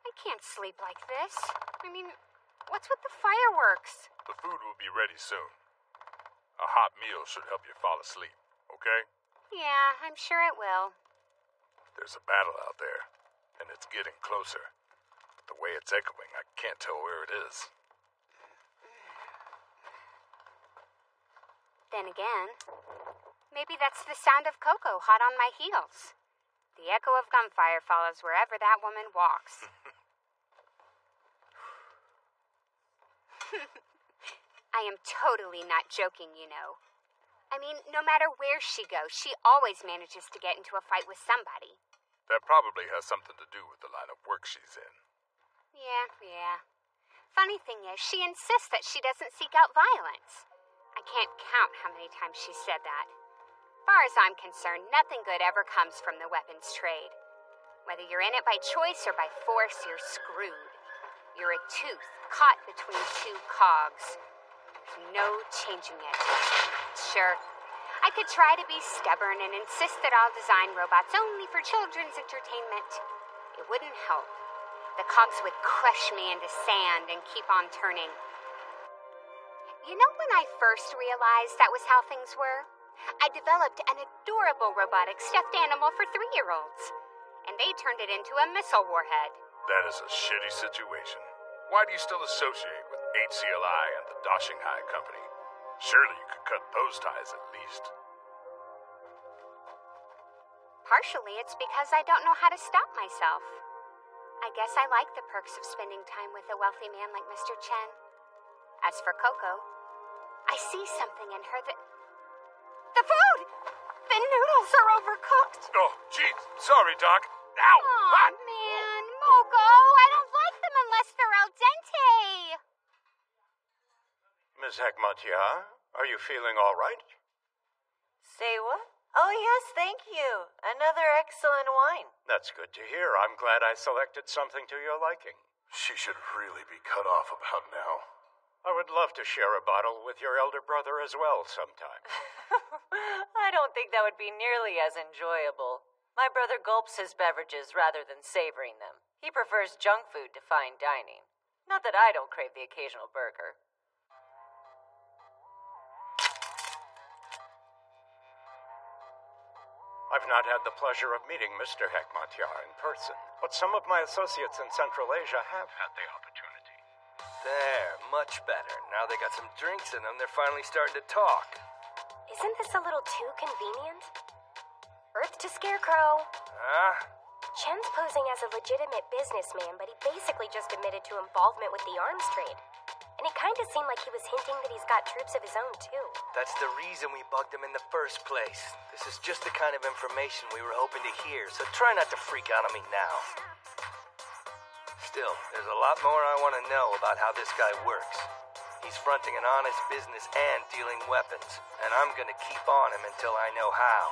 I can't sleep like this. I mean, what's with the fireworks? The food will be ready soon. A hot meal should help you fall asleep, okay? Yeah, I'm sure it will. There's a battle out there, and it's getting closer. The way it's echoing, I can't tell where it is. Then again, maybe that's the sound of Coco hot on my heels. The echo of gunfire follows wherever that woman walks. I am totally not joking, you know. I mean, no matter where she goes, she always manages to get into a fight with somebody. That probably has something to do with the line of work she's in. Yeah. Funny thing is, she insists that she doesn't seek out violence. I can't count how many times she's said that. Far as I'm concerned, nothing good ever comes from the weapons trade. Whether you're in it by choice or by force, you're screwed. You're a tooth caught between two cogs. There's no changing it. Sure, I could try to be stubborn and insist that I'll design robots only for children's entertainment. It wouldn't help. The cogs would crush me into sand and keep on turning. You know when I first realized that was how things were? I developed an adorable robotic stuffed animal for 3-year-olds. And they turned it into a missile warhead. That is a shitty situation. Why do you still associate with HCLI and the Doshinghai Company? Surely you could cut those ties at least. Partially, it's because I don't know how to stop myself. I guess I like the perks of spending time with a wealthy man like Mr. Chen. As for Coco, I see something in her that... The food! The noodles are overcooked! Oh, jeez. Sorry, Doc. Ow! Aw, man. Mogo, I don't like them unless they're al dente. Ms. Hekmatyar, are you feeling all right? Say what? Oh, yes, thank you. Another excellent wine. That's good to hear. I'm glad I selected something to your liking. She should really be cut off about now. I would love to share a bottle with your elder brother as well sometime. I don't think that would be nearly as enjoyable. My brother gulps his beverages rather than savoring them. He prefers junk food to fine dining. Not that I don't crave the occasional burger. I've not had the pleasure of meeting Mr. Hekmatyar in person, but some of my associates in Central Asia have had the opportunity. There, much better. Now they got some drinks in them, they're finally starting to talk. Isn't this a little too convenient? Earth to Scarecrow. Huh? Chen's posing as a legitimate businessman, but he basically just admitted to involvement with the arms trade. And it kind of seemed like he was hinting that he's got troops of his own, too. That's the reason we bugged him in the first place. This is just the kind of information we were hoping to hear, so try not to freak out on me now. Still, there's a lot more I want to know about how this guy works. He's fronting an honest business and dealing weapons, and I'm gonna keep on him until I know how.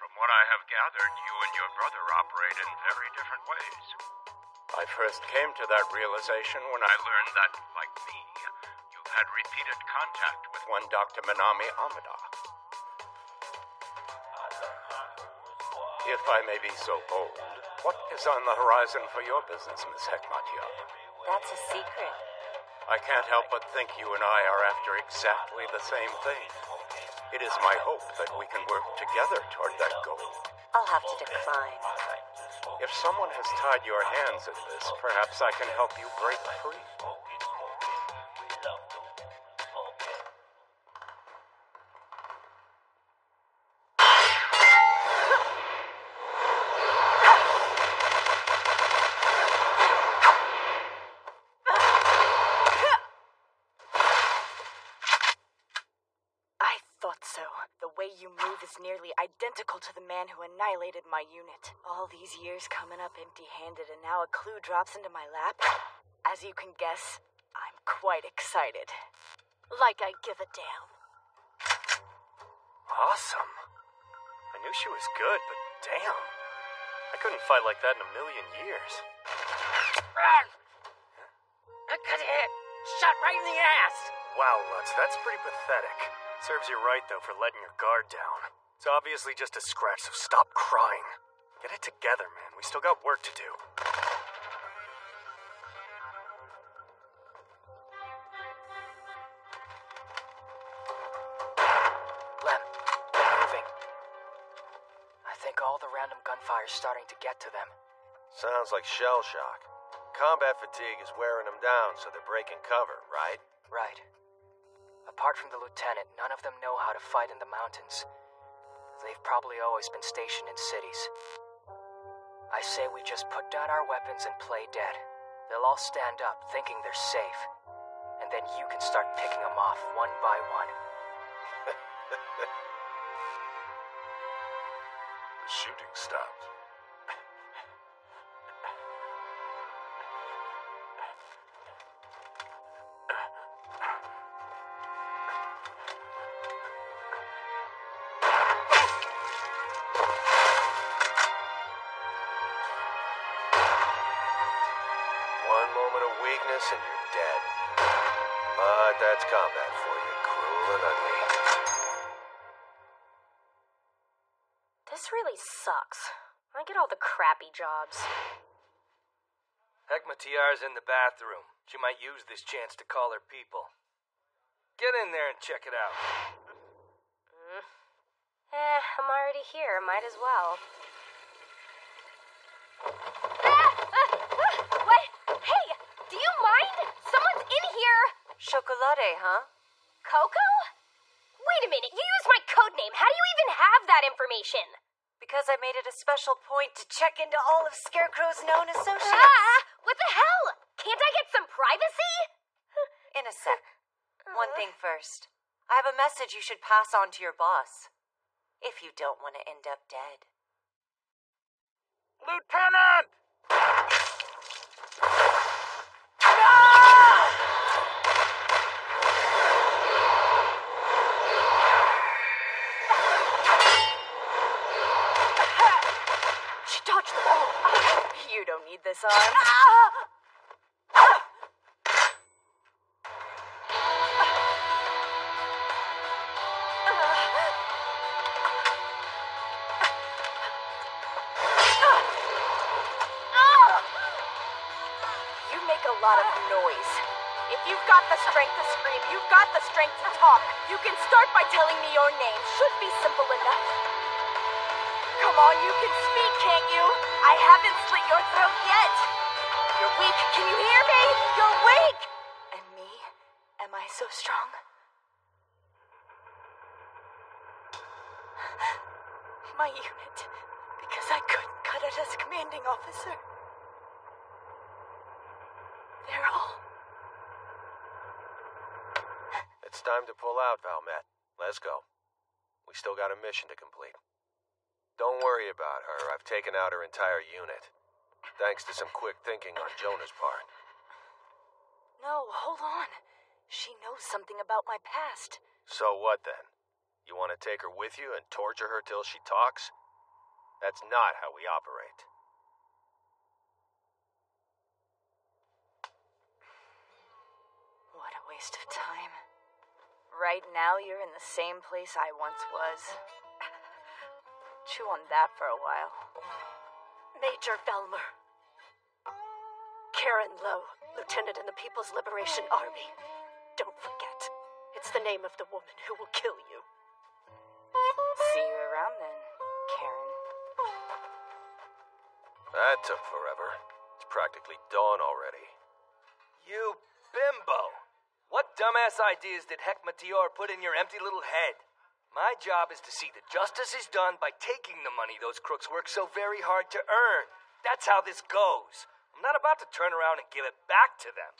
From what I have gathered, you and your brother operate in very different ways. I first came to that realization when I learned that, like me, you've had repeated contact with one Dr. Minami Amada. If I may be so bold, what is on the horizon for your business, Miss Hekmatyar? That's a secret. I can't help but think you and I are after exactly the same thing. It is my hope that we can work together toward that goal. I'll have to decline. If someone has tied your hands in this, perhaps I can help you break free. Nearly identical to the man who annihilated my unit. All these years coming up empty-handed, and now a clue drops into my lap. As you can guess, I'm quite excited. Like I give a damn. Awesome. I knew she was good, but damn. I couldn't fight like that in a million years. I got hit. Shot right in the ass. Wow, Lutz, that's pretty pathetic. Serves you right, though, for letting your guard down. It's obviously just a scratch, so stop crying. Get it together, man. We still got work to do. Lem, they're moving. I think all the random gunfire's starting to get to them. Sounds like shell shock. Combat fatigue is wearing them down, so they're breaking cover, right? Right. Apart from the lieutenant, none of them know how to fight in the mountains. They've probably always been stationed in cities. I say we just put down our weapons and play dead. They'll all stand up, thinking they're safe. And then you can start picking them off one by one. The shooting stopped. And you're dead. But that's combat for you, cruel and ugly. This really sucks. I get all the crappy jobs. Hekmatyar's in the bathroom. She might use this chance to call her people. Get in there and check it out. I'm already here. Might as well. What? Hey, do you mind? Someone's in here! Chocolate, huh? Coco? Wait a minute, you used my code name. How do you even have that information? Because I made it a special point to check into all of Scarecrow's known associates. What the hell? Can't I get some privacy? In a sec. One thing first. I have a message you should pass on to your boss. If you don't want to end up dead. Lieutenant! She dodged the ball. You don't need this arm. You make a lot of noise. If you've got the strength to scream, you've got the strength to talk. You can start by telling me your name. Should be simple enough. Come on, you can speak, can't you? I haven't slit your throat yet. You're weak. Can you hear me? You're weak. And me? Am I so strong? My unit. Because I couldn't cut it as commanding officer. They're all... It's time to pull out, Valmet. Let's go. We still got a mission to complete. Don't worry about her. I've taken out her entire unit. Thanks to some quick thinking on Jonah's part. No, hold on. She knows something about my past. So what then? You want to take her with you and torture her till she talks? That's not how we operate. What a waste of time. Right now, you're in the same place I once was. Chew on that for a while. Major Velmer. Karen Lowe, Lieutenant in the People's Liberation Army. Don't forget, it's the name of the woman who will kill you. See you around then, Karen. That took forever. It's practically dawn already. You bimbo! What dumbass ideas did Hekmatior put in your empty little head? My job is to see that justice is done by taking the money those crooks work so very hard to earn. That's how this goes. I'm not about to turn around and give it back to them.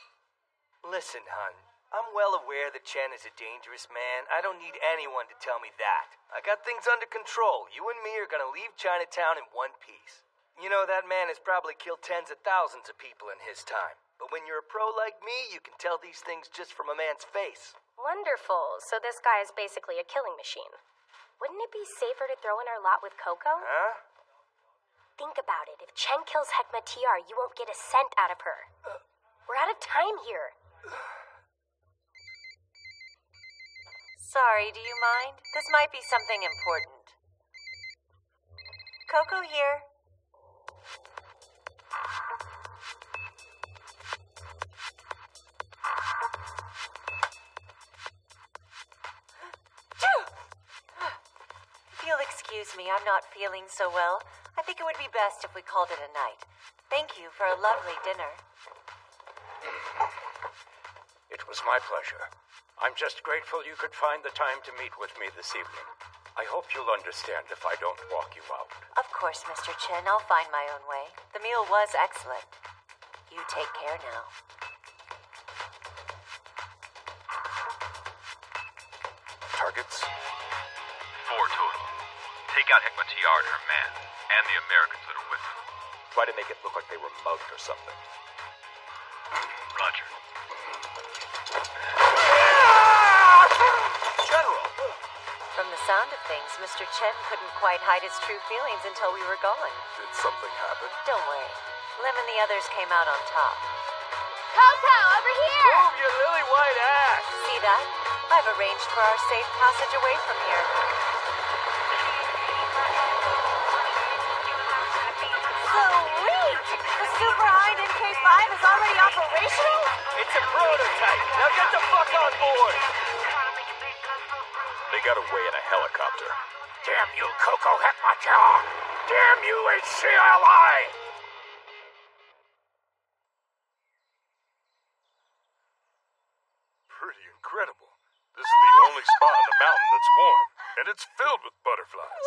Listen, hon, I'm well aware that Chen is a dangerous man. I don't need anyone to tell me that. I got things under control. You and me are gonna leave Chinatown in one piece. You know, that man has probably killed tens of thousands of people in his time. But when you're a pro like me, you can tell these things just from a man's face. Wonderful. So this guy is basically a killing machine. Wouldn't it be safer to throw in our lot with Coco? Huh? Think about it. If Chen kills Hekmatiar, you won't get a cent out of her. We're out of time here. Sorry, do you mind? This might be something important. Coco here. If you'll excuse me, I'm not feeling so well. I think it would be best if we called it a night. Thank you for a lovely dinner. It was my pleasure. I'm just grateful you could find the time to meet with me this evening. I hope you'll understand if I don't walk you out. Of course, Mr. Chen. I'll find my own way. The meal was excellent. You take care now. Targets? 4 total. Take out Hekmatiar and her man, and the Americans that are with them. Try to make it look like they were mugged or something. Roger. General! From the sound of things, Mr. Chen couldn't quite hide his true feelings until we were gone. Did something happen? Don't worry. Lim and the others came out on top. Coco, over here! Move your lily white ass! See that? I've arranged for our safe passage away from here. Sweet! The Super Hind K5 is already operational? It's a prototype. Now get the fuck on board! They they got away in a helicopter. Damn you, Coco Heckmacher! Damn you, HCLI! Pretty incredible. This is the only spot on the mountain that's warm, and it's filled with butterflies.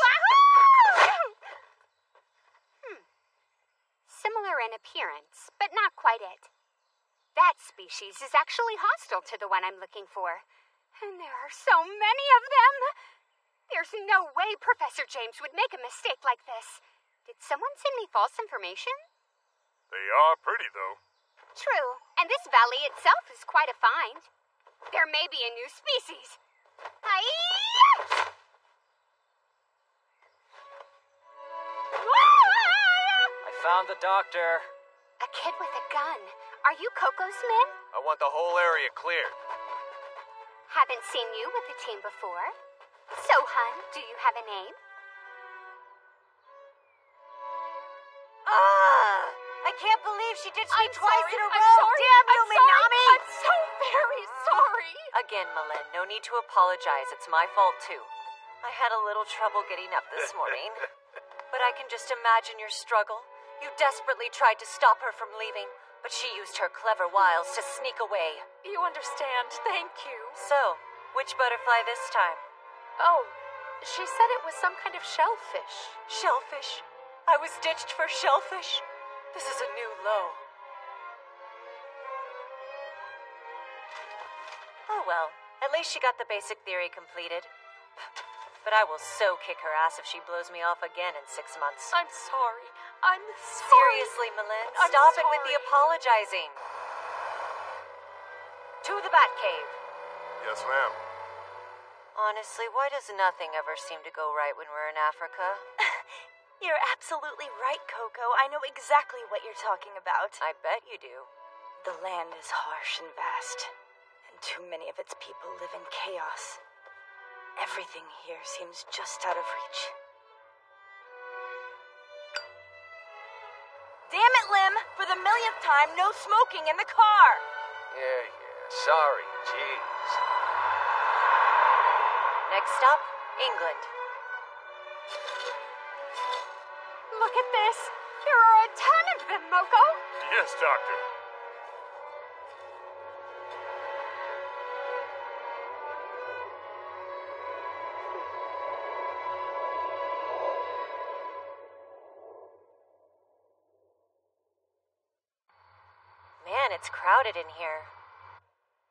Similar in appearance, but not quite it. That species is actually hostile to the one I'm looking for. And there are so many of them. There's no way Professor James would make a mistake like this. Did someone send me false information? They are pretty, though. True, and this valley itself is quite a find. There may be a new species. I found the doctor. A kid with a gun. Are you Coco's men? I want the whole area cleared. Haven't seen you with the team before. So, hun, do you have a name? I can't believe she ditched me twice in a row. I'm sorry. Damn you, I'm sorry. Minami! I'm so very sorry. Again, Malin, no need to apologize. It's my fault, too. I had a little trouble getting up this morning. But I can just imagine your struggle. You desperately tried to stop her from leaving, but she used her clever wiles to sneak away. You understand. Thank you. So, which butterfly this time? Oh, she said it was some kind of shellfish. Shellfish? I was ditched for shellfish? This is a new low. Oh well, at least she got the basic theory completed. But I will so kick her ass if she blows me off again in 6 months. I'm sorry. I'm sorry. Seriously, Malin, stop it with the apologizing. To the Batcave. Yes, ma'am. Honestly, why does nothing ever seem to go right when we're in Africa? You're absolutely right, Coco. I know exactly what you're talking about. I bet you do. The land is harsh and vast, and too many of its people live in chaos. Everything here seems just out of reach. Damn it, Lim! For the millionth time, no smoking in the car! Yeah, sorry, jeez. Next stop, England. Look at this. There are a ton of them, Moko. Yes, Doctor. Man, it's crowded in here.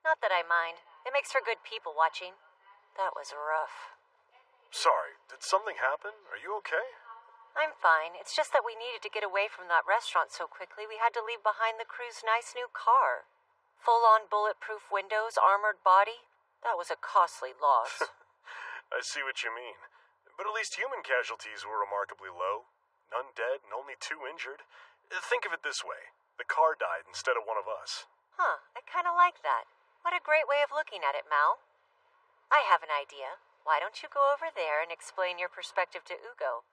Not that I mind. It makes for good people watching. That was rough. Sorry, did something happen? Are you okay? I'm fine. It's just that we needed to get away from that restaurant so quickly we had to leave behind the crew's nice new car. Full-on bulletproof windows, armored body. That was a costly loss. I see what you mean. But at least human casualties were remarkably low. None dead and only 2 injured. Think of it this way. The car died instead of one of us. Huh, I kind of like that. What a great way of looking at it, Mal. I have an idea. Why don't you go over there and explain your perspective to Ugo?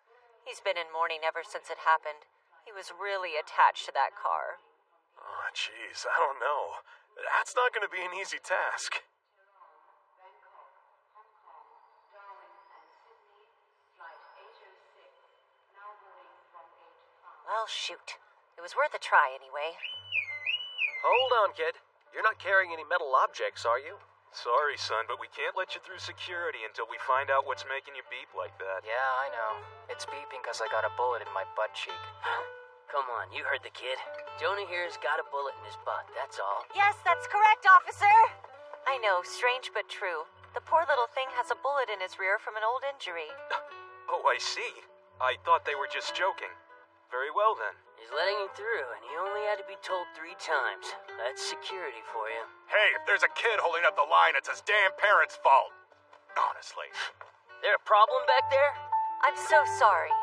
He's been in mourning ever since it happened. He was really attached to that car. Oh, jeez, I don't know. That's not going to be an easy task. Well, shoot. It was worth a try anyway. Hold on, kid. You're not carrying any metal objects, are you? Sorry, son, but we can't let you through security until we find out what's making you beep like that. Yeah, I know. It's beeping because I got a bullet in my butt cheek. Come on, you heard the kid. Jonah here's got a bullet in his butt, that's all. Yes, that's correct, officer. I know, strange but true. The poor little thing has a bullet in his rear from an old injury. Oh, I see. I thought they were just joking. Very well, then. He's letting you through, and he only had to be told 3 times. That's security for you. Hey, if there's a kid holding up the line, it's his damn parents' fault. Honestly. There a problem back there? I'm so sorry.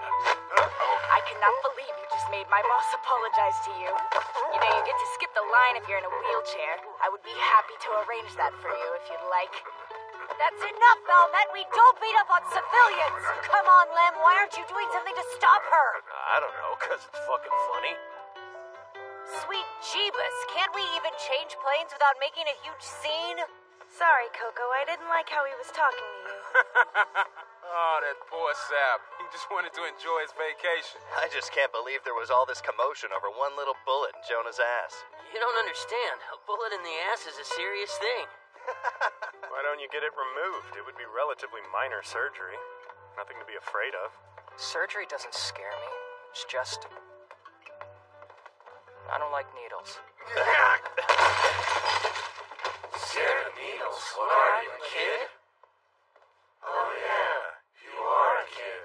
I cannot believe you just made my boss apologize to you. You know, you get to skip the line if you're in a wheelchair. I would be happy to arrange that for you if you'd like. That's enough, Valmet. We don't beat up on civilians. Come on, Lem. Why aren't you doing something to stop her? I don't know, 'cause it's fucking funny. Sweet Jeebus. Can't we even change planes without making a huge scene? Sorry, Coco. I didn't like how he was talking to you. Oh, that poor sap. He just wanted to enjoy his vacation. I just can't believe there was all this commotion over one little bullet in Jonah's ass. You don't understand. A bullet in the ass is a serious thing. Why don't you get it removed? It would be relatively minor surgery. Nothing to be afraid of. Surgery doesn't scare me. It's just... I don't like needles. Scared of needles? What are you, a kid? Oh yeah, you are a kid.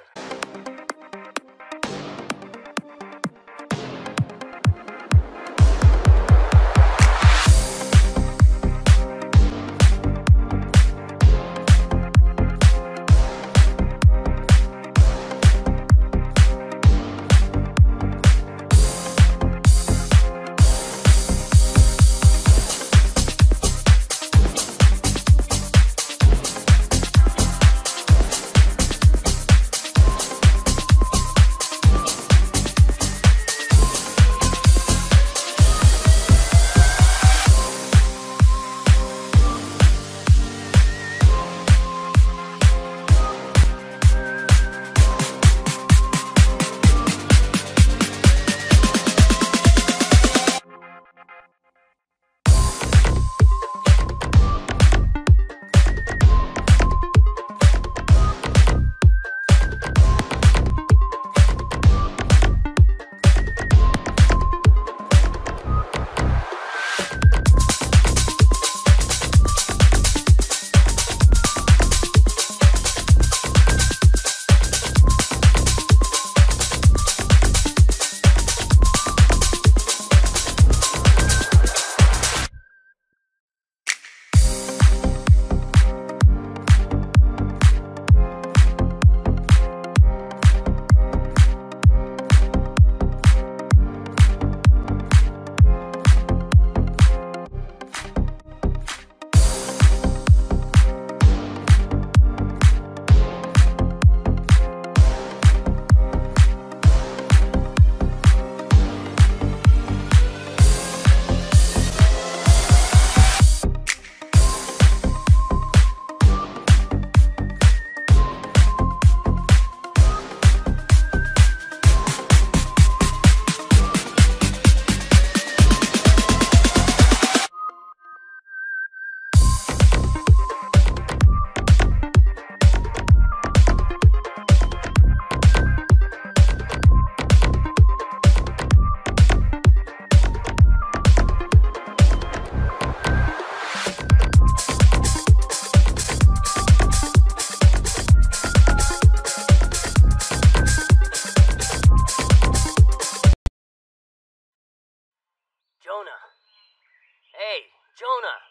Jonah!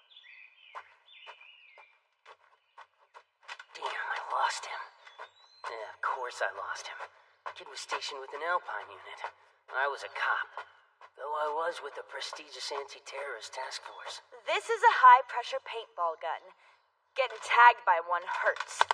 Damn, I lost him. Yeah, of course I lost him. The kid was stationed with an Alpine unit. I was a cop. Though I was with the prestigious anti-terrorist task force. This is a high-pressure paintball gun. Getting tagged by one hurts.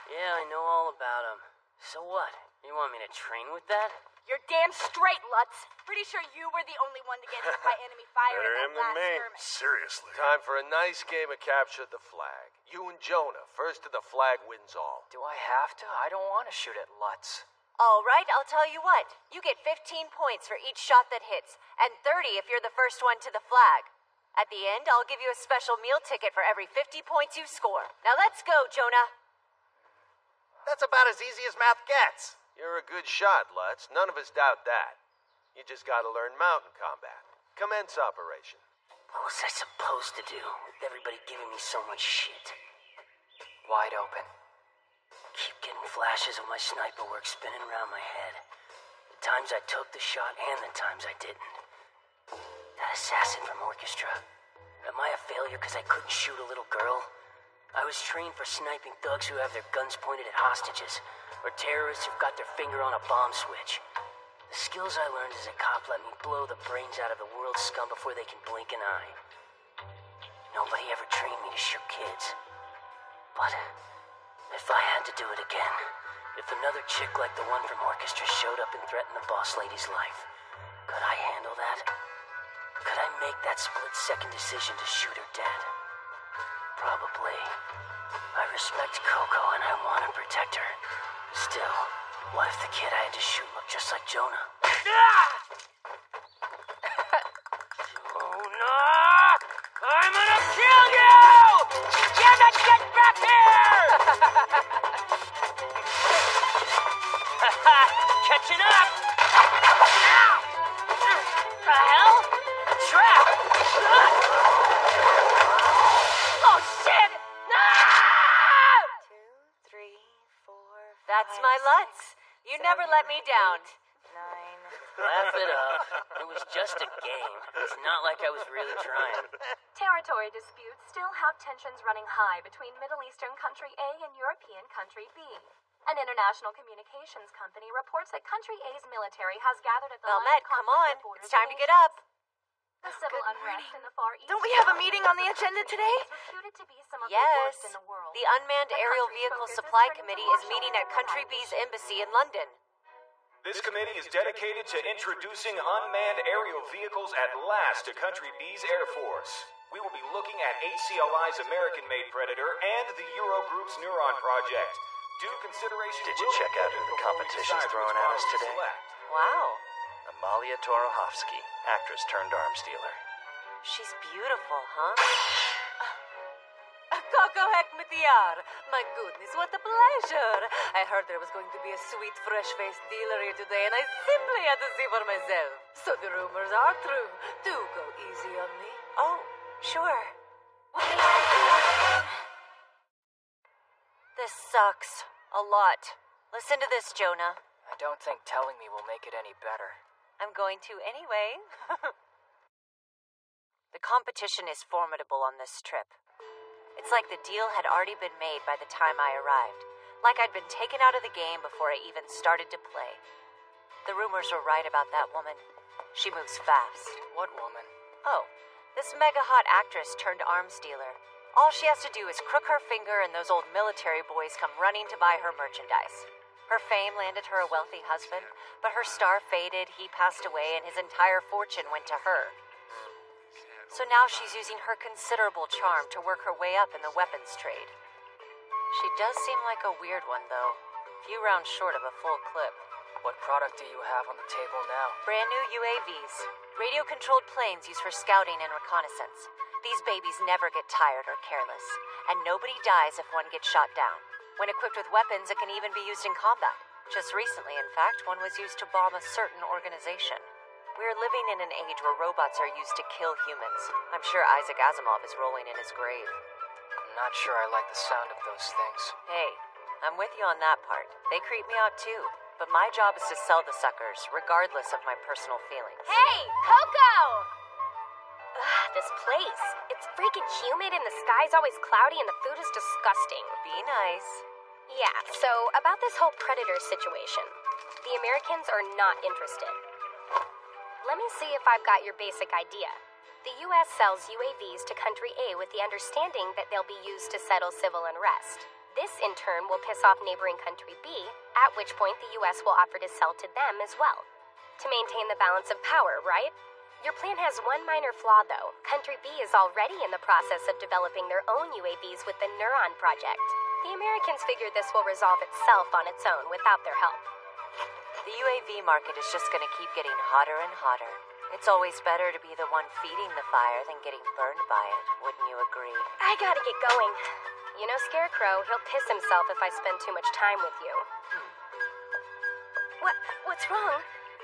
Yeah, I know all about him. So what? You want me to train with that? You're damn straight, Lutz. Pretty sure you were the only one to get hit by enemy fire Better in him that than last me. skirmish. Seriously. Time for a nice game of capture the flag. You and Jonah, first to the flag wins all. Do I have to? I don't want to shoot at Lutz. All right, I'll tell you what. You get 15 points for each shot that hits, and 30 if you're the first one to the flag. At the end, I'll give you a special meal ticket for every 50 points you score. Now let's go, Jonah. That's about as easy as math gets. You're a good shot, Lutz. None of us doubt that. You just gotta learn mountain combat. Commence operation. What was I supposed to do with everybody giving me so much shit? Wide open. Keep getting flashes of my sniper work spinning around my head. The times I took the shot and the times I didn't. That assassin from Orchestra. Am I a failure because I couldn't shoot a little girl? I was trained for sniping thugs who have their guns pointed at hostages, or terrorists who've got their finger on a bomb switch. The skills I learned as a cop let me blow the brains out of the world's scum before they can blink an eye. Nobody ever trained me to shoot kids. But if I had to do it again, if another chick like the one from Orchestra showed up and threatened the boss lady's life, could I handle that? Could I make that split-second decision to shoot her dead? Probably. I respect Coco and I want to protect her. Still, what if the kid I had to shoot looked just like Jonah? Jonah! I'm gonna kill you! Get back here! Catching up! The hell? A trap! Oh shit! No! That's my Lutz. You never let me down. Laugh it up. It was just a game. It's not like I was really trying. Territory disputes still have tensions running high between Middle Eastern country A and European country B. An international communications company reports that country A's military has gathered at the line Valmet, of come conflict on. that borders It's time the to get nations. up. The civil unrest in the Far East. Don't we have a meeting on the agenda today? is reputed to be some of the Yes. worst in the world. The Unmanned Aerial Vehicle Supply Committee is meeting at Country B's embassy in London. This committee is dedicated to introducing unmanned aerial vehicles at last to Country B's Air Force. We will be looking at HCLI's American-made Predator and the Eurogroup's Neuron project. Due consideration. Did you check out who the competition's throwing at us today? Wow. Amalia Torohovsky, actress turned arms dealer. She's beautiful, huh? Coco Hekmatyar. My goodness, what a pleasure. I heard there was going to be a sweet, fresh-faced dealer here today, and I simply had to see for myself. So the rumors are true. Do go easy on me. Oh, sure. This sucks. A lot. Listen to this, Jonah. I don't think telling me will make it any better. I'm going to anyway. The competition is formidable on this trip. It's like the deal had already been made by the time I arrived. Like I'd been taken out of the game before I even started to play. The rumors were right about that woman. She moves fast. What woman? Oh, this mega-hot actress turned arms dealer. All she has to do is crook her finger and those old military boys come running to buy her merchandise. Her fame landed her a wealthy husband, but her star faded, he passed away, and his entire fortune went to her. So now she's using her considerable charm to work her way up in the weapons trade. She does seem like a weird one, though. Few rounds short of a full clip. What product do you have on the table now? Brand new UAVs. Radio-controlled planes used for scouting and reconnaissance. These babies never get tired or careless, and nobody dies if one gets shot down. When equipped with weapons, it can even be used in combat. Just recently, in fact, one was used to bomb a certain organization. We're living in an age where robots are used to kill humans. I'm sure Isaac Asimov is rolling in his grave. I'm not sure I like the sound of those things. Hey, I'm with you on that part. They creep me out too. But my job is to sell the suckers, regardless of my personal feelings. Hey, Coco! Ugh, this place. It's freaking humid and the sky's always cloudy and the food is disgusting. Be nice. Yeah, so about this whole Predator situation. The Americans are not interested. Let me see if I've got your basic idea. The U.S. sells UAVs to Country A with the understanding that they'll be used to settle civil unrest. This, in turn, will piss off neighboring Country B, at which point the U.S. will offer to sell to them as well. To maintain the balance of power, right? Your plan has one minor flaw, though. Country B is already in the process of developing their own UAVs with the Neuron project. The Americans figure this will resolve itself on its own without their help. The UAV market is just going to keep getting hotter and hotter. It's always better to be the one feeding the fire than getting burned by it, wouldn't you agree? I gotta get going. You know Scarecrow, he'll piss himself if I spend too much time with you. What's wrong?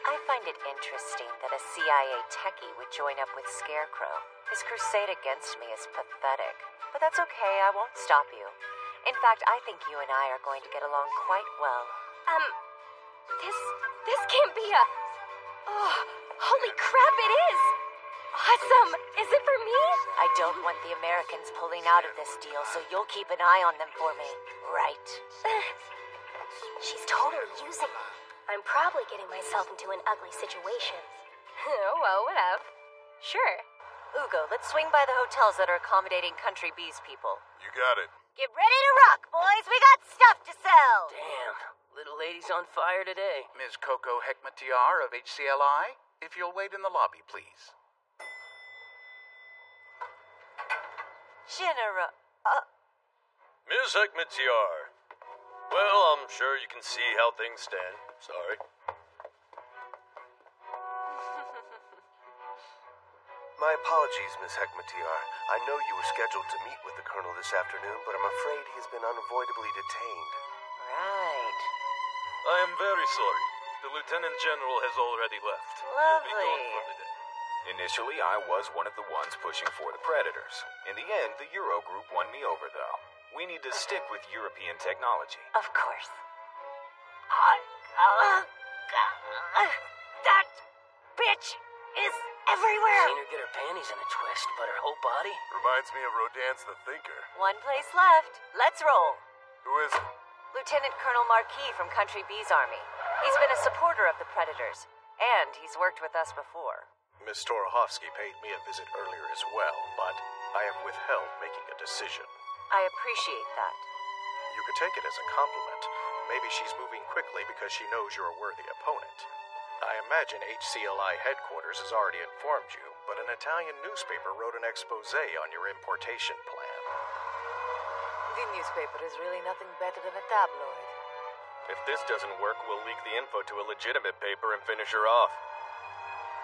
I find it interesting that a CIA techie would join up with Scarecrow. His crusade against me is pathetic. But that's okay, I won't stop you. In fact, I think you and I are going to get along quite well. This can't be a... Oh, holy crap, it is! Awesome! Is it for me? I don't want the Americans pulling out of this deal, so you'll keep an eye on them for me, right? She's totally using me. I'm probably getting myself into an ugly situation. Oh, well, whatever. Sure. Ugo, let's swing by the hotels that are accommodating Country B's people. You got it. Get ready to rock, boys! We got stuff to sell! Damn, little lady's on fire today. Ms. Coco Hekmatyar of HCLI, if you'll wait in the lobby, please. Ms. Hekmatyar. Well, I'm sure you can see how things stand. Sorry. My apologies, Miss Hekmatyar. I know you were scheduled to meet with the Colonel this afternoon, but I'm afraid he has been unavoidably detained. Right. I am very sorry. The Lieutenant General has already left. Lovely. Initially, I was one of the ones pushing for the Predators. In the end, the Eurogroup won me over, though. We need to stick with European technology. Of course. That bitch is everywhere! Seen her get her panties in a twist, but her whole body? Reminds me of Rodin's The Thinker. One place left. Let's roll. Who is it? Lieutenant Colonel Marquis from Country B's army. He's been a supporter of the Predators, and he's worked with us before. Miss Torohovsky paid me a visit earlier as well, but I have withheld making a decision. I appreciate that. You could take it as a compliment. Maybe she's moving quickly because she knows you're a worthy opponent. I imagine HCLI headquarters has already informed you, but an Italian newspaper wrote an expose on your importation plan. The newspaper is really nothing better than a tabloid. If this doesn't work, we'll leak the info to a legitimate paper and finish her off.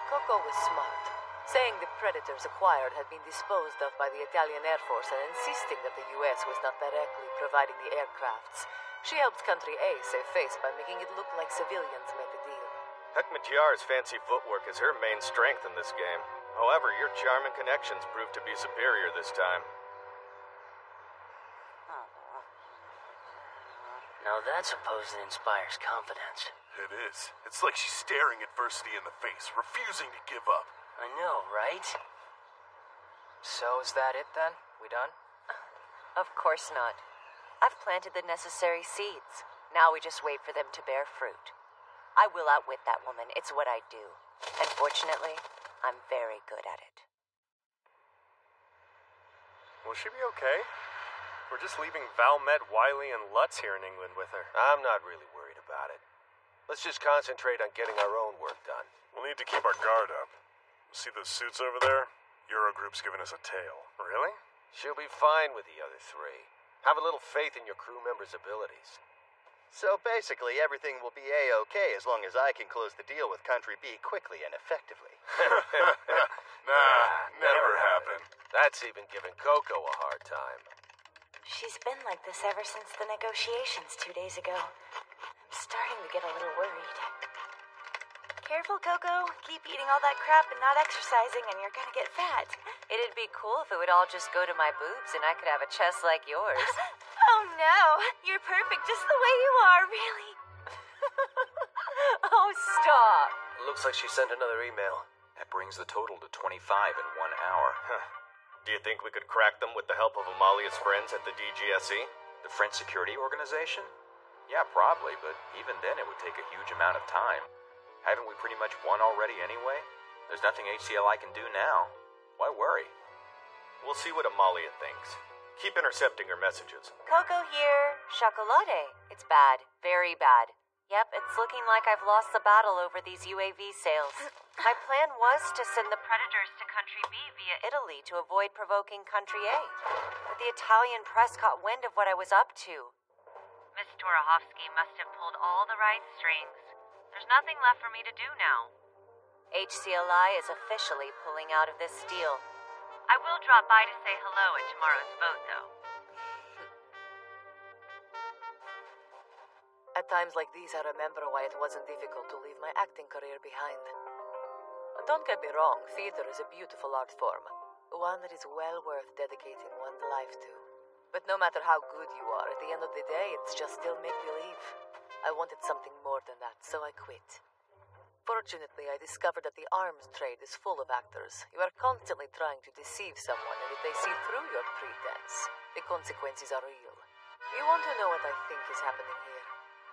Coco was smart, saying the Predators acquired had been disposed of by the Italian Air Force and insisting that the US was not directly providing the aircrafts. She helped Country A save face by making it look like civilians made the deal. Hekmatyar's fancy footwork is her main strength in this game. However, your charm and connections proved to be superior this time. Now that's a pose that inspires confidence. It is. It's like she's staring adversity in the face, refusing to give up. I know, right? So is that it then? We done? Of course not. I've planted the necessary seeds. Now we just wait for them to bear fruit. I will outwit that woman. It's what I do. And fortunately, I'm very good at it. Will she be okay? We're just leaving Valmet, Wiley, and Lutz here in England with her. I'm not really worried about it. Let's just concentrate on getting our own work done. We'll need to keep our guard up. See those suits over there? Eurogroup's giving us a tail. Really? She'll be fine with the other three. Have a little faith in your crew members' abilities. So basically, everything will be A-okay as long as I can close the deal with Country B quickly and effectively. Nah, never happened. That's even giving Coco a hard time. She's been like this ever since the negotiations 2 days ago. I'm starting to get a little worried. Careful, Coco. Keep eating all that crap and not exercising, and you're gonna get fat. It'd be cool if it would all just go to my boobs and I could have a chest like yours. Oh no, you're perfect just the way you are, really. Oh, stop. Looks like she sent another email. That brings the total to 25 in 1 hour. Do you think we could crack them with the help of Amalia's friends at the DGSE? The French Security Organization? Yeah, probably, but even then it would take a huge amount of time. Haven't we pretty much won already anyway? There's nothing HCLI can do now. Why worry? We'll see what Amalia thinks. Keep intercepting her messages. Coco here. Chocolate. It's bad. Very bad. Yep, it's looking like I've lost the battle over these UAV sales. My plan was to send the Predators to Country B via Italy to avoid provoking Country A. But the Italian press caught wind of what I was up to. Miss Torohovsky must have pulled all the right strings. There's nothing left for me to do now. HCLI is officially pulling out of this deal. I will drop by to say hello at tomorrow's vote, though. At times like these, I remember why it wasn't difficult to leave my acting career behind. Don't get me wrong, theater is a beautiful art form, one that is well worth dedicating one's life to. But no matter how good you are, at the end of the day, it's just still make-believe. I wanted something more than that, so I quit. Fortunately, I discovered that the arms trade is full of actors. You are constantly trying to deceive someone, and if they see through your pretense, the consequences are real. You want to know what I think is happening here?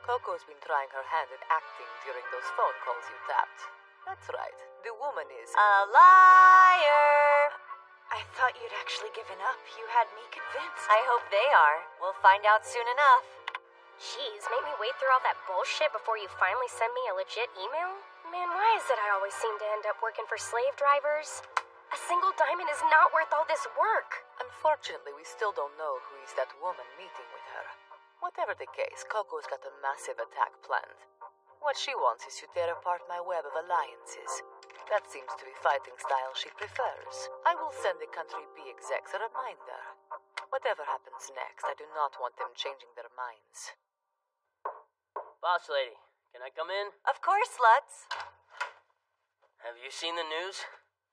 Coco's been trying her hand at acting during those phone calls you tapped. That's right. The woman is a liar! I thought you'd actually given up. You had me convinced. I hope they are. We'll find out soon enough. Jeez, make me wait through all that bullshit before you finally send me a legit email? Man, why is it I always seem to end up working for slave drivers? A single diamond is not worth all this work. Unfortunately, we still don't know who is that woman meeting with her. Whatever the case, Coco's got a massive attack planned. What she wants is to tear apart my web of alliances. That seems to be fighting style she prefers. I will send the Country B execs a reminder. Whatever happens next, I do not want them changing their minds. Boss lady, can I come in? Of course, Lutz. Have you seen the news?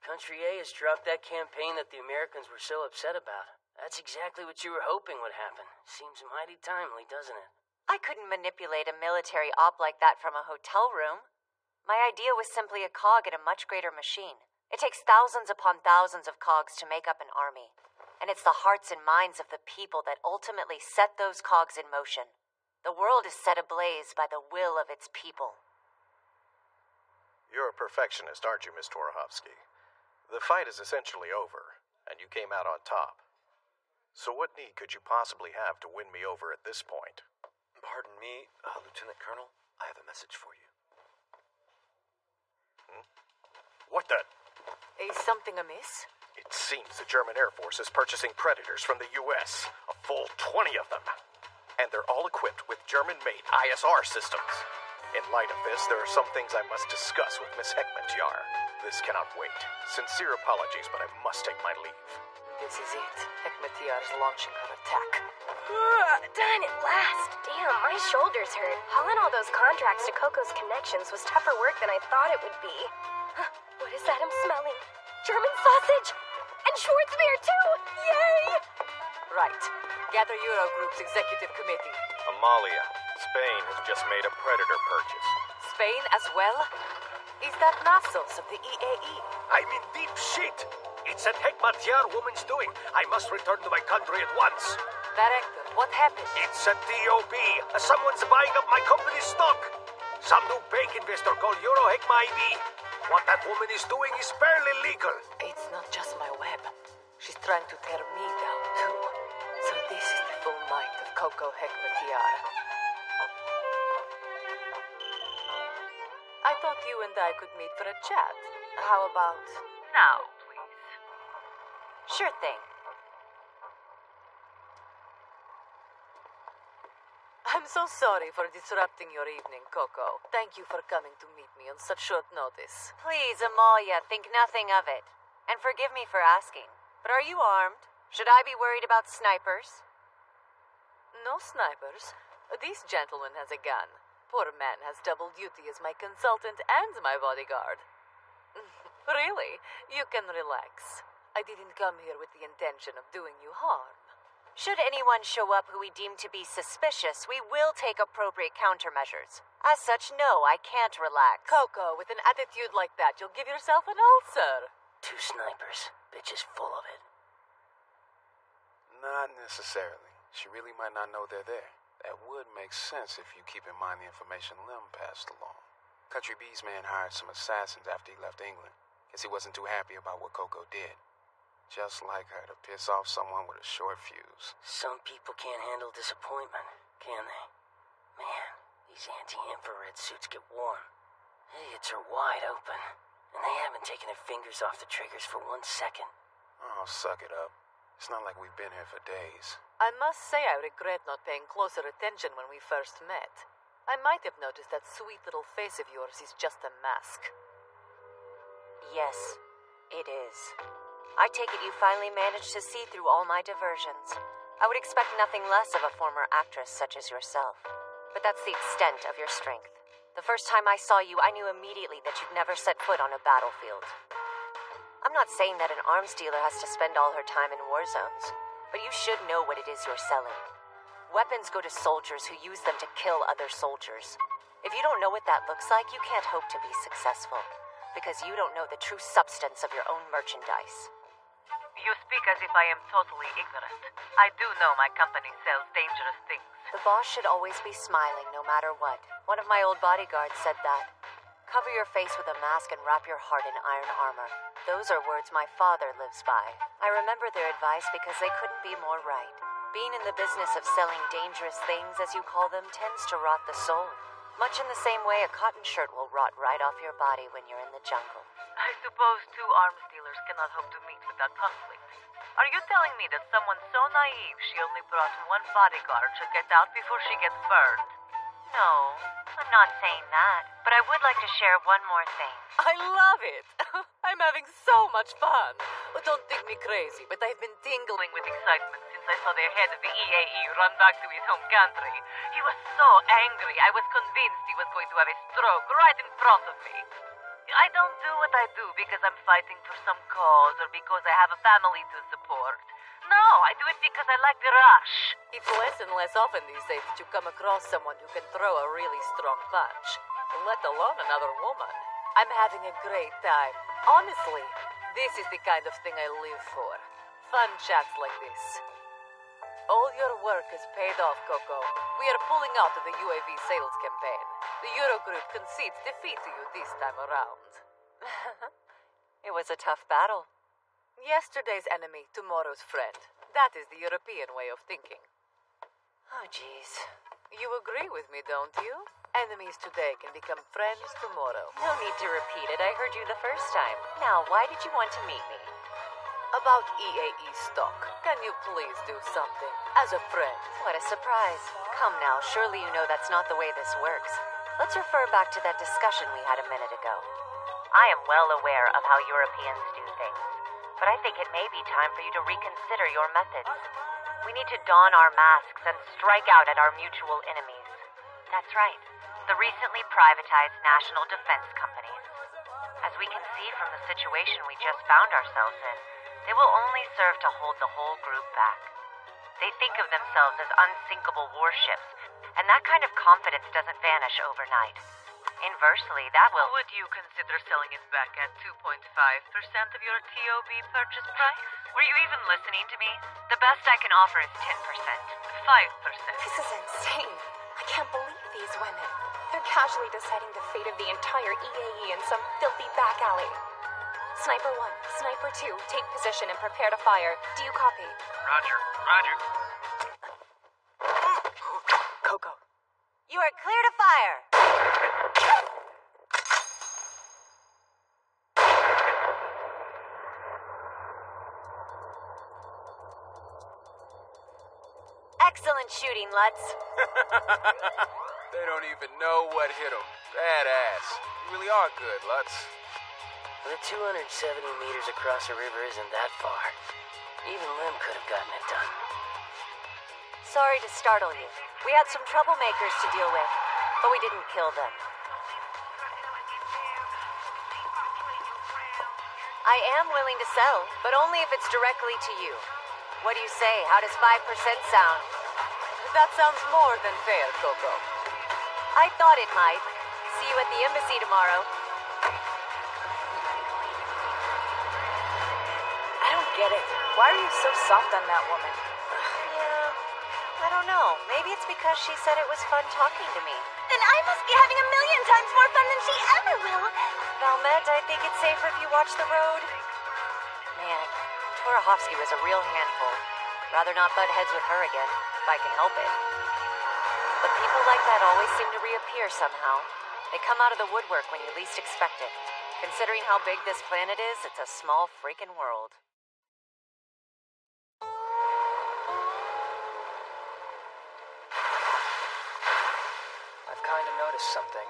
Country A has dropped that campaign that the Americans were so upset about. That's exactly what you were hoping would happen. Seems mighty timely, doesn't it? I couldn't manipulate a military op like that from a hotel room. My idea was simply a cog in a much greater machine. It takes thousands upon thousands of cogs to make up an army. And it's the hearts and minds of the people that ultimately set those cogs in motion. The world is set ablaze by the will of its people. You're a perfectionist, aren't you, Miss Torohovsky? The fight is essentially over, and you came out on top. So what need could you possibly have to win me over at this point? Pardon me, Lieutenant Colonel. I have a message for you. What the? Is something amiss? It seems the German Air Force is purchasing Predators from the U.S., a full 20 of them. And they're all equipped with German-made ISR systems. In light of this, there are some things I must discuss with Miss Hekmatyar. This cannot wait. Sincere apologies, but I must take my leave. This is it. Hekmatyar is launching her attack. Done at last. Damn, my shoulders hurt. Hauling all those contracts to Coco's connections was tougher work than I thought it would be. What is that I'm smelling? German sausage! And Schwarzbier, too! Yay! Right. Gather Eurogroup's executive committee. Amalia, Spain has just made a Predator purchase. Spain as well? Is that Nassos of the EAE? I'm in deep shit. It's that Hekmatyar woman's doing. I must return to my country at once. Director, what happened? It's a DOB. Someone's buying up my company's stock. Some new bank investor called Euro Hekma IB. What that woman is doing is barely legal. It's not just my web. She's trying to tear me down, too. So this is the full might of Coco Hekmatyar. I thought you and I could meet for a chat. How about... Now, please. Sure thing. I'm so sorry for disrupting your evening, Coco. Thank you for coming to meet me on such short notice. Please, Amalia, think nothing of it. And forgive me for asking, but are you armed? Should I be worried about snipers? No snipers. This gentleman has a gun. Poor man has double duty as my consultant and my bodyguard. Really, you can relax. I didn't come here with the intention of doing you harm. Should anyone show up who we deem to be suspicious, we will take appropriate countermeasures. As such, no, I can't relax. Coco, with an attitude like that, you'll give yourself an ulcer. 2 snipers. Bitch is full of it. Not necessarily. She really might not know they're there. That would make sense if you keep in mind the information Lim passed along. Country B's man hired some assassins after he left England. Guess he wasn't too happy about what Coco did. Just like her to piss off someone with a short fuse. Some people can't handle disappointment, can they? Man, these anti-infrared suits get warm. Idiots are wide open, and they haven't taken their fingers off the triggers for 1 second. Oh, suck it up. It's not like we've been here for days. I must say I regret not paying closer attention when we first met. I might have noticed that sweet little face of yours is just a mask. Yes, it is. I take it you finally managed to see through all my diversions. I would expect nothing less of a former actress such as yourself. But that's the extent of your strength. The first time I saw you, I knew immediately that you'd never set foot on a battlefield. I'm not saying that an arms dealer has to spend all her time in war zones, but you should know what it is you're selling. Weapons go to soldiers who use them to kill other soldiers. If you don't know what that looks like, you can't hope to be successful, because you don't know the true substance of your own merchandise. You speak as if I am totally ignorant. I do know my company sells dangerous things. The boss should always be smiling, no matter what. One of my old bodyguards said that. Cover your face with a mask and wrap your heart in iron armor. Those are words my father lives by. I remember their advice because they couldn't be more right. Being in the business of selling dangerous things, as you call them, tends to rot the soul. Much in the same way a cotton shirt will rot right off your body when you're in the jungle. I suppose two arms dealers cannot hope to meet without conflict. Are you telling me that someone so naive she only brought one bodyguard should get out before she gets burned? No, I'm not saying that. But I would like to share one more thing. I love it! I'm having so much fun. Don't think me crazy, but I've been tingling with excitement since I saw the head of the EAE run back to his home country. He was so angry, I was convinced he was going to have a stroke right in front of me. I don't do what I do because I'm fighting for some cause or because I have a family to support. No, I do it because I like the rush. It's less and less often these days that you come across someone who can throw a really strong punch, let alone another woman. I'm having a great time. Honestly, this is the kind of thing I live for. Fun chats like this. All your work has paid off, Coco. We are pulling out of the UAV sales campaign. The Eurogroup concedes defeat to you this time around. It was a tough battle. Yesterday's enemy, tomorrow's friend. That is the European way of thinking. Oh, jeez. You agree with me, don't you? Enemies today can become friends tomorrow. No need to repeat it. I heard you the first time. Now, why did you want to meet me? About EAE stock. Can you please do something? As a friend. What a surprise. Come now, surely you know that's not the way this works. Let's refer back to that discussion we had a minute ago. I am well aware of how Europeans do things, but I think it may be time for you to reconsider your methods. We need to don our masks and strike out at our mutual enemies. That's right, the recently privatized national defense companies. As we can see from the situation we just found ourselves in, they will only serve to hold the whole group back. They think of themselves as unsinkable warships, and that kind of confidence doesn't vanish overnight. Inversely, that will... Would you consider selling it back at 2.5% of your TOB purchase price? Were you even listening to me? The best I can offer is 10%. 5%. This is insane. I can't believe these women. They're casually deciding the fate of the entire EAE in some filthy back alley. Sniper 1, Sniper 2, take position and prepare to fire. Do you copy? Roger, roger. Coco. You are clear to fire. Excellent shooting, Lutz. They don't even know what hit them. Badass. You really are good, Lutz. The 270 meters across the river isn't that far. Even Lim could have gotten it done. Sorry to startle you. We had some troublemakers to deal with, but we didn't kill them. I am willing to sell, but only if it's directly to you. What do you say? How does 5% sound? That sounds more than fair, Coco. I thought it might. See you at the embassy tomorrow. I don't get it. Why are you so soft on that woman? I don't know. Maybe it's because she said it was fun talking to me. Then I must be having a million times more fun than she ever will. Valmet, I think it's safer if you watch the road. Man, Torahovsky was a real handful. Rather not butt heads with her again, if I can help it. But people like that always seem to reappear somehow. They come out of the woodwork when you least expect it. Considering how big this planet is, it's a small freaking world. I've kind of noticed something.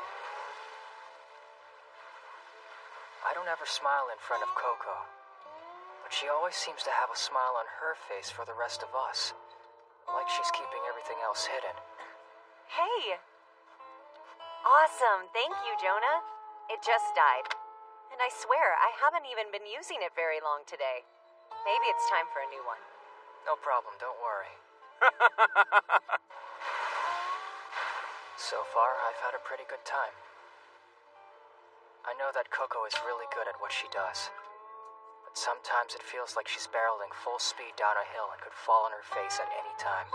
I don't ever smile in front of Coco, but she always seems to have a smile on her face for the rest of us, like she's keeping everything else hidden. Hey! Awesome, thank you, Jonah. It just died. And I swear, I haven't even been using it very long today. Maybe it's time for a new one. No problem, don't worry. So far, I've had a pretty good time. I know that Coco is really good at what she does, but sometimes it feels like she's barreling full speed down a hill and could fall on her face at any time.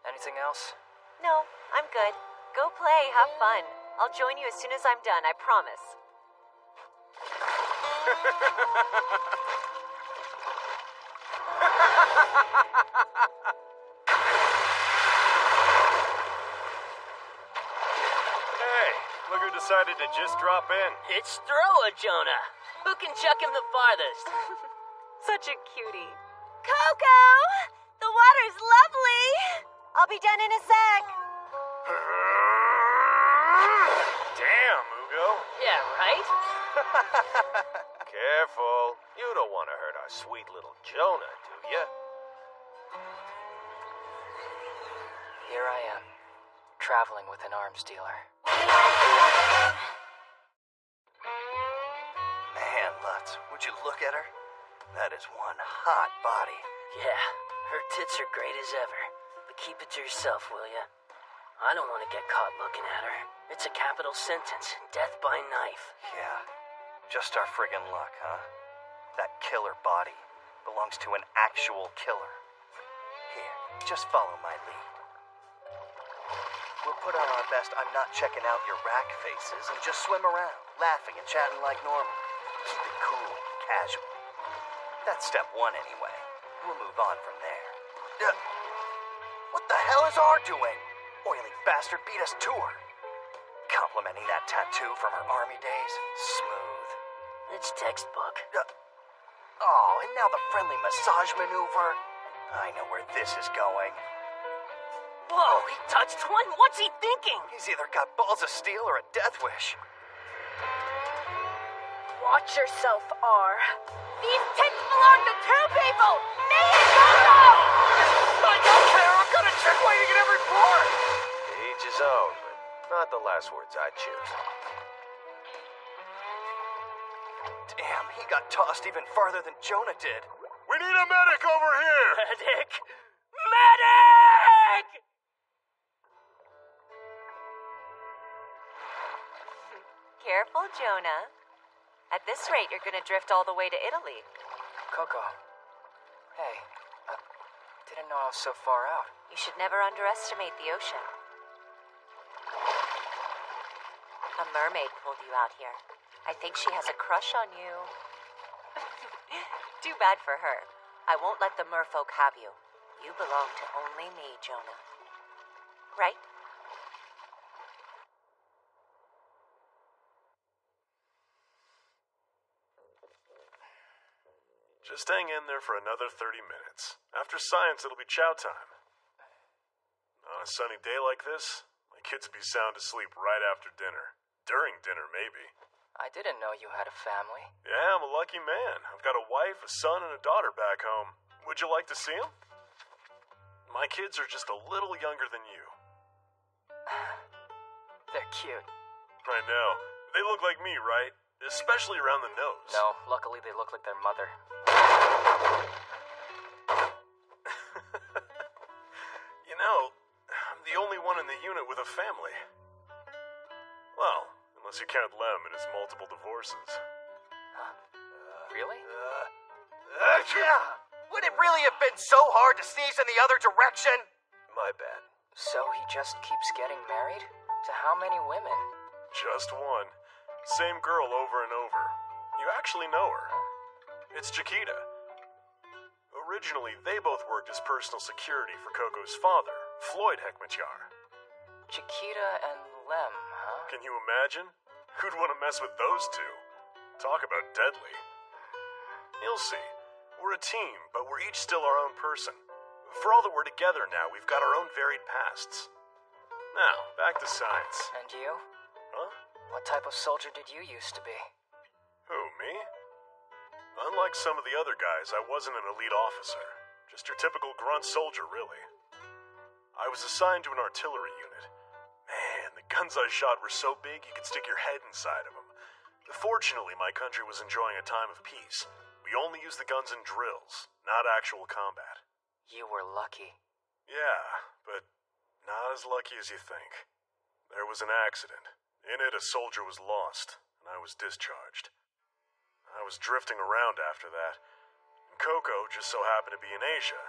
Anything else? No, I'm good. Go play, have fun. I'll join you as soon as I'm done, I promise. decided to just drop in? It's Thrower, Jonah. Who can chuck him the farthest? Such a cutie. Coco! The water's lovely! I'll be done in a sec. Damn, Ugo. Yeah, right? Careful. You don't want to hurt our sweet little Jonah, do you? Here I am, traveling with an arms dealer. Man, Lutz, would you look at her? That is one hot body. Yeah, her tits are great as ever. But keep it to yourself, will ya? I don't want to get caught looking at her. It's a capital sentence, death by knife. Yeah, just our friggin' luck, huh? That killer body belongs to an actual killer. Here, just follow my lead. We'll put on our best I'm not checking out your rack faces and just swim around, laughing and chatting like normal. Keep it cool and casual. That's step one anyway. We'll move on from there. What the hell is R doing? Oily bastard beat us to her. Complimenting that tattoo from her army days. Smooth. It's textbook. Oh, and now the friendly massage maneuver. I know where this is going. Whoa, he touched one? What's he thinking? He's either got balls of steel or a death wish. Watch yourself, R. These tits belong to two people! Me and Coco! I don't care! I've got a check waiting at every port! Each his own, but not the last words I'd choose. Damn, he got tossed even farther than Jonah did. We need a medic over here! Medic! Medic! Careful, Jonah. At this rate, you're gonna drift all the way to Italy. Coco. Hey, didn't know I was so far out. You should never underestimate the ocean. A mermaid pulled you out here. I think she has a crush on you. Too bad for her. I won't let the merfolk have you. You belong to only me, Jonah. Right? Just hang in there for another 30 minutes. After science, it'll be chow time. On a sunny day like this, my kids would be sound asleep right after dinner. During dinner, maybe. I didn't know you had a family. Yeah, I'm a lucky man. I've got a wife, a son, and a daughter back home. Would you like to see them? My kids are just a little younger than you. They're cute. I know. They look like me, right? Especially around the nose. No, luckily they look like their mother. You know, I'm the only one in the unit with a family. Well, unless you count Lem and his multiple divorces. Really? Yeah! Would it really have been so hard to sneeze in the other direction? My bad. So he just keeps getting married? To how many women? Just one. Same girl over and over. You actually know her. It's Chiquita. Originally, they both worked as personal security for Coco's father, Floyd Hekmatyar. Chiquita and Lem, huh? Can you imagine? Who'd want to mess with those two? Talk about deadly. You'll see. We're a team, but we're each still our own person. For all that we're together now, we've got our own varied pasts. Now, back to science. And you? Huh? What type of soldier did you used to be? Who, me? Unlike some of the other guys, I wasn't an elite officer. Just your typical grunt soldier, really. I was assigned to an artillery unit. Man, the guns I shot were so big you could stick your head inside of them. Fortunately, my country was enjoying a time of peace. We only used the guns in drills, not actual combat. You were lucky. Yeah, but not as lucky as you think. There was an accident. In it, a soldier was lost, and I was discharged. I was drifting around after that, and Coco just so happened to be in Asia.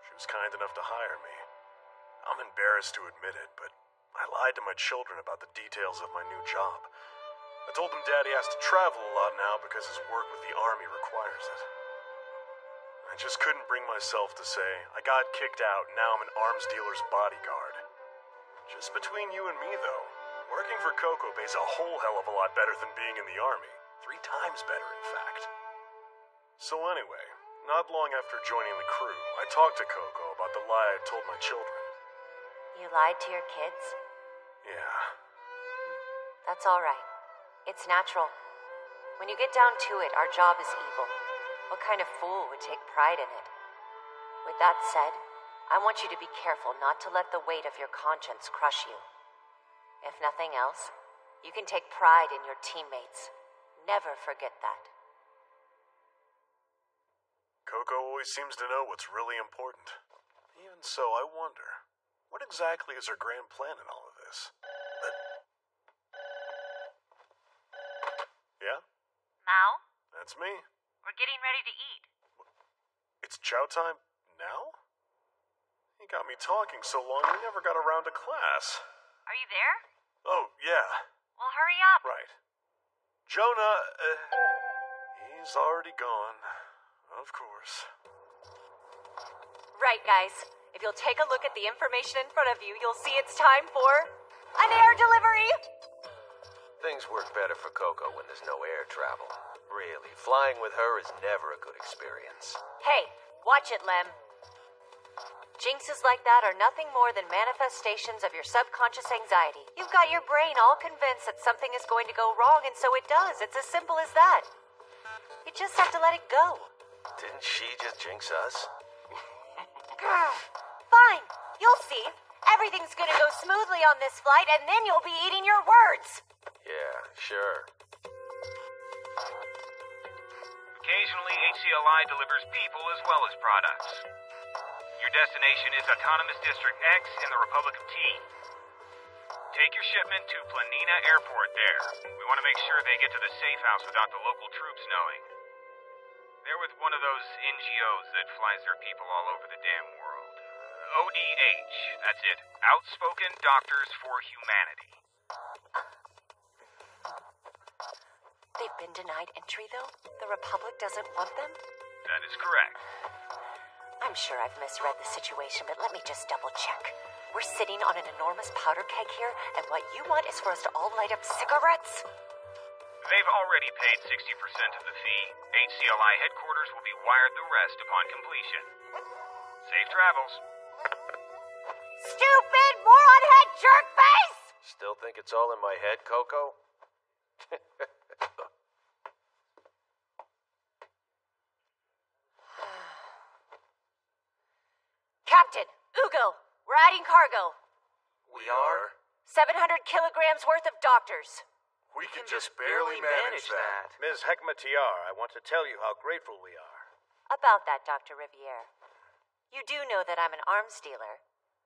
She was kind enough to hire me. I'm embarrassed to admit it, but I lied to my children about the details of my new job. I told them Daddy has to travel a lot now because his work with the Army requires it. I just couldn't bring myself to say, I got kicked out, now I'm an arms dealer's bodyguard. Just between you and me, though, Working for Coco pays a whole hell of a lot better than being in the Army. 3 times better, in fact. So anyway, not long after joining the crew, I talked to Coco about the lie I told my children. You lied to your kids? Yeah. That's all right. It's natural. When you get down to it, our job is evil. What kind of fool would take pride in it? With that said, I want you to be careful not to let the weight of your conscience crush you. If nothing else, you can take pride in your teammates. Never forget that. Coco always seems to know what's really important. Even so, I wonder, what exactly is her grand plan in all of this? Yeah? Mao? That's me. We're getting ready to eat. It's chow time now? You got me talking so long we never got around to class. Are you there? Oh, yeah. Well, hurry up. Right. Jonah, he's already gone. Of course. Right, guys. If you'll take a look at the information in front of you, you'll see it's time for an air delivery! Things work better for Coco when there's no air travel. Really, flying with her is never a good experience. Hey, watch it, Lem. Jinxes like that are nothing more than manifestations of your subconscious anxiety. You've got your brain all convinced that something is going to go wrong, and so it does. It's as simple as that. You just have to let it go. Didn't she just jinx us? Fine. You'll see. Everything's gonna go smoothly on this flight, and then you'll be eating your words. Yeah, sure. Occasionally, HCLI delivers people as well as products. Your destination is Autonomous District X in the Republic of T. Take your shipment to Planina Airport there. We want to make sure they get to the safe house without the local troops knowing. They're with one of those NGOs that flies their people all over the damn world. ODH, that's it. Outspoken Doctors for Humanity. They've been denied entry, though? The Republic doesn't want them? That is correct. I'm sure I've misread the situation, but let me just double-check. We're sitting on an enormous powder keg here, and what you want is for us to all light up cigarettes? They've already paid 60% of the fee. HCLI headquarters will be wired the rest upon completion. Safe travels. Stupid moron-head jerkface! Still think it's all in my head, Coco? Captain, Ugo, we're adding cargo. We are? 700 kilograms worth of doctors. We can just barely manage that. Ms. Hekmatiar, I want to tell you how grateful we are. About that, Dr. Riviere. You do know that I'm an arms dealer.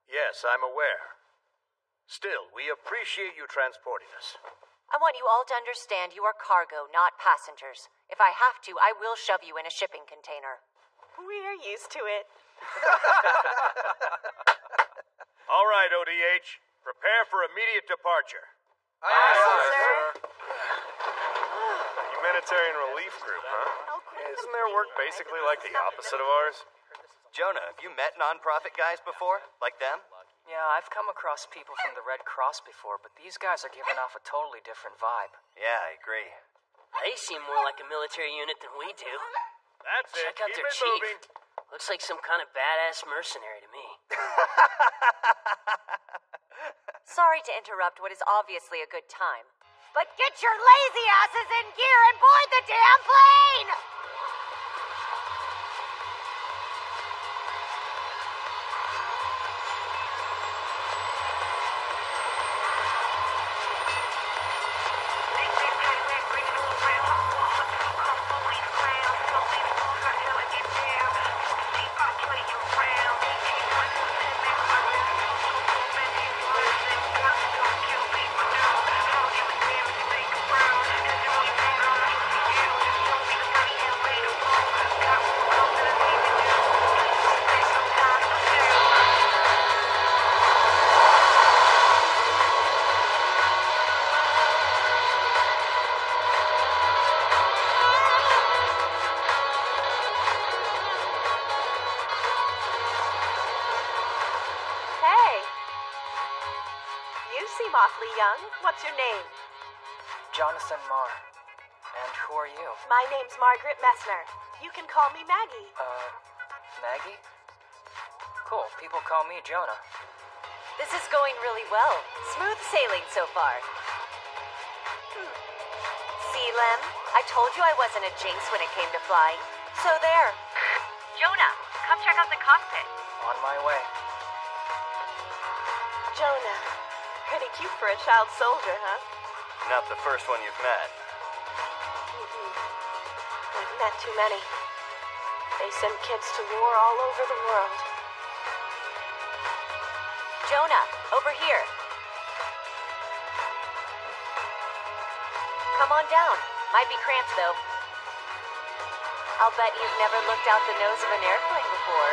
Yes, I'm aware. Still, we appreciate you transporting us. I want you all to understand you are cargo, not passengers. If I have to, I will shove you in a shipping container. We're used to it. All right, ODH. Prepare for immediate departure. Aye, sir. Humanitarian relief group, huh? Isn't their work basically like the opposite of ours? Jonah, have you met nonprofit guys before? Like them? Yeah, I've come across people from the Red Cross before, but these guys are giving off a totally different vibe. Yeah, I agree. They seem more like a military unit than we do. That's it. Check out Keep their it chief. moving. Looks like some kind of badass mercenary to me. Sorry to interrupt what is obviously a good time. But get your lazy asses in gear and board the damn plane! seem awfully young. What's your name? Jonathan Marr. And who are you? My name's Margaret Messner. You can call me Maggie. Maggie? Cool. People call me Jonah. This is going really well. Smooth sailing so far. See, Lem? I told you I wasn't a jinx when it came to flying. So there. Jonah, come check out the cockpit. On my way. Jonah. Pretty cute for a child soldier, huh? Not the first one you've met. I've met too many. They send kids to war all over the world. Jonah, over here. Come on down. Might be cramped, though. I'll bet you've never looked out the nose of an airplane before.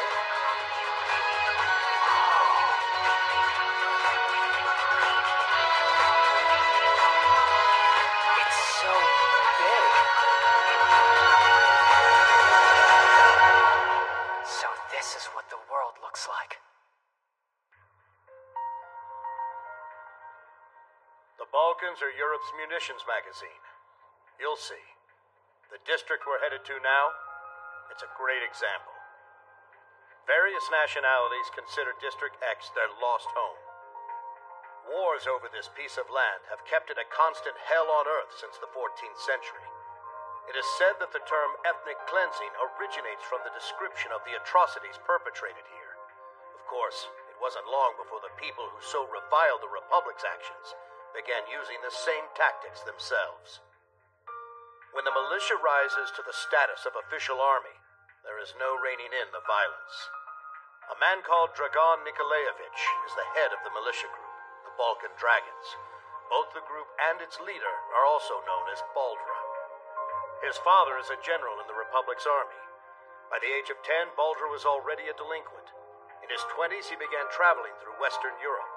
It's so big. So this is what the world looks like. The Balkans are Europe's munitions magazine. You'll see. The district we're headed to now, it's a great example. Various nationalities consider District X their lost home. Wars over this piece of land have kept it a constant hell on earth since the 14th century. It is said that the term ethnic cleansing originates from the description of the atrocities perpetrated here. Of course, it wasn't long before the people who so reviled the Republic's actions began using the same tactics themselves. When the militia rises to the status of official army, there is no reining in the violence. A man called Dragan Nikolaevich is the head of the militia group, the Balkan Dragons. Both the group and its leader are also known as Baldra. His father is a general in the Republic's army. By the age of 10, Baldra was already a delinquent. In his 20s, he began traveling through Western Europe.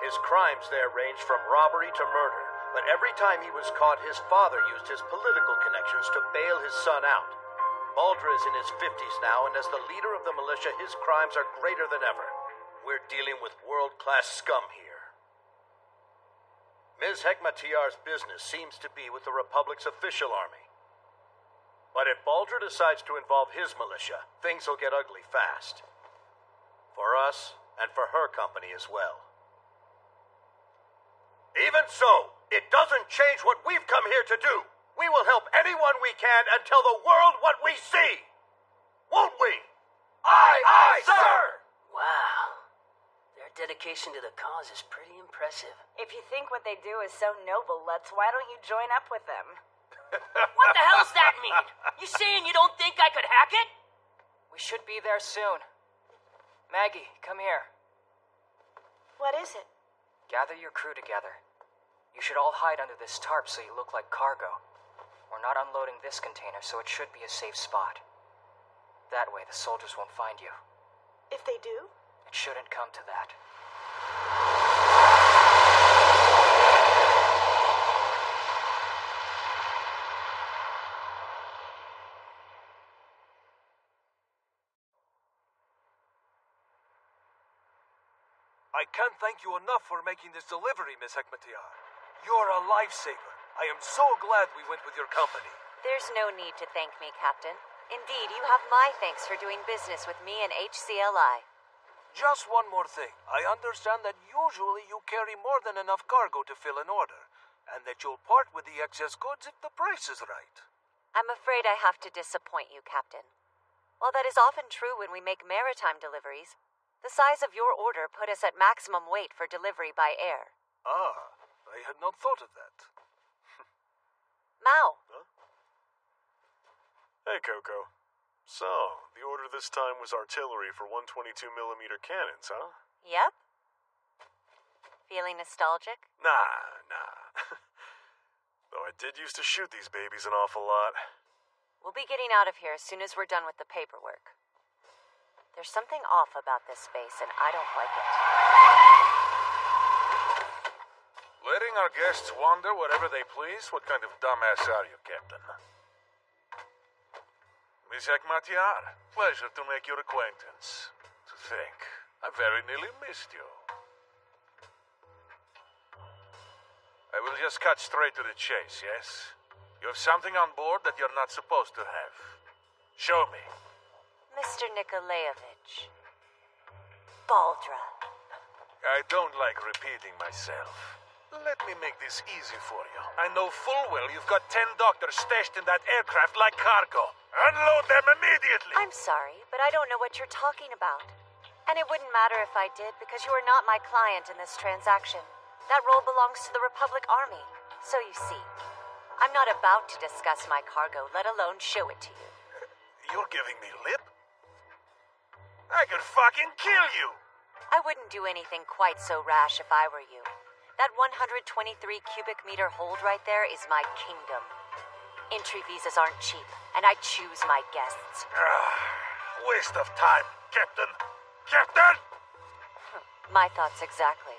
His crimes there ranged from robbery to murder, but every time he was caught, his father used his political connections to bail his son out. Baldra is in his 50s now, and as the leader of the militia, his crimes are greater than ever. We're dealing with world-class scum here. Ms. Hekmatyar's business seems to be with the Republic's official army. But if Baldra decides to involve his militia, things will get ugly fast. For us, and for her company as well. Even so, it doesn't change what we've come here to do. We will help anyone we can and tell the world what we see. Won't we? Aye, sir! Wow. Their dedication to the cause is pretty impressive. If you think what they do is so noble, Lutz, why don't you join up with them? What the hell's that mean? You saying you don't think I could hack it? We should be there soon. Maggie, come here. What is it? Gather your crew together. You should all hide under this tarp so you look like cargo. We're not unloading this container, so it should be a safe spot. That way the soldiers won't find you. If they do? It shouldn't come to that. I can't thank you enough for making this delivery, Miss Hekmatyar. You're a lifesaver. I am so glad we went with your company. There's no need to thank me, Captain. Indeed, you have my thanks for doing business with me and HCLI. Just one more thing. I understand that usually you carry more than enough cargo to fill an order, and that you'll part with the excess goods if the price is right. I'm afraid I have to disappoint you, Captain. While that is often true when we make maritime deliveries, the size of your order put us at maximum weight for delivery by air. Ah, I had not thought of that. Mao. Huh? Hey, Coco. So, the order this time was artillery for 122mm cannons, huh? Yep. Feeling nostalgic? Nah. Though I did used to shoot these babies an awful lot. We'll be getting out of here as soon as we're done with the paperwork. There's something off about this space, and I don't like it. Letting our guests wander wherever they please? What kind of dumbass are you, Captain? Miss Hekmatyar, pleasure to make your acquaintance. To think, I very nearly missed you. we'll just cut straight to the chase, yes? You have something on board that you're not supposed to have. Show me. Mr. Nikolaevich. Baldra. I don't like repeating myself. Let me make this easy for you. I know full well you've got 10 doctors stashed in that aircraft like cargo. Unload them immediately! I'm sorry, but I don't know what you're talking about. And it wouldn't matter if I did, because you are not my client in this transaction. That role belongs to the Republic Army. So you see, I'm not about to discuss my cargo, let alone show it to you. You're giving me lip? I could fucking kill you! I wouldn't do anything quite so rash if I were you. That 123 cubic meter hold right there is my kingdom. Entry visas aren't cheap, and I choose my guests. Waste of time, Captain! Captain! My thoughts exactly.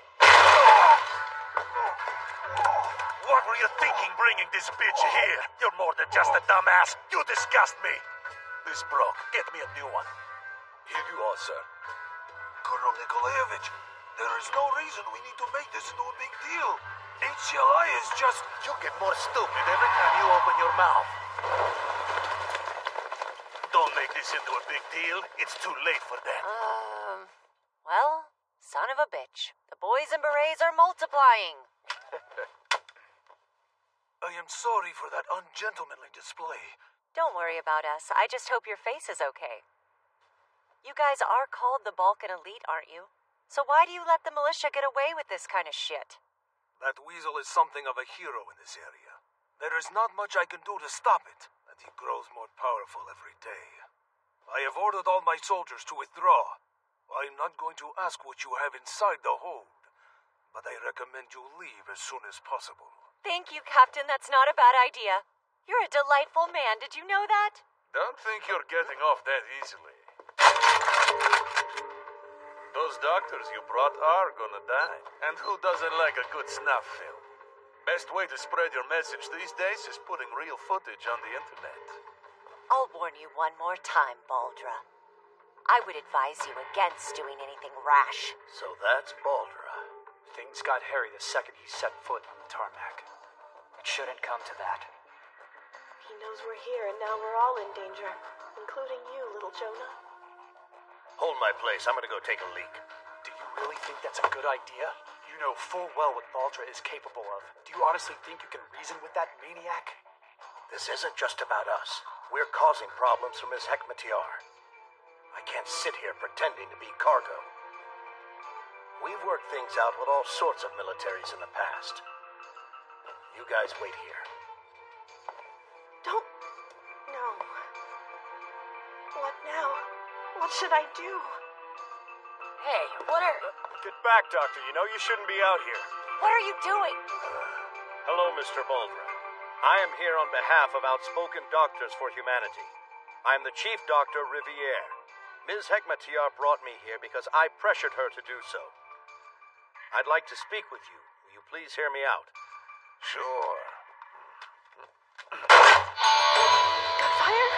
What were you thinking bringing this bitch here? You're more than just a dumbass. You disgust me. This broke. Get me a new one. Here you are, sir. Colonel Nikolaevich, there is no reason we need to make this into a big deal. HCLI is just... You get more stupid every time you open your mouth. Don't make this into a big deal. It's too late for that. Well, son of a bitch. The boys in berets are multiplying. I am sorry for that ungentlemanly display. Don't worry about us. I just hope your face is okay. You guys are called the Balkan Elite, aren't you? So why do you let the militia get away with this kind of shit? That weasel is something of a hero in this area. There is not much I can do to stop it, and he grows more powerful every day. I have ordered all my soldiers to withdraw. I'm not going to ask what you have inside the hold, but I recommend you leave as soon as possible. Thank you, Captain. That's not a bad idea. You're a delightful man. Did you know that? Don't think you're getting off that easily. Those doctors you brought are gonna die. And who doesn't like a good snuff film? Best way to spread your message these days is putting real footage on the internet. I'll warn you one more time, Baldra. I would advise you against doing anything rash. So that's Baldra. Things got hairy the second he set foot on the tarmac. It shouldn't come to that. He knows we're here, and now we're all in danger, including you, little Jonah. Hold my place. I'm gonna go take a leak. Do you really think that's a good idea? You know full well what Baldra is capable of. Do you honestly think you can reason with that maniac? This isn't just about us. We're causing problems for Ms. Hekmatyar. I can't sit here pretending to be cargo. We've worked things out with all sorts of militaries in the past. You guys wait here. Don't... No. What now? What should I do? Hey, what are... Get back, Doctor. You know you shouldn't be out here. What are you doing? Hello, Mr. Baldra. I am here on behalf of Outspoken Doctors for Humanity. I am the Chief Doctor Riviere. Ms. Hekmatyar brought me here because I pressured her to do so. I'd like to speak with you. Will you please hear me out? Sure. Gunfire?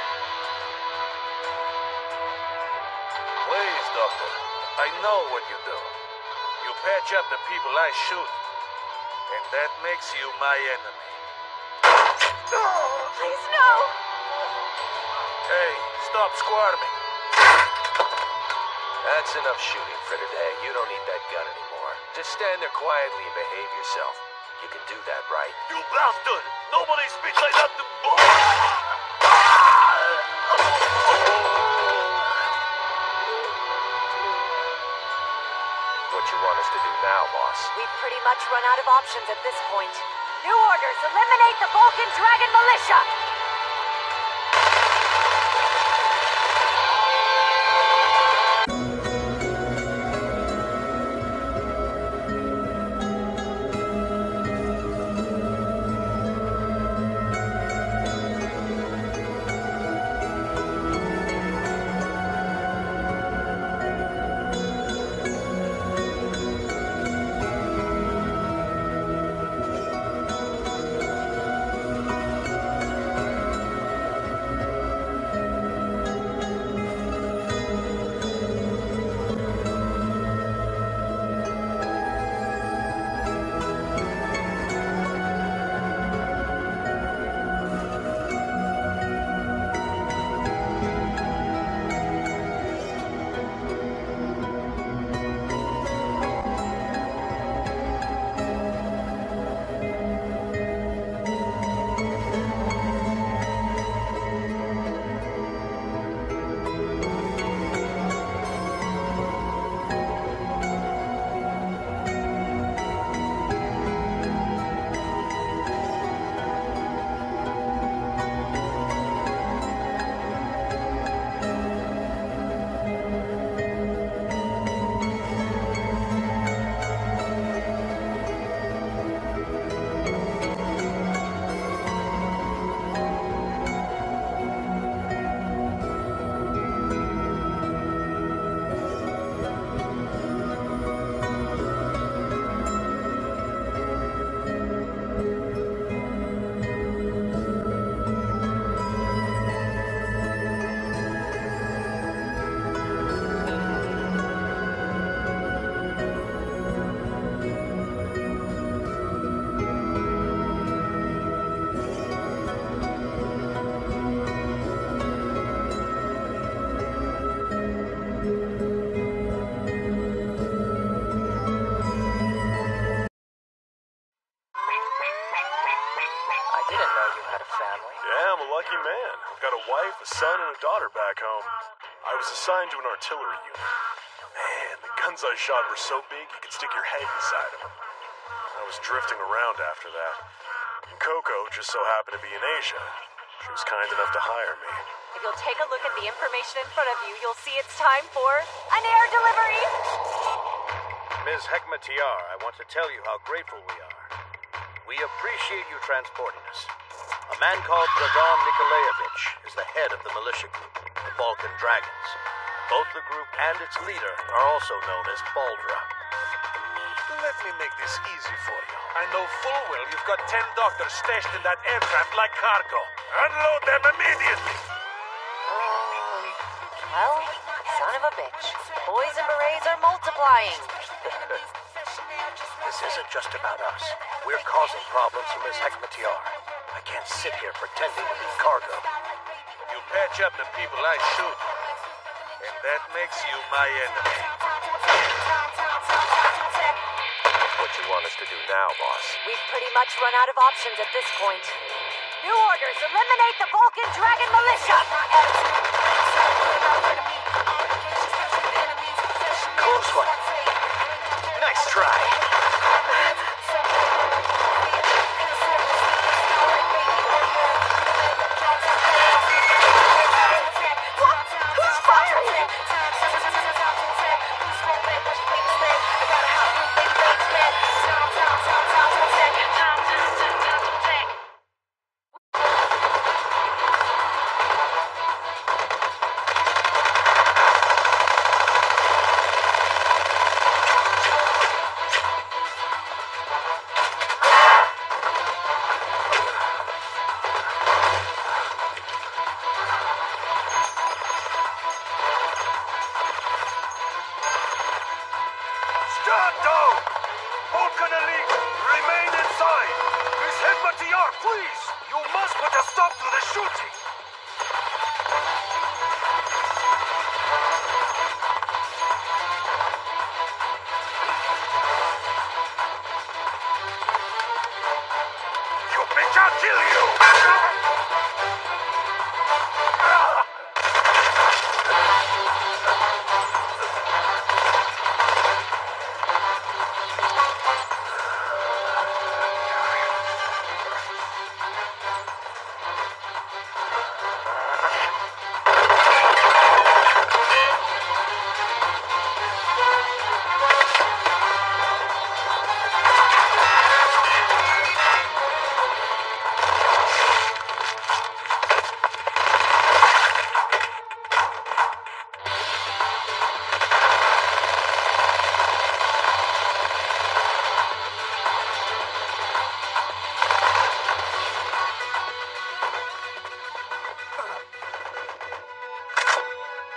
Please, Doctor. I know what you do. You patch up the people I shoot. And that makes you my enemy. Please, no! Hey, stop squirming. That's enough shooting for today. You don't need that gun anymore. Just stand there quietly and behave yourself. You can do that, right? You bastard! Nobody speaks like that to What you want us to do now, boss? We've pretty much run out of options at this point. New orders! Eliminate the Balkan Dragon Militia! I'm a lucky man. I've got a wife, a son, and a daughter back home. I was assigned to an artillery unit. Man, the guns I shot were so big you could stick your head inside of them. I was drifting around after that. And Coco just so happened to be in Asia. She was kind enough to hire me. If you'll take a look at the information in front of you, you'll see it's time for an air delivery! Ms. Hekmatyar, I want to tell you how grateful we are. We appreciate you transporting us. A man called Dragan Nikolaevich is the head of the militia group, the Balkan Dragons. Both the group and its leader are also known as Baldra. Let me make this easy for you. I know full well you've got 10 doctors stashed in that aircraft like cargo. Unload them immediately! Well, son of a bitch. Boys and berets are multiplying. This isn't just about us. We're causing problems for Ms. Hekmatyar. I can't sit here pretending to be cargo. You patch up the people I shoot, and that makes you my enemy. What you want us to do now, boss? We've pretty much run out of options at this point. New orders, eliminate the Balkan Dragon Militia! Close one. Nice try. Who's firing? Stand down! Balkan Elite, remain inside! Miss Hekmatyar, please! You must put a stop to the shooting! You bitch, I'll kill you!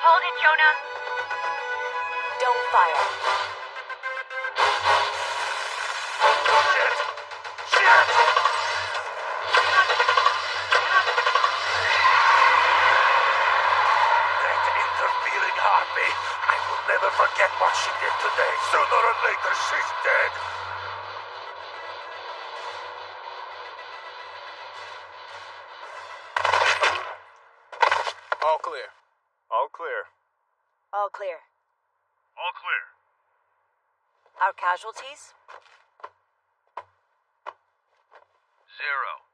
Hold it, Jonah. Don't fire. That interfering harpy. I will never forget what she did today. Sooner or later, she's dead. All clear. All clear. All clear. All clear. Our casualties? 0.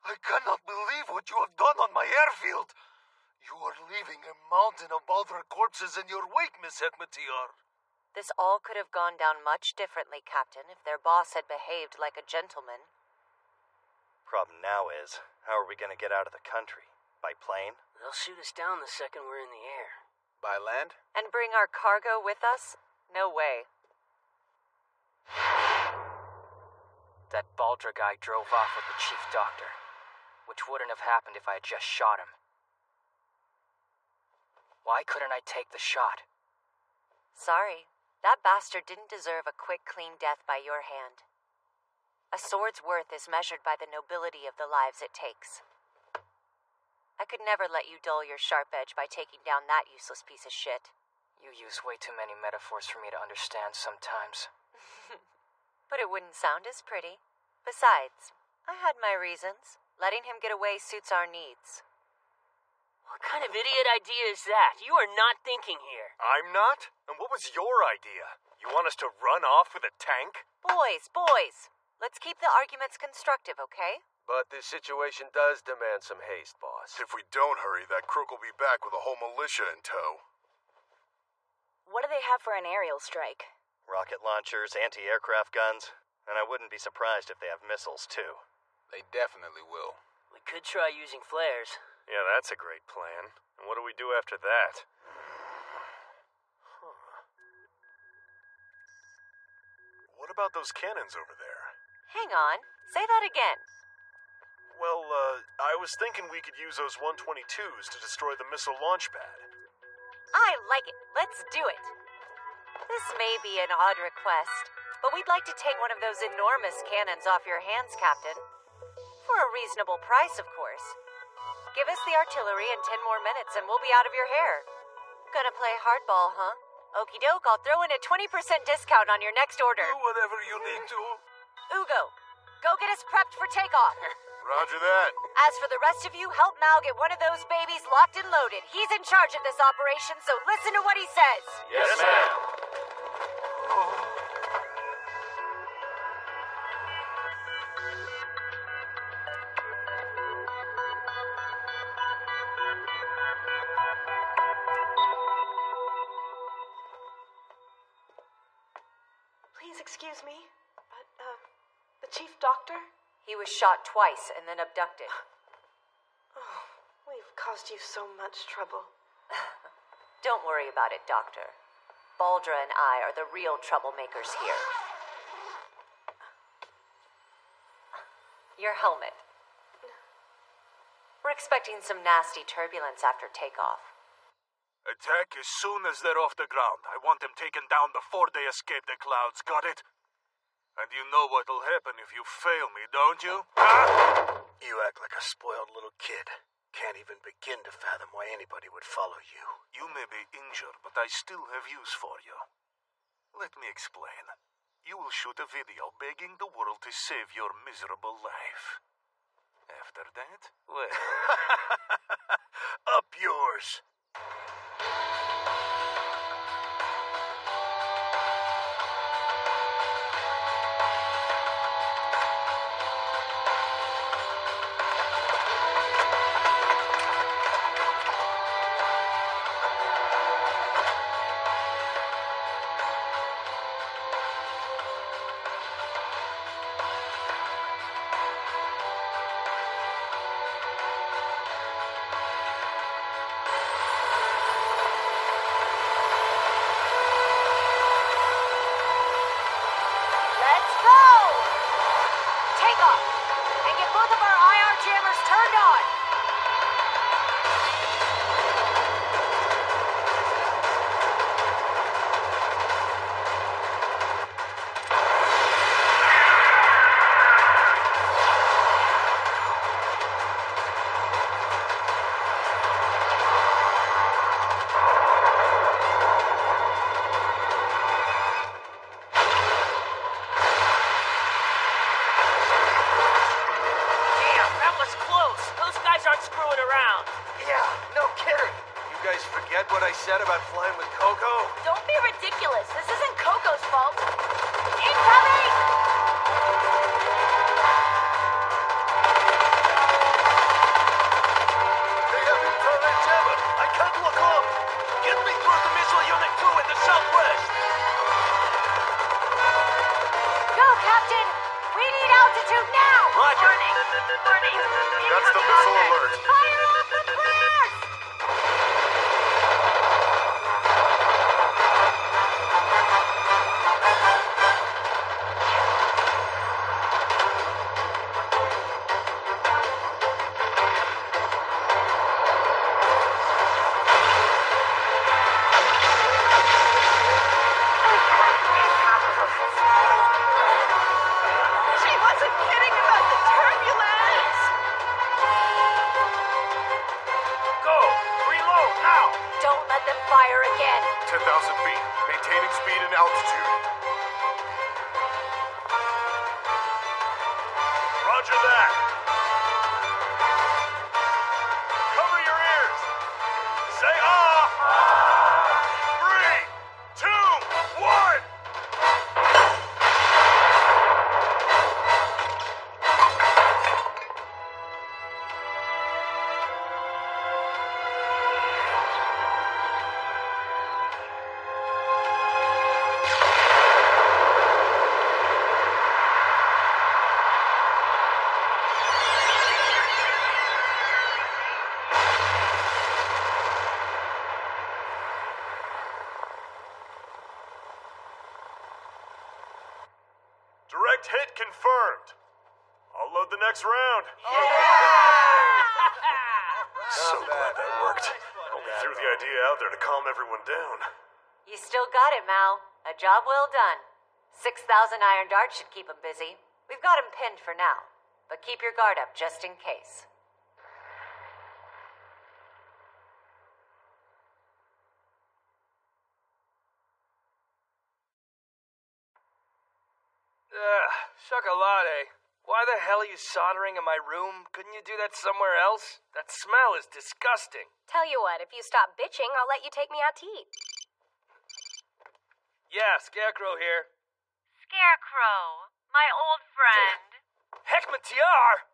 I cannot believe what you have done on my airfield. You are leaving a mountain of Baldra corpses in your wake, Miss Hekmatyar. This all could have gone down much differently, Captain, if their boss had behaved like a gentleman. Problem now is, how are we going to get out of the country? By plane? They'll shoot us down the second we're in the air. By land? And bring our cargo with us? No way. That Baldra guy drove off with the chief doctor. which wouldn't have happened if I had just shot him. Why couldn't I take the shot? Sorry, that bastard didn't deserve a quick, clean death by your hand. A sword's worth is measured by the nobility of the lives it takes. I could never let you dull your sharp edge by taking down that useless piece of shit. You use way too many metaphors for me to understand sometimes. But it wouldn't sound as pretty. Besides, I had my reasons. Letting him get away suits our needs. What kind of idiot idea is that? You are not thinking here. I'm not? And what was your idea? You want us to run off with a tank? Boys! Let's keep the arguments constructive, okay? But this situation does demand some haste, boss. If we don't hurry, that crook will be back with a whole militia in tow. What do they have for an aerial strike? Rocket launchers, anti-aircraft guns, and I wouldn't be surprised if they have missiles, too. They definitely will. We could try using flares. Yeah, that's a great plan. And what do we do after that? What about those cannons over there? Hang on. Say that again. Well, I was thinking we could use those 122s to destroy the missile launch pad. I like it. Let's do it. This may be an odd request, but we'd like to take one of those enormous cannons off your hands, Captain. For a reasonable price, of course. Give us the artillery in 10 more minutes and we'll be out of your hair. Gonna play hardball, huh? Okie doke, I'll throw in a 20% discount on your next order. Do whatever you need to. Ugo, go get us prepped for takeoff. Roger that. As for the rest of you, help Mal get one of those babies locked and loaded. He's in charge of this operation, so listen to what he says. Yes, ma'am. Please excuse me, but, the chief doctor? He was shot twice and then abducted. Oh, we've caused you so much trouble. Don't worry about it, Doctor. Baldra and I are the real troublemakers here. Your helmet. We're expecting some nasty turbulence after takeoff. Attack as soon as they're off the ground. I want them taken down before they escape the clouds, got it? And you know what'll happen if you fail me, don't you? Huh? You act like a spoiled little kid. Can't even begin to fathom why anybody would follow you. You may be injured, but I still have use for you. Let me explain. You will shoot a video begging the world to save your miserable life. After that, well... Up yours! What I said about flying with Coco? Don't be ridiculous. This isn't Coco's fault. Incoming! They have infrared jammer. I can't look up. Get me through the missile unit 2 in the southwest. Go, Captain! We need altitude now! Roger. Warning. That's the missile alert. Fire off the flares! 10,000 feet. Maintaining speed and altitude. Roger that. Cover your ears. Say ah. 3, 2, 1. Direct hit confirmed. I'll load the next round. So glad that worked. Only threw the idea out there to calm everyone down. You still got it, Mal. A job well done. 6,000 iron darts should keep him busy. We've got him pinned for now, but keep your guard up just in case. Chocolate. Why the hell are you soldering in my room? Couldn't you do that somewhere else? That smell is disgusting. Tell you what, if you stop bitching, I'll let you take me out to eat. Yeah, Scarecrow here. Scarecrow, my old friend. Heckmatiar!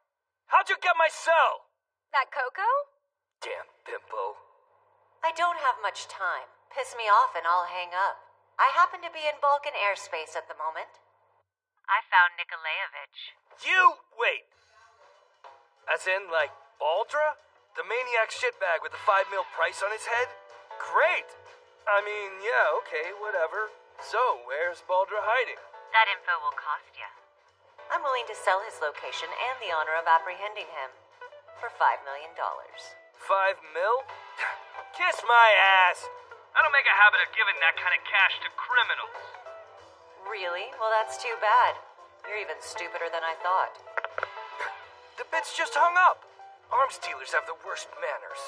How'd you get my cell? That Coco? Damn bimbo. I don't have much time. Piss me off and I'll hang up. I happen to be in Balkan airspace at the moment. I found Nikolaevich. You? Wait. As in, like, Baldra? The maniac shitbag with the 5 mil price on his head? Great! I mean, yeah, okay, whatever. So, where's Baldra hiding? That info will cost you. I'm willing to sell his location and the honor of apprehending him for $5 million. 5 mil? Kiss my ass! I don't make a habit of giving that kind of cash to criminals. Really? Well, that's too bad. You're even stupider than I thought. The bitch just hung up. Arms dealers have the worst manners.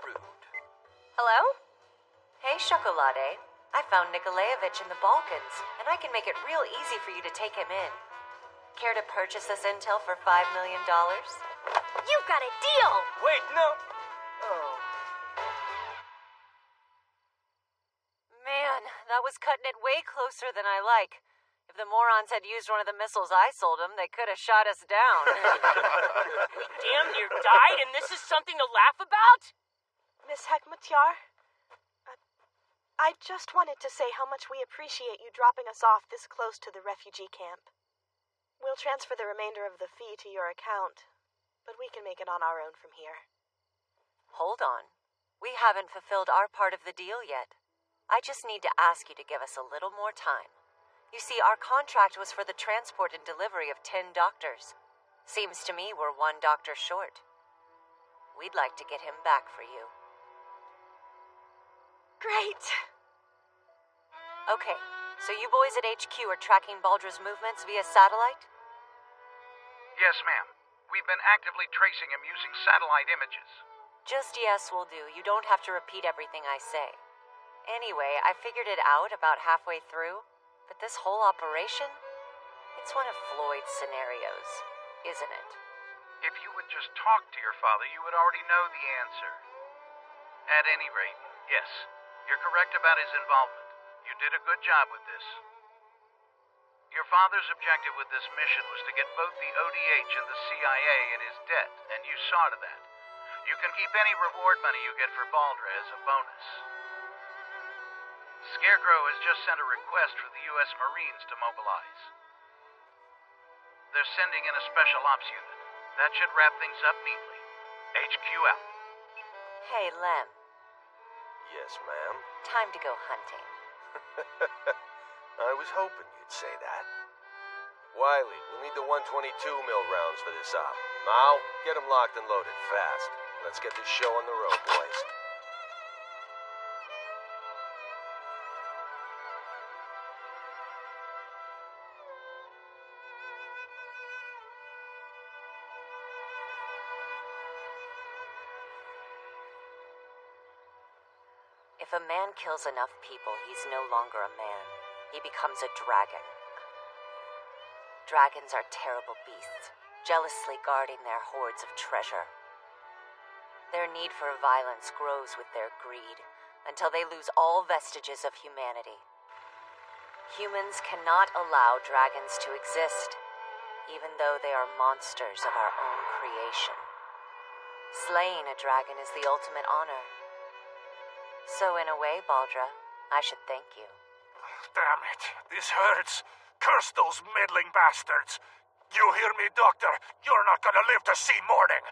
Rude. Hello? Hey, Chocolate. I found Nikolaevich in the Balkans, and I can make it real easy for you to take him in. Care to purchase this intel for $5 million? You've got a deal! Wait, no. Oh. Man, that was cutting it way closer than I like. If the morons had used one of the missiles I sold them, they could have shot us down. We damn near died, and this is something to laugh about? Miss Heckmatiar, I just wanted to say how much we appreciate you dropping us off this close to the refugee camp. We'll transfer the remainder of the fee to your account, but we can make it on our own from here. Hold on. We haven't fulfilled our part of the deal yet. I just need to ask you to give us a little more time. You see, our contract was for the transport and delivery of 10 doctors. Seems to me we're 1 doctor short. We'd like to get him back for you. Great! Okay, so you boys at HQ are tracking Baldra's movements via satellite? Yes, ma'am. We've been actively tracing him using satellite images. Just yes will do. You don't have to repeat everything I say. Anyway, I figured it out about halfway through, but this whole operation, it's one of Floyd's scenarios, isn't it? If you would just talk to your father, you would already know the answer. At any rate, yes, you're correct about his involvement. You did a good job with this. Your father's objective with this mission was to get both the ODH and the CIA in his debt, and you saw to that. You can keep any reward money you get for Baldra as a bonus. Scarecrow has just sent a request for the U.S. Marines to mobilize. They're sending in a special ops unit. That should wrap things up neatly. HQ out. Hey, Lem. Yes, ma'am. Time to go hunting. I was hoping you'd say that. Wiley, we'll need the 122 mil rounds for this op. Mao, get them locked and loaded fast. Let's get this show on the road, boys. If a man kills enough people, he's no longer a man. He becomes a dragon. Dragons are terrible beasts, jealously guarding their hoards of treasure. Their need for violence grows with their greed, until they lose all vestiges of humanity. Humans cannot allow dragons to exist, even though they are monsters of our own creation. Slaying a dragon is the ultimate honor. So in a way, Baldra, I should thank you. Damn it. This hurts. Curse those meddling bastards. You hear me, Doctor? You're not gonna live to see morning.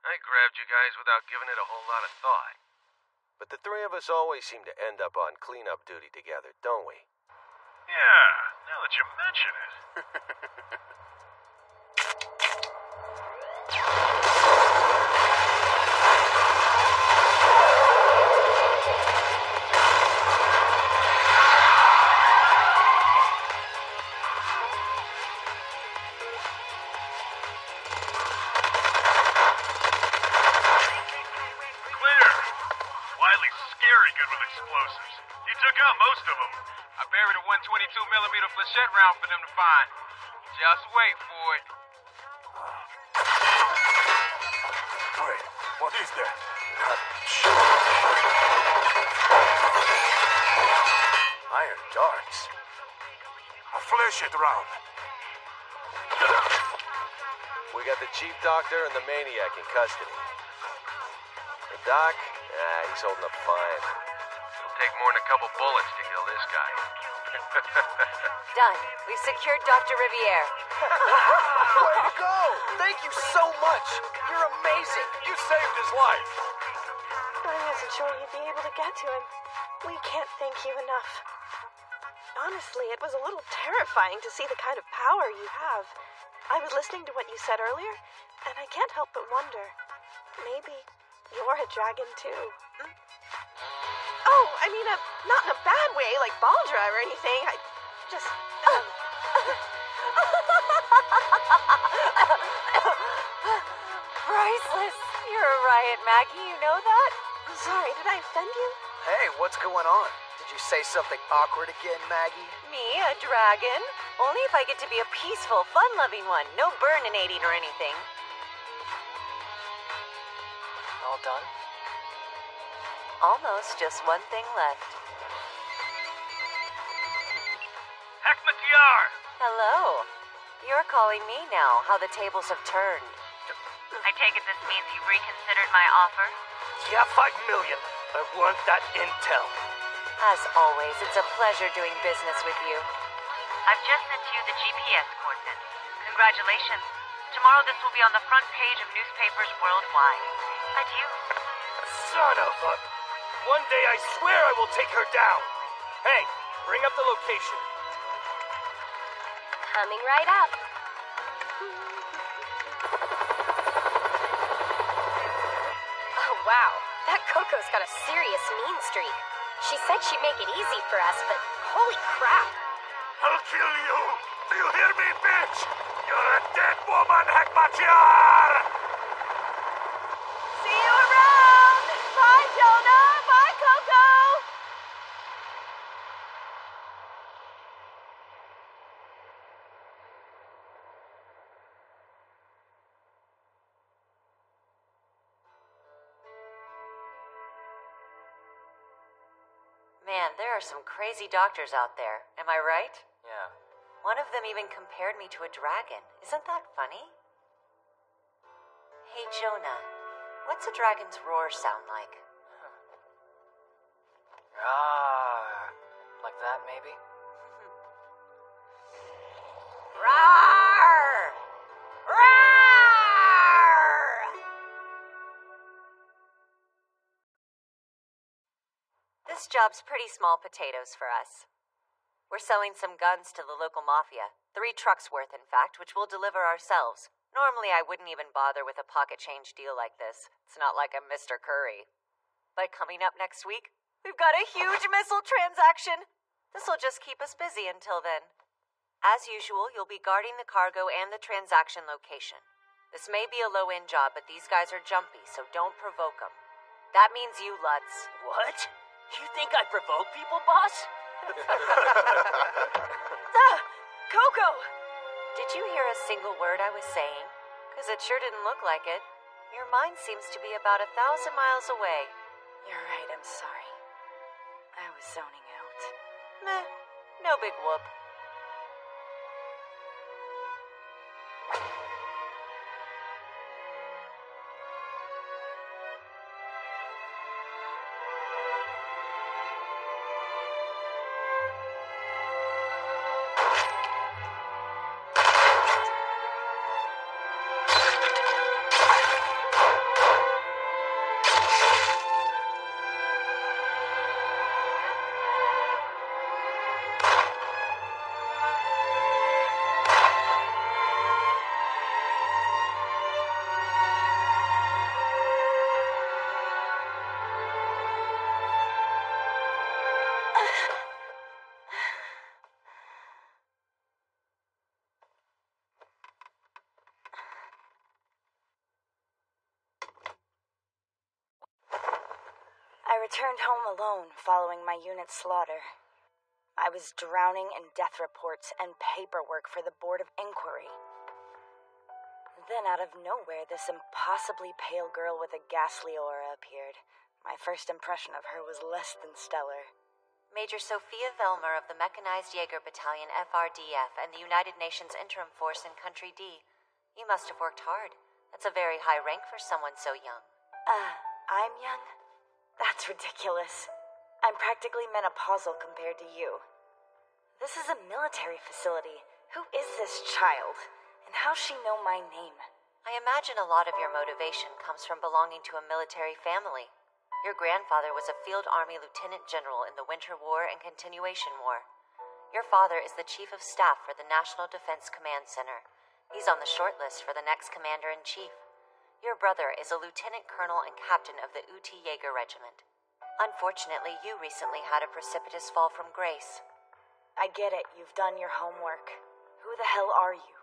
I grabbed you guys without giving it a whole lot of thought. But the three of us always seem to end up on cleanup duty together, don't we? Yeah, now that you mention it. Explosives. He took out most of them. I buried a 122mm flechette round for them to find. Just wait for it. Wait, what is that? Iron darts. A flechette round. We got the chief doctor and the maniac in custody. The doc, he's holding up fine. It'll take more than a couple bullets to kill this guy. Done. We've secured Dr. Riviere. Way to go! Thank you so much! You're amazing! You saved his life! I wasn't sure you'd be able to get to him. We can't thank you enough. Honestly, it was a little terrifying to see the kind of power you have. I was listening to what you said earlier, and I can't help but wonder. Maybe you're a dragon too. Oh, I mean, not in a bad way, like Baldra or anything. I just... Priceless! You're a riot, Maggie, you know that? Sorry, did I offend you? Hey, what's going on? Did you say something awkward again, Maggie? Me, a dragon? Only if I get to be a peaceful, fun-loving one. No burninating or anything. All done? Almost. Just one thing left. Hekmatiar! Hello. You're calling me now, how the tables have turned. I take it this means you've reconsidered my offer? Yeah, 5 million. I want that intel. As always, it's a pleasure doing business with you. I've just sent you the GPS coordinates. Congratulations. Tomorrow this will be on the front page of newspapers worldwide. Adieu. Son of a... One day I swear I will take her down. Hey, bring up the location. Coming right up. Oh, wow. That Coco's got a serious mean streak. She said she'd make it easy for us, but holy crap. I'll kill you! Do you hear me, bitch? You're a dead woman, Hekmatiar! See you around! Bye, Jonah! Bye, Coco! Man, there are some crazy doctors out there. Am I right? Yeah. One of them even compared me to a dragon. Isn't that funny? Hey, Jonah. What's a dragon's roar sound like? Like that, maybe? Roar! Roar! This job's pretty small potatoes for us. We're selling some guns to the local mafia. 3 trucks worth, in fact, which we'll deliver ourselves. Normally, I wouldn't even bother with a pocket change deal like this. It's not like I'm Mr. Curry. But coming up next week, we've got a huge missile transaction. This'll just keep us busy until then. As usual, you'll be guarding the cargo and the transaction location. This may be a low-end job, but these guys are jumpy, so don't provoke them. That means you, Lutz. What? You think I provoke people, boss? Coco! Did you hear a single word I was saying? Because it sure didn't look like it. Your mind seems to be about 1,000 miles away. You're right, I'm sorry. I was zoning out. Meh, no big whoop. I returned home alone following my unit's slaughter. I was drowning in death reports and paperwork for the Board of Inquiry. Then out of nowhere, this impossibly pale girl with a ghastly aura appeared. My first impression of her was less than stellar. Major Sophia Velmer of the Mechanized Jaeger Battalion FRDF and the United Nations Interim Force in Country D. You must have worked hard. That's a very high rank for someone so young. I'm young? That's ridiculous. I'm practically menopausal compared to you. This is a military facility. Who is this child? And how's she know my name? I imagine a lot of your motivation comes from belonging to a military family. Your grandfather was a Field Army Lieutenant General in the Winter War and Continuation War. Your father is the Chief of Staff for the National Defense Command Center. He's on the short list for the next Commander-in-Chief. Your brother is a Lieutenant Colonel and Captain of the UT Jaeger Regiment. Unfortunately, you recently had a precipitous fall from grace. I get it. You've done your homework. Who the hell are you?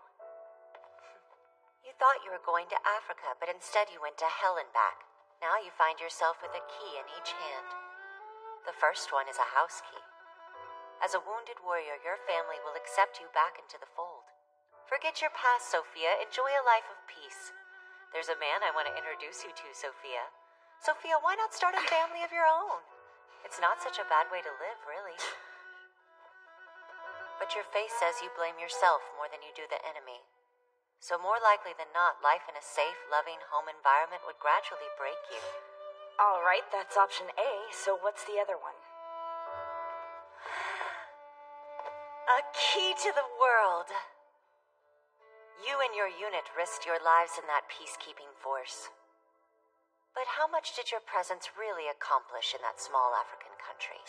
You thought you were going to Africa, but instead you went to hell and back. Now you find yourself with a key in each hand. The first one is a house key. As a wounded warrior, your family will accept you back into the fold. Forget your past, Sophia. Enjoy a life of peace. There's a man I want to introduce you to, Sophia. Sophia, why not start a family of your own? It's not such a bad way to live, really. But your face says you blame yourself more than you do the enemy. So more likely than not, life in a safe, loving home environment would gradually break you. All right, that's option A, so what's the other one? A key to the world. You and your unit risked your lives in that peacekeeping force. But how much did your presence really accomplish in that small African country?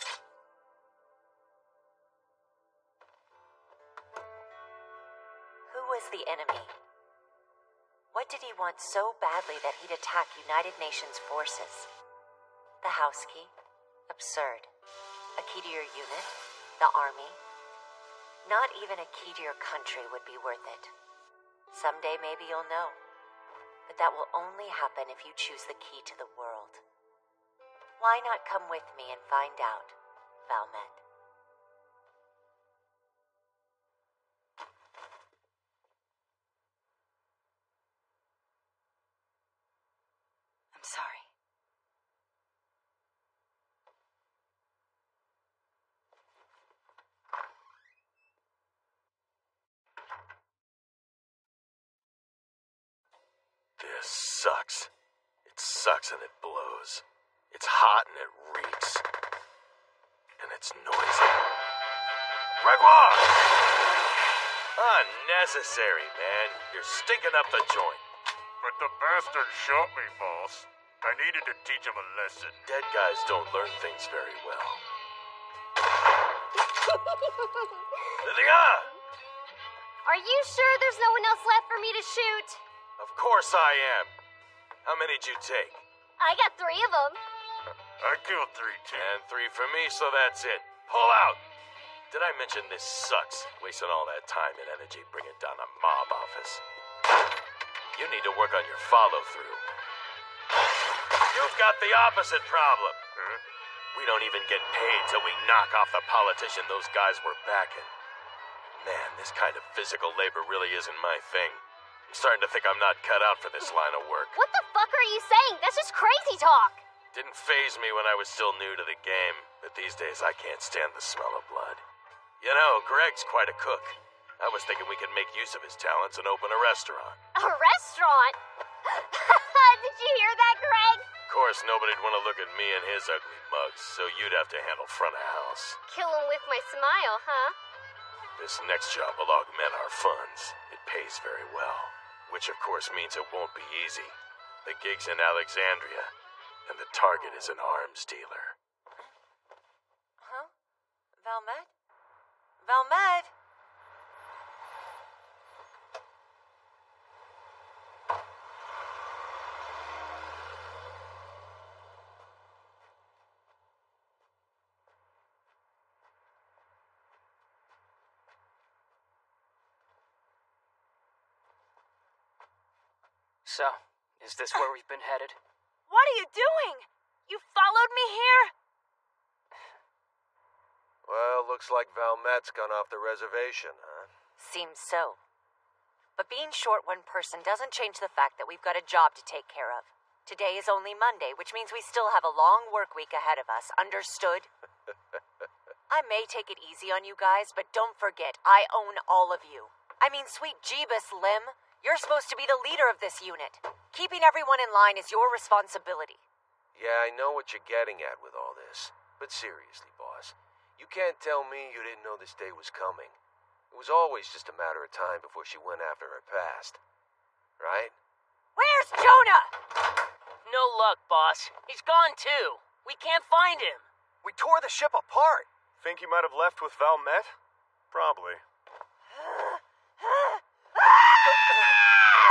Who was the enemy? What did he want so badly that he'd attack United Nations forces? The house key? Absurd. A key to your unit? The army? Not even a key to your country would be worth it. Someday maybe you'll know. But that will only happen if you choose the key to the world. Why not come with me and find out, Valmet? I'm sorry. This sucks. It sucks and it blows. It's hot and it reeks. And it's noisy. Gregoire! Unnecessary, man. You're stinking up the joint. But the bastard shot me, boss. I needed to teach him a lesson. Dead guys don't learn things very well. Lilian! Are you sure there's no one else left for me to shoot? Of course I am. How many did you take? I got 3 of them. I killed 3 too. And 3 for me, so that's it. Pull out! Did I mention this sucks? Wasting all that time and energy bringing down a mob office. You need to work on your follow-through. You've got the opposite problem. We don't even get paid till we knock off the politician those guys were backing. Man, this kind of physical labor really isn't my thing. I'm starting to think I'm not cut out for this line of work. What the fuck are you saying? That's just crazy talk. Didn't faze me when I was still new to the game, but these days I can't stand the smell of blood. You know, Greg's quite a cook. I was thinking we could make use of his talents and open a restaurant. A restaurant? Did you hear that, Greg? Of course, nobody'd want to look at me and his ugly mugs, so you'd have to handle front of house. Kill him with my smile, huh? This next job will augment our funds. It pays very well, which of course means it won't be easy. The gig's in Alexandria, and the target is an arms dealer. Huh? Valmet? Valmet! So, is this where we've been headed? What are you doing? You followed me here? Well, looks like Valmet's gone off the reservation, huh? Seems so. But being short one person doesn't change the fact that we've got a job to take care of. Today is only Monday, which means we still have a long work week ahead of us. Understood? I may take it easy on you guys, but don't forget, I own all of you. I mean, sweet Jeebus, Lim. You're supposed to be the leader of this unit. Keeping everyone in line is your responsibility. Yeah, I know what you're getting at with all this. But seriously, boss, you can't tell me you didn't know this day was coming. It was always just a matter of time before she went after her past. Right? Where's Jonah? No luck, boss. He's gone too. We can't find him. We tore the ship apart. Think he might have left with Valmet? Probably.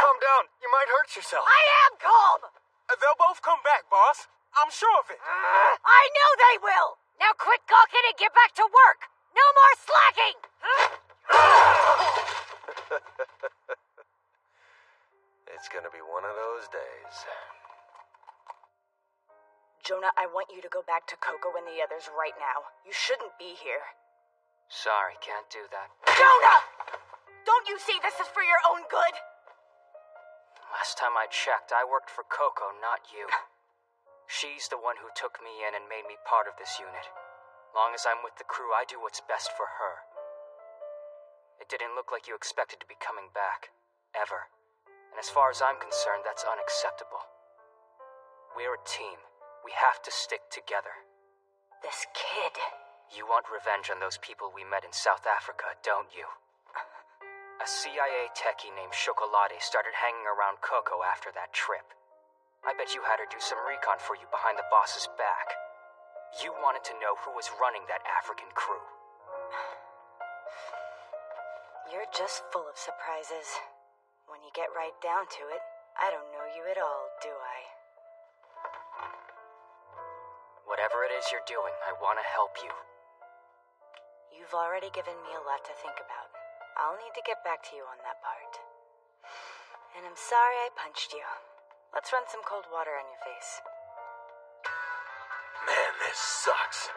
Calm down. You might hurt yourself. I am calm! They'll both come back, boss. I'm sure of it. I know they will! Now quit gawking and get back to work! No more slacking! It's gonna be one of those days. Jonah, I want you to go back to Coco and the others right now. You shouldn't be here. Sorry, can't do that. Jonah! Don't you see this is for your own good? Last time I checked, I worked for Coco, not you. She's the one who took me in and made me part of this unit. Long as I'm with the crew, I do what's best for her. It didn't look like you expected to be coming back. Ever. And as far as I'm concerned, that's unacceptable. We're a team. We have to stick together. This kid. You want revenge on those people we met in South Africa, don't you? A CIA techie named Chocolate started hanging around Coco after that trip. I bet you had her do some recon for you behind the boss's back. You wanted to know who was running that African crew. You're just full of surprises. When you get right down to it, I don't know you at all, do I? Whatever it is you're doing, I want to help you. You've already given me a lot to think about. I'll need to get back to you on that part. And I'm sorry I punched you. Let's run some cold water on your face. Man, this sucks.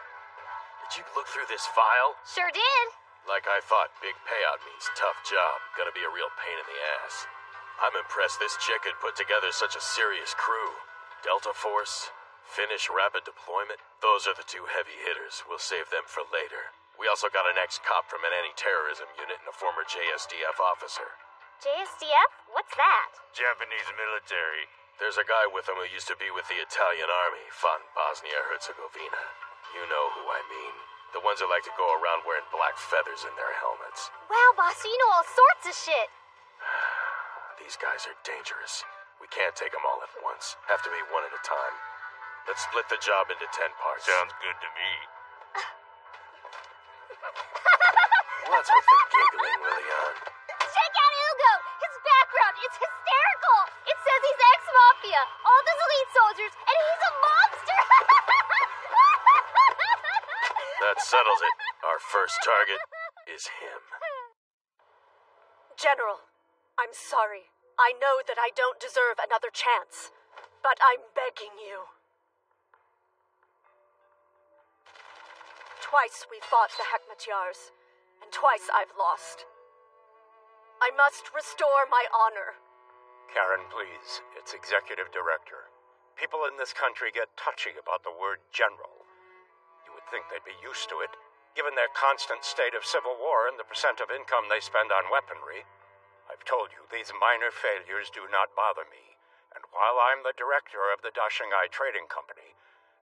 Did you look through this file? Sure did. Like I thought, big payout means tough job. Gonna be a real pain in the ass. I'm impressed this chick could put together such a serious crew. Delta Force, Finnish Rapid Deployment. Those are the 2 heavy hitters. We'll save them for later. We also got an ex-cop from an anti-terrorism unit and a former JSDF officer. JSDF? What's that? Japanese military. There's a guy with him who used to be with the Italian army, fought in Bosnia-Herzegovina. You know who I mean. The ones who like to go around wearing black feathers in their helmets. Wow, boss, you know all sorts of shit. These guys are dangerous. We can't take them all at once. Have to be one at a time. Let's split the job into 10 parts. Sounds good to me. What's with the giggling, Lillian? Check out Hugo! His background, it's hysterical! It says he's ex-mafia, all those elite soldiers, and he's a monster! That settles it. Our first target is him. General, I'm sorry. I know that I don't deserve another chance, but I'm begging you. Twice we fought the Hekmatyars, and twice I've lost. I must restore my honor. Karen, please. It's Executive Director. People in this country get touchy about the word general. You would think they'd be used to it, given their constant state of civil war and the percent of income they spend on weaponry. I've told you, these minor failures do not bother me. And while I'm the director of the Dashinghai Trading Company,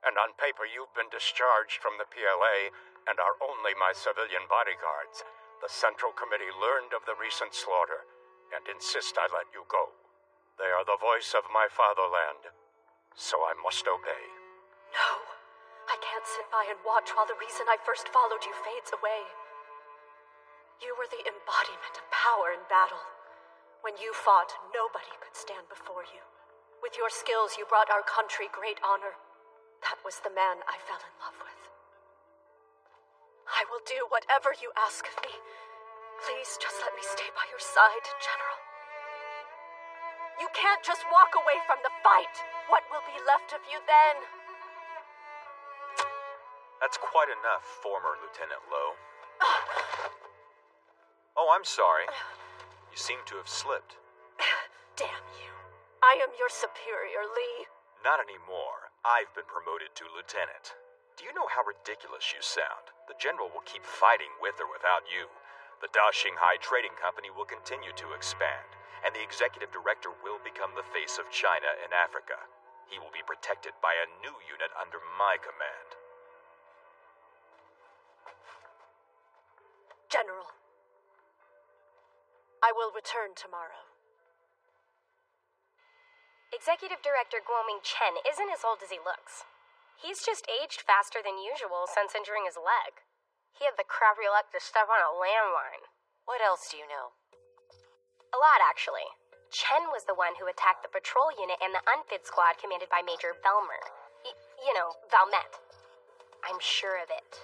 and on paper you've been discharged from the PLA and are only my civilian bodyguards, the Central Committee learned of the recent slaughter and insist I let you go. They are the voice of my fatherland, so I must obey. No, I can't sit by and watch while the reason I first followed you fades away. You were the embodiment of power in battle. When you fought, nobody could stand before you. With your skills, you brought our country great honor. That was the man I fell in love with. I will do whatever you ask of me. Please just let me stay by your side, General. You can't just walk away from the fight. What will be left of you then? That's quite enough, former Lieutenant Lowe. Oh, I'm sorry. You seem to have slipped. Damn you. I am your superior, Lee. Not anymore. I've been promoted to lieutenant. Do you know how ridiculous you sound? The general will keep fighting with or without you. The Dashinghai Trading Company will continue to expand, and the executive director will become the face of China in Africa. He will be protected by a new unit under my command. General, I will return tomorrow. Executive Director Guoming Chen isn't as old as he looks. He's just aged faster than usual since injuring his leg. He had the crappy luck to step on a landmine. What else do you know? A lot, actually. Chen was the one who attacked the patrol unit and the Unfit Squad commanded by Major Velmer. You know, Valmet. I'm sure of it.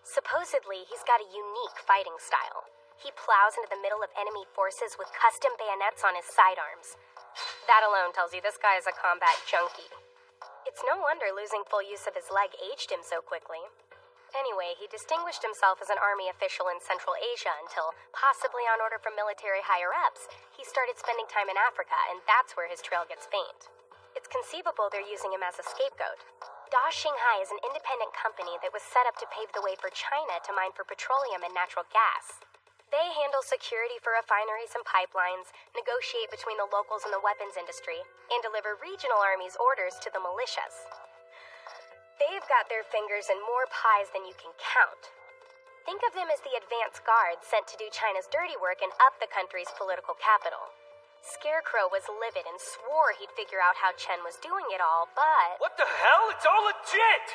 Supposedly, he's got a unique fighting style. He plows into the middle of enemy forces with custom bayonets on his sidearms. That alone tells you this guy is a combat junkie. It's no wonder losing full use of his leg aged him so quickly. Anyway, he distinguished himself as an army official in Central Asia until, possibly on order from military higher-ups, he started spending time in Africa, and that's where his trail gets faint. It's conceivable they're using him as a scapegoat. Dashinghai is an independent company that was set up to pave the way for China to mine for petroleum and natural gas. They handle security for refineries and pipelines, negotiate between the locals and the weapons industry, and deliver regional armies' orders to the militias. They've got their fingers in more pies than you can count. Think of them as the advance guard sent to do China's dirty work and up the country's political capital. Scarecrow was livid and swore he'd figure out how Chen was doing it all, but... What the hell? It's all legit!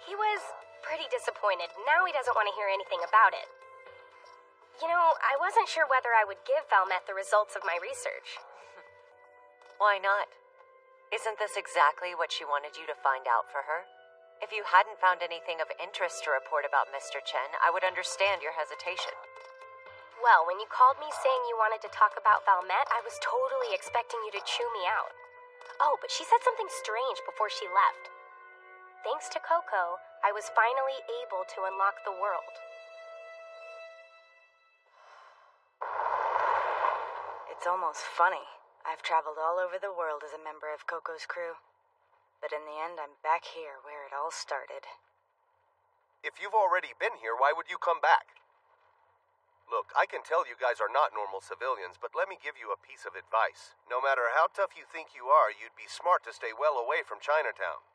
He was pretty disappointed. Now he doesn't want to hear anything about it. You know, I wasn't sure whether I would give Valmet the results of my research. Why not? Isn't this exactly what she wanted you to find out for her? If you hadn't found anything of interest to report about Mr. Chen, I would understand your hesitation. Well, when you called me saying you wanted to talk about Valmet, I was totally expecting you to chew me out. Oh, but she said something strange before she left. Thanks to Coco, I was finally able to unlock the world. It's almost funny. I've traveled all over the world as a member of Coco's crew. But in the end, I'm back here where it all started. If you've already been here, why would you come back? Look, I can tell you guys are not normal civilians, but let me give you a piece of advice. No matter how tough you think you are, you'd be smart to stay well away from Chinatown.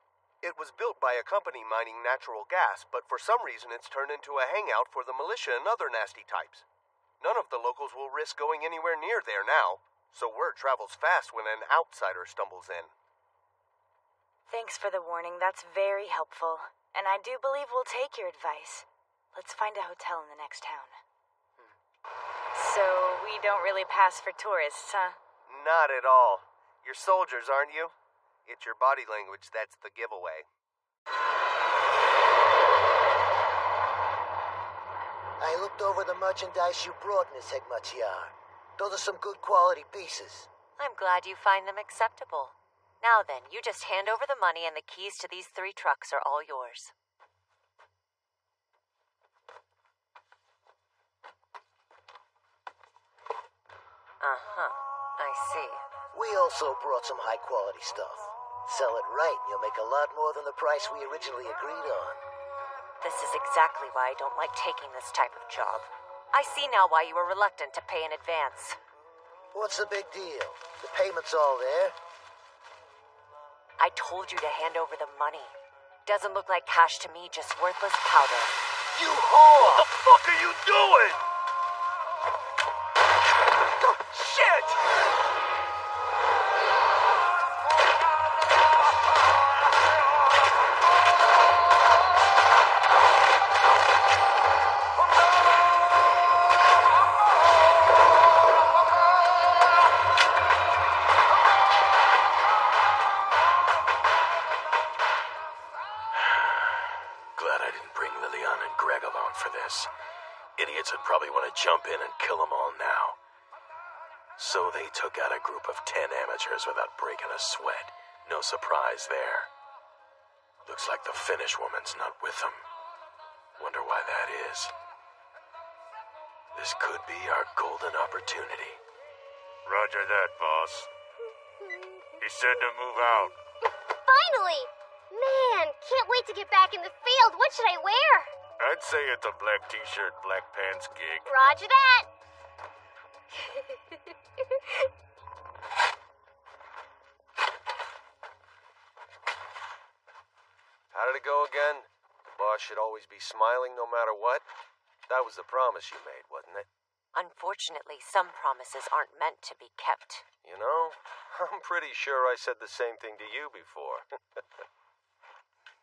It was built by a company mining natural gas, but for some reason it's turned into a hangout for the militia and other nasty types. None of the locals will risk going anywhere near there now, so word travels fast when an outsider stumbles in. Thanks for the warning. That's very helpful. And I do believe we'll take your advice. Let's find a hotel in the next town. So, we don't really pass for tourists, huh? Not at all. You're soldiers, aren't you? It's your body language that's the giveaway. I looked over the merchandise you brought, Miss Hegmatiar. Those are some good quality pieces. I'm glad you find them acceptable. Now then, you just hand over the money and the keys to these 3 trucks are all yours. Uh-huh. I see. We also brought some high-quality stuff. Sell it right, and you'll make a lot more than the price we originally agreed on. This is exactly why I don't like taking this type of job. I see now why you were reluctant to pay in advance. What's the big deal? The payment's all there. I told you to hand over the money. Doesn't look like cash to me, just worthless powder. You whore! What the fuck are you doing? Shit! Glad I didn't bring Liliana and Greg along for this. Idiots would probably want to jump in and kill them all now. So they took out a group of 10 amateurs without breaking a sweat. No surprise there. Looks like the Finnish woman's not with them. Wonder why that is. This could be our golden opportunity. Roger that, boss. He said to move out. Finally! Man, can't wait to get back in the field. What should I wear? I'd say it's a black t-shirt, black pants gig. Roger that. How did it go again? The boss should always be smiling no matter what? That was the promise you made, wasn't it? Unfortunately, some promises aren't meant to be kept. You know, I'm pretty sure I said the same thing to you before.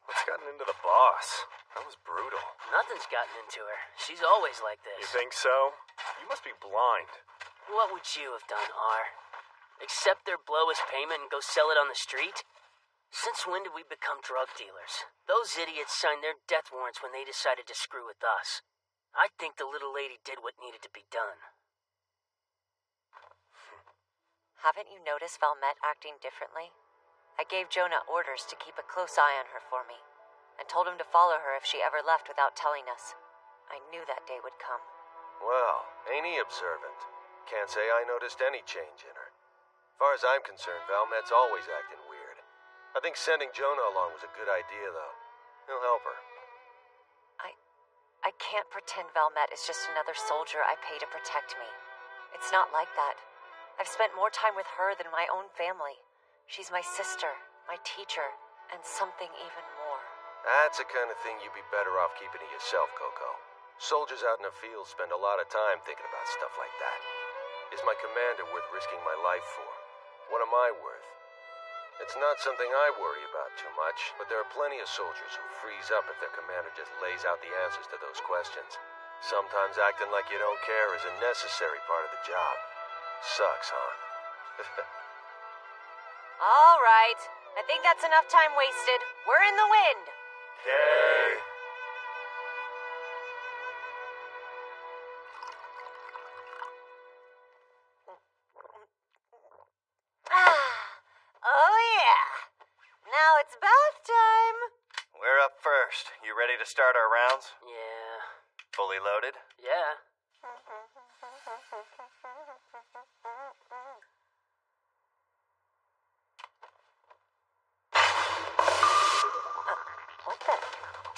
What's gotten into the boss? That was brutal. Nothing's gotten into her. She's always like this. You think so? You must be blind. What would you have done, R? Accept their blow as payment and go sell it on the street? Since when did we become drug dealers? Those idiots signed their death warrants when they decided to screw with us. I think the little lady did what needed to be done. Haven't you noticed Valmet acting differently? I gave Jonah orders to keep a close eye on her for me, and told him to follow her if she ever left without telling us. I knew that day would come. Well, ain't he observant? Can't say I noticed any change in her. As far as I'm concerned, Valmet's always acting weird. I think sending Jonah along was a good idea, though. He'll help her. I can't pretend Valmet is just another soldier I pay to protect me. It's not like that. I've spent more time with her than my own family. She's my sister, my teacher, and something even more. That's the kind of thing you'd be better off keeping to yourself, Coco. Soldiers out in the field spend a lot of time thinking about stuff like that. Is my commander worth risking my life for? What am I worth? It's not something I worry about too much, but there are plenty of soldiers who freeze up if their commander just lays out the answers to those questions. Sometimes acting like you don't care is a necessary part of the job. Sucks, huh? All right. I think that's enough time wasted. We're in the wind. Okay. Oh, yeah. Now it's bath time. We're up first. You ready to start our rounds? Yeah. Fully loaded? Yeah. What the?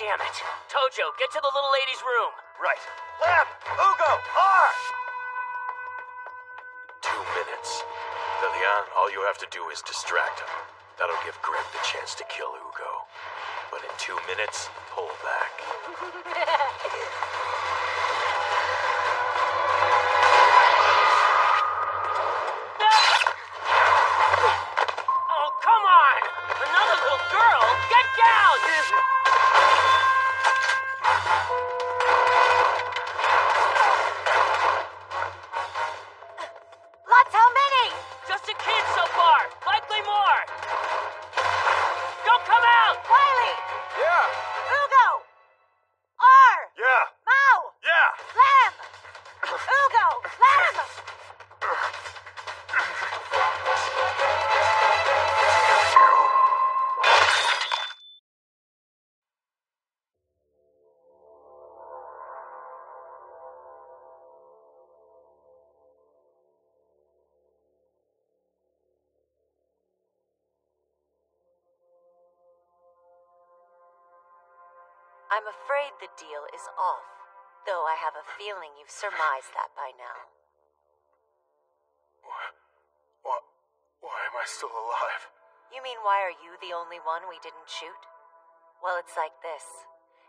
Damn it. Tojo, get to the little lady's room. Right. Left! Ugo! R! 2 minutes. Lilian, all you have to do is distract him. That'll give Greg the chance to kill Ugo. But in 2 minutes, pull back. I'm afraid the deal is off, though I have a feeling you've surmised that by now. Why am I still alive? You mean why are you the only one we didn't shoot? Well, it's like this.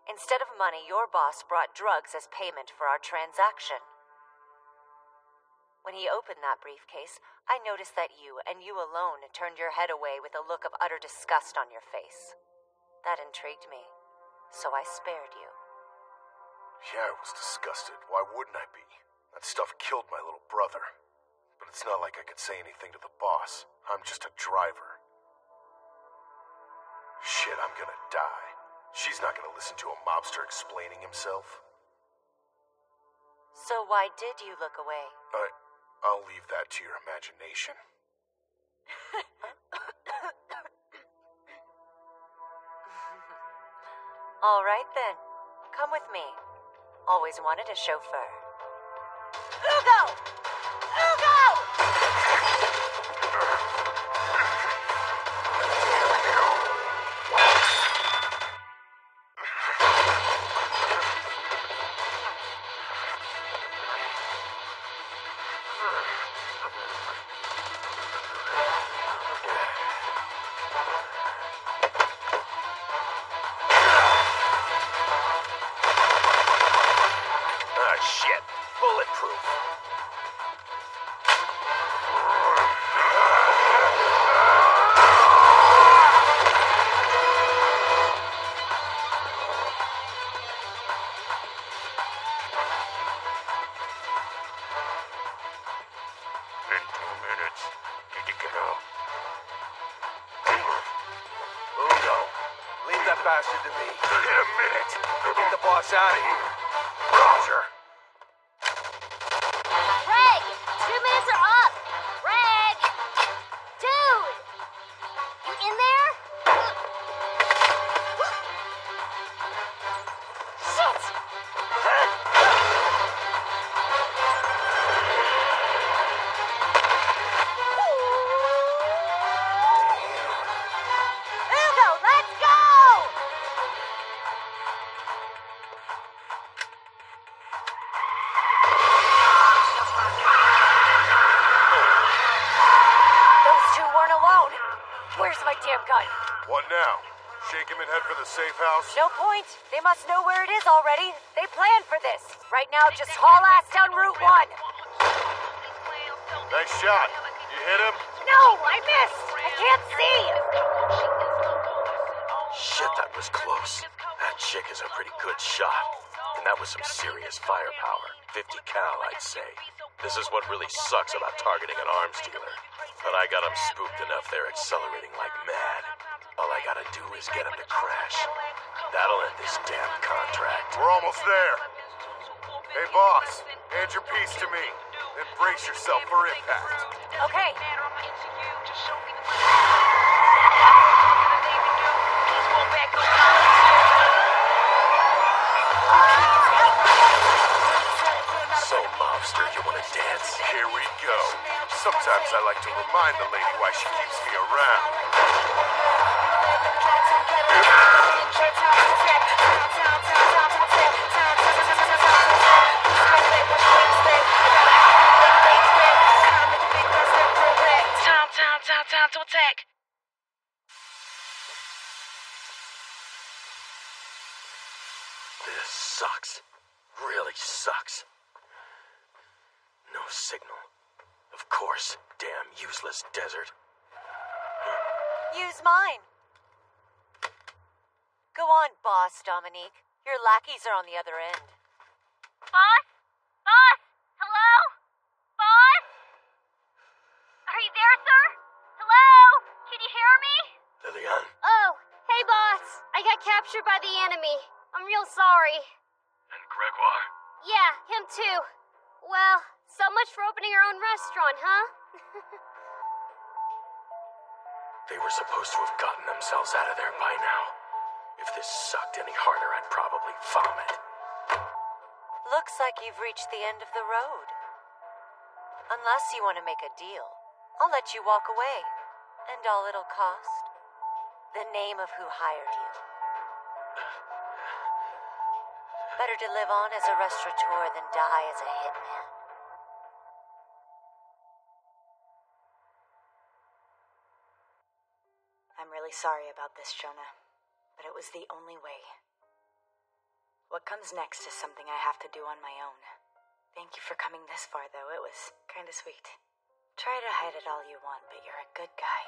Instead of money, your boss brought drugs as payment for our transaction. When he opened that briefcase, I noticed that you, and you alone, turned your head away with a look of utter disgust on your face. That intrigued me, so I spared you. Yeah, I was disgusted. Why wouldn't I be? That stuff killed my little brother. But it's not like I could say anything to the boss. I'm just a driver. Shit, I'm gonna die. She's not gonna listen to a mobster explaining himself. So why did you look away? I'll leave that to your imagination. All right then. Come with me. Always wanted a chauffeur. Ugo! Ugo! Shit. Bulletproof. In 2 minutes, did you get out? Ugo, leave that bastard to me. In a minute. We'll get the boss out of here. Roger. Greg! 2 minutes are up! Greg! Dude! You in there? Shit! Ugo, let's go! Those two weren't alone. Where's my damn gun? What now? Shake him and head for the safe house? No point. They must know where it is already. They planned for this. Right now, just haul ass down Route 1. Nice shot. You hit him? No, I missed. I can't see. Shit, that was close. That chick is a pretty good shot. And that was some serious firepower. 50 cal, I'd say. This is what really sucks about targeting an arms dealer. But I got them spooked enough they're accelerating like mad. All I gotta do is get them to crash. That'll end this damn contract. We're almost there. Hey, boss. Hand your piece to me. Then brace yourself for impact. Okay. So, mobster, you wanna dance? Here we go. Sometimes I like to remind the lady why she keeps me around. Time to attack. This sucks. Really sucks. No signal. Of course, damn useless desert. Use mine. Go on, boss, Dominique. Your lackeys are on the other end. Boss? Boss? Hello? Boss? Are you there, sir? Hello? Can you hear me? Lillian? Oh, hey, boss. I got captured by the enemy. I'm real sorry. And Gregoire? Yeah, him too. Well, so much for opening your own restaurant, huh? They were supposed to have gotten themselves out of there by now. If this sucked any harder, I'd probably vomit. Looks like you've reached the end of the road. Unless you want to make a deal, I'll let you walk away. And all it'll cost? The name of who hired you. Better to live on as a restaurateur than die as a hitman. I'm really sorry about this, Jonah, but it was the only way. What comes next is something I have to do on my own. Thank you for coming this far, though. It was kinda sweet. Try to hide it all you want, but you're a good guy.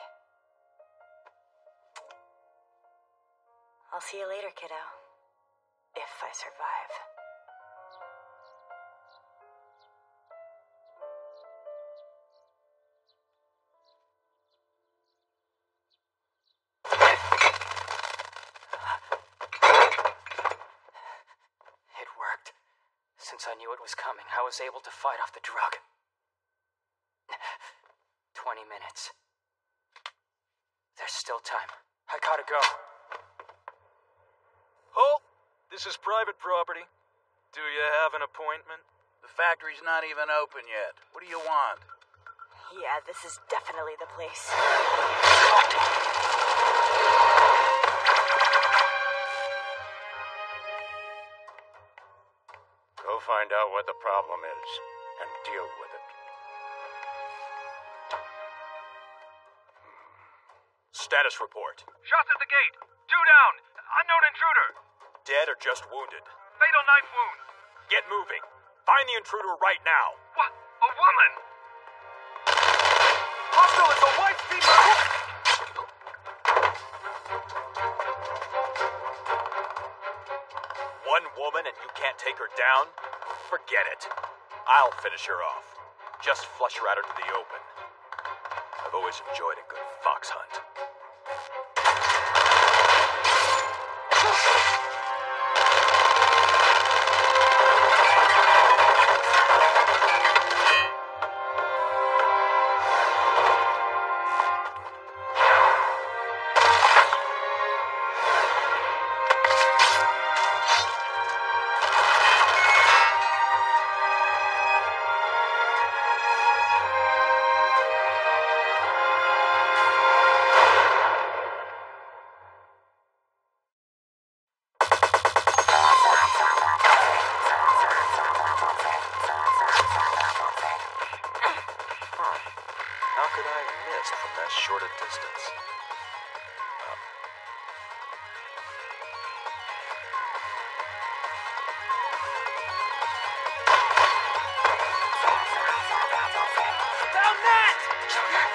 I'll see you later, kiddo. If I survive. It worked. Since I knew it was coming, I was able to fight off the drug. 20 minutes. There's still time. I gotta go. Halt! This is private property. Do you have an appointment? The factory's not even open yet. What do you want? Yeah, this is definitely the place. Go find out what the problem is and deal with it. Status report. Shots at the gate. 2 down. Unknown intruder. Dead or just wounded? Fatal knife wound. Get moving. Find the intruder right now. What? A woman? Hostile is a white female. One woman and you can't take her down? Forget it. I'll finish her off. Just flush her out into the open. I've always enjoyed a good fox hunt. Short a distance. Found that! Jonah?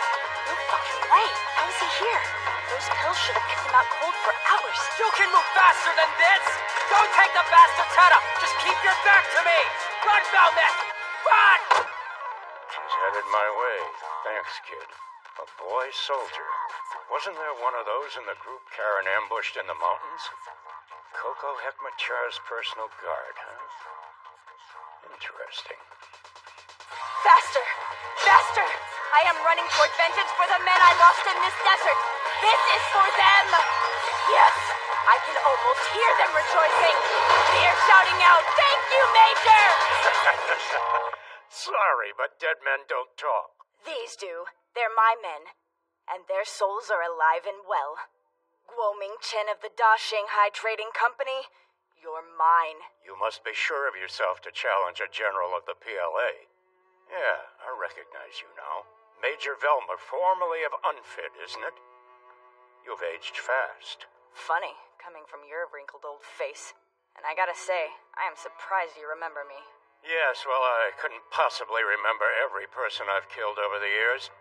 No fucking way. How is he here? Those pills should have kept him out cold for hours. You can move faster than this! Don't take the bastard's head up! Just keep your back to me! Run, Valmet! Run! She's headed my way. Thanks, kid. A boy soldier. Wasn't there one of those in the group Karen ambushed in the mountains? Coco Hekmatyar's personal guard, huh? Interesting. Faster! Faster! I am running toward vengeance for the men I lost in this desert. This is for them! Yes! I can almost hear them rejoicing. They are shouting out, "Thank you, Major!" Sorry, but dead men don't talk. These do. They're my men. And their souls are alive and well. Guo Ming-chen of the Da Shanghai Trading Company, you're mine. You must be sure of yourself to challenge a general of the PLA. Yeah, I recognize you now. Major Velma, formerly of Unfit, isn't it? You've aged fast. Funny, coming from your wrinkled old face. And I gotta say, I am surprised you remember me. Yes, well, I couldn't possibly remember every person I've killed over the years.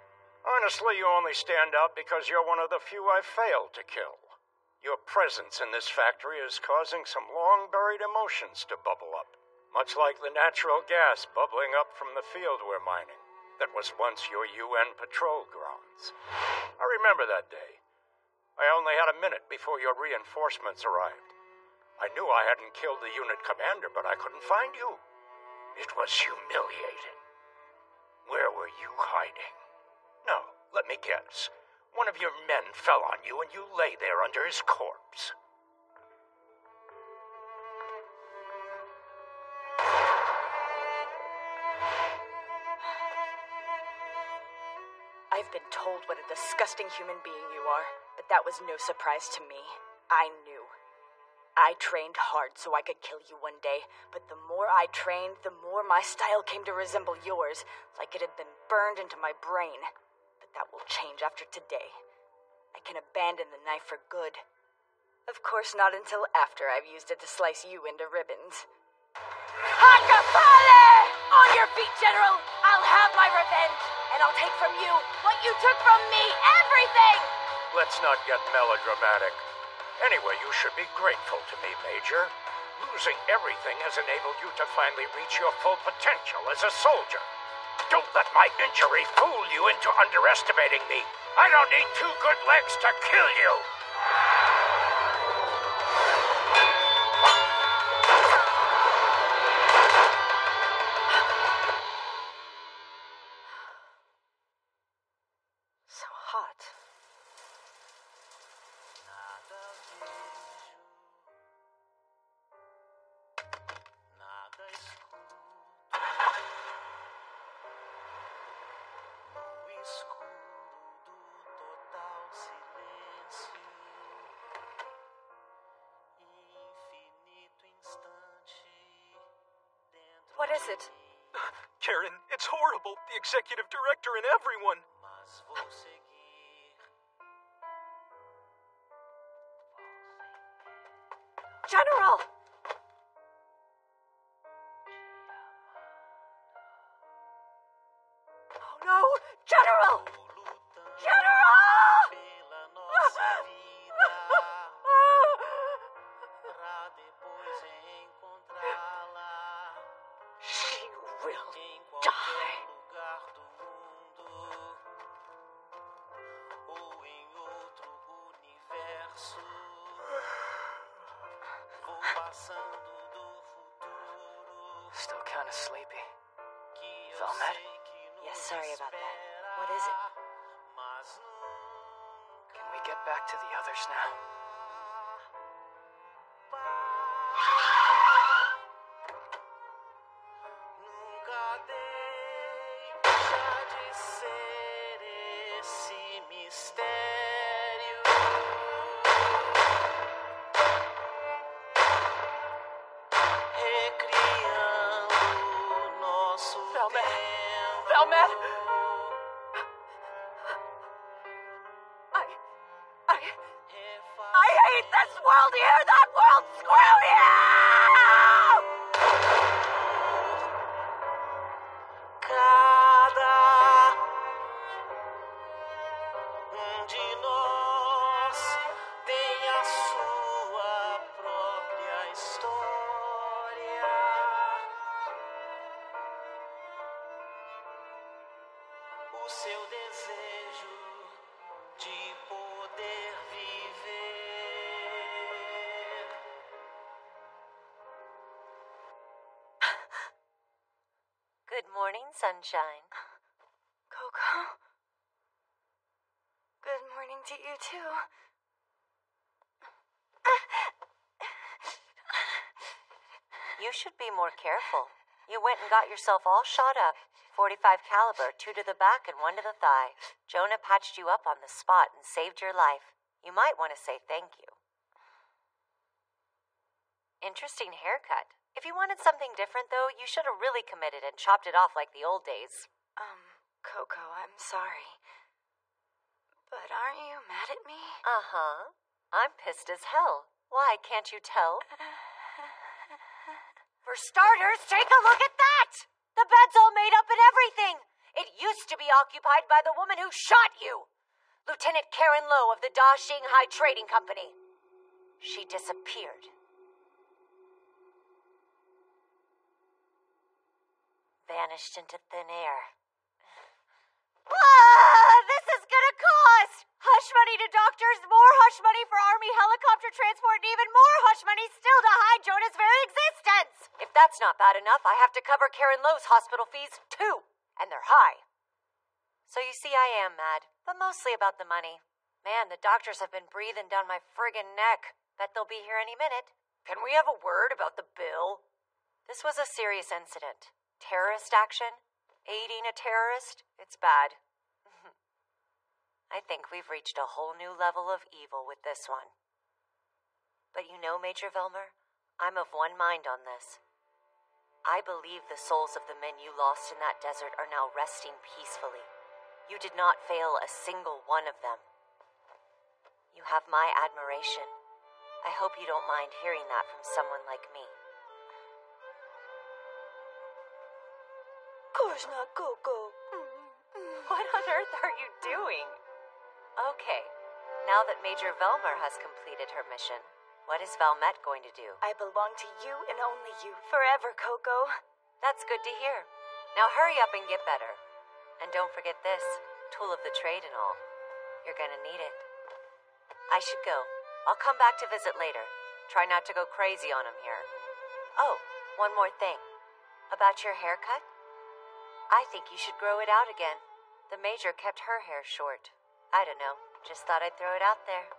Honestly, you only stand out because you're one of the few I've failed to kill. Your presence in this factory is causing some long-buried emotions to bubble up, much like the natural gas bubbling up from the field we're mining that was once your UN patrol grounds. I remember that day. I only had a minute before your reinforcements arrived. I knew I hadn't killed the unit commander, but I couldn't find you. It was humiliating. Where were you hiding? No, let me guess. One of your men fell on you and you lay there under his corpse. I've been told what a disgusting human being you are, but that was no surprise to me. I knew. I trained hard so I could kill you one day, but the more I trained, the more my style came to resemble yours, like it had been burned into my brain. But that will change after today. I can abandon the knife for good. Of course, not until after I've used it to slice you into ribbons. Hakapale! On your feet, General! I'll have my revenge, and I'll take from you what you took from me, everything! Let's not get melodramatic. Anyway, you should be grateful to me, Major. Losing everything has enabled you to finally reach your full potential as a soldier. Don't let my injury fool you into underestimating me. I don't need 2 good legs to kill you. So hot. What is it? Karen, it's horrible. The executive director and everyone. General! Oh no! General! General! She will die. Still kind of sleepy. Valmet? Yes, sorry about that. What is it? Can we get back to the others now? Valmet! I hate this world here! That world! Screw you! De nós tem a sua própria história. O seu desejo de poder viver. Good morning, sunshine. Coco? Good morning to you, too. You should be more careful. You went and got yourself all shot up. 45 caliber, 2 to the back and 1 to the thigh. Jonah patched you up on the spot and saved your life. You might want to say thank you. Interesting haircut. If you wanted something different, though, you should have really committed and chopped it off like the old days. Coco, I'm sorry. But aren't you mad at me? Uh-huh. I'm pissed as hell. Why, can't you tell? For starters, take a look at that! The bed's all made up and everything! It used to be occupied by the woman who shot you! Lieutenant Karen Lowe of the Da Shanghai Trading Company. She disappeared. Vanished into thin air. This is gonna cost! Hush money to doctors, more hush money for Army helicopter transport, and even more hush money still to hide Jonah's very existence! If that's not bad enough, I have to cover Karen Lowe's hospital fees, too. And they're high. So you see, I am mad, but mostly about the money. Man, the doctors have been breathing down my friggin' neck. Bet they'll be here any minute. Can we have a word about the bill? This was a serious incident. Terrorist action? Aiding a terrorist? It's bad. I think we've reached a whole new level of evil with this one. But you know, Major Velmer, I'm of one mind on this. I believe the souls of the men you lost in that desert are now resting peacefully. You did not fail a single one of them. You have my admiration. I hope you don't mind hearing that from someone like me. Kozna Coco. What on earth are you doing? Okay, now that Major Velmer has completed her mission, what is Valmet going to do? I belong to you and only you, forever, Coco. That's good to hear. Now hurry up and get better. And don't forget this, tool of the trade and all. You're gonna need it. I should go. I'll come back to visit later. Try not to go crazy on him here. Oh, one more thing. About your haircut? I think you should grow it out again. The Major kept her hair short. I don't know. Just thought I'd throw it out there.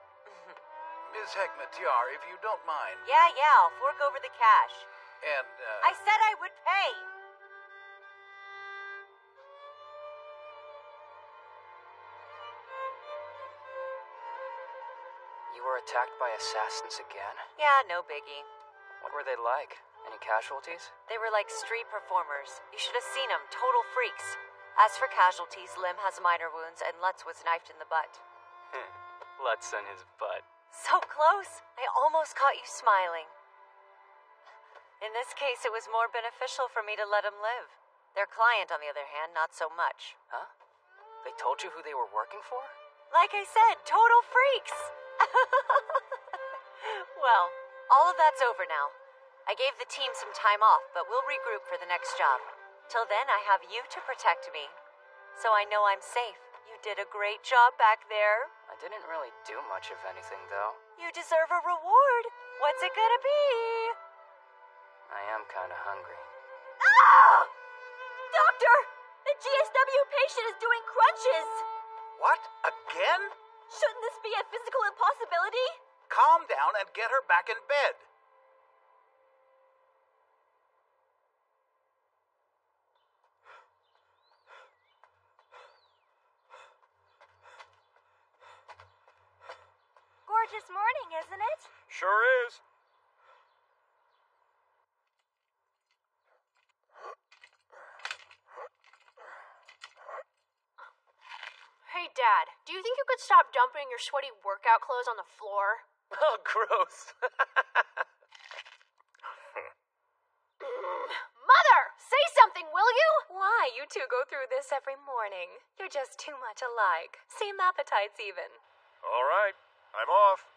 Ms. Hekmatyar, if you don't mind. Yeah, I'll fork over the cash. And, I said I would pay! You were attacked by assassins again? Yeah, no biggie. What were they like? Any casualties? They were like street performers. You should have seen them. Total freaks. As for casualties, Lim has minor wounds and Lutz was knifed in the butt. Lutz in his butt. So close. I almost caught you smiling. In this case, it was more beneficial for me to let him live. Their client, on the other hand, not so much. Huh? They told you who they were working for? Like I said, total freaks. Well, all of that's over now. I gave the team some time off, but we'll regroup for the next job. Till then, I have you to protect me. So I know I'm safe. You did a great job back there. I didn't really do much of anything, though. You deserve a reward. What's it gonna be? I am kinda hungry. Ah! Doctor! The GSW patient is doing crunches! What? Again? Shouldn't this be a physical impossibility? Calm down and get her back in bed. Gorgeous morning, isn't it? Sure is. Hey, Dad, do you think you could stop dumping your sweaty workout clothes on the floor? Oh, gross. Mother! Say something, will you? Why? You two go through this every morning. You're just too much alike. Same appetites, even. All right, I'm off.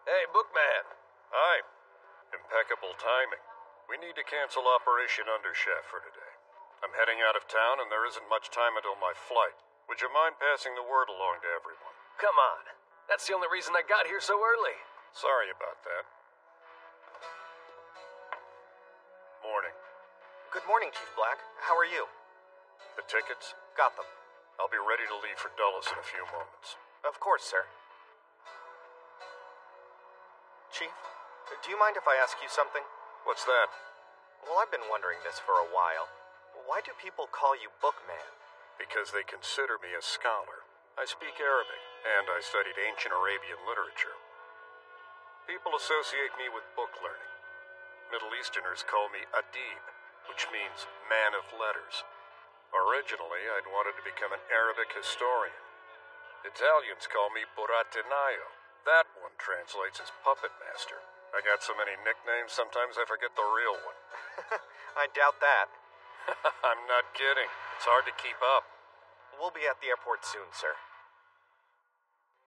Hey, Bookman. Hi. Impeccable timing. We need to cancel Operation Underchef for today. I'm heading out of town and there isn't much time until my flight. Would you mind passing the word along to everyone? Come on. That's the only reason I got here so early. Sorry about that. Morning. Good morning, Chief Black. How are you? The tickets? Got them. I'll be ready to leave for Dulles in a few moments. Of course, sir. Chief, do you mind if I ask you something? What's that? Well, I've been wondering this for a while. Why do people call you Bookman? Because they consider me a scholar. I speak Arabic, and I studied ancient Arabian literature. People associate me with book learning. Middle Easterners call me Adib, which means man of letters. Originally, I'd wanted to become an Arabic historian. Italians call me Burattinaio. That one translates as puppet master. I got so many nicknames, sometimes I forget the real one. I doubt that. I'm not kidding. It's hard to keep up. We'll be at the airport soon, sir.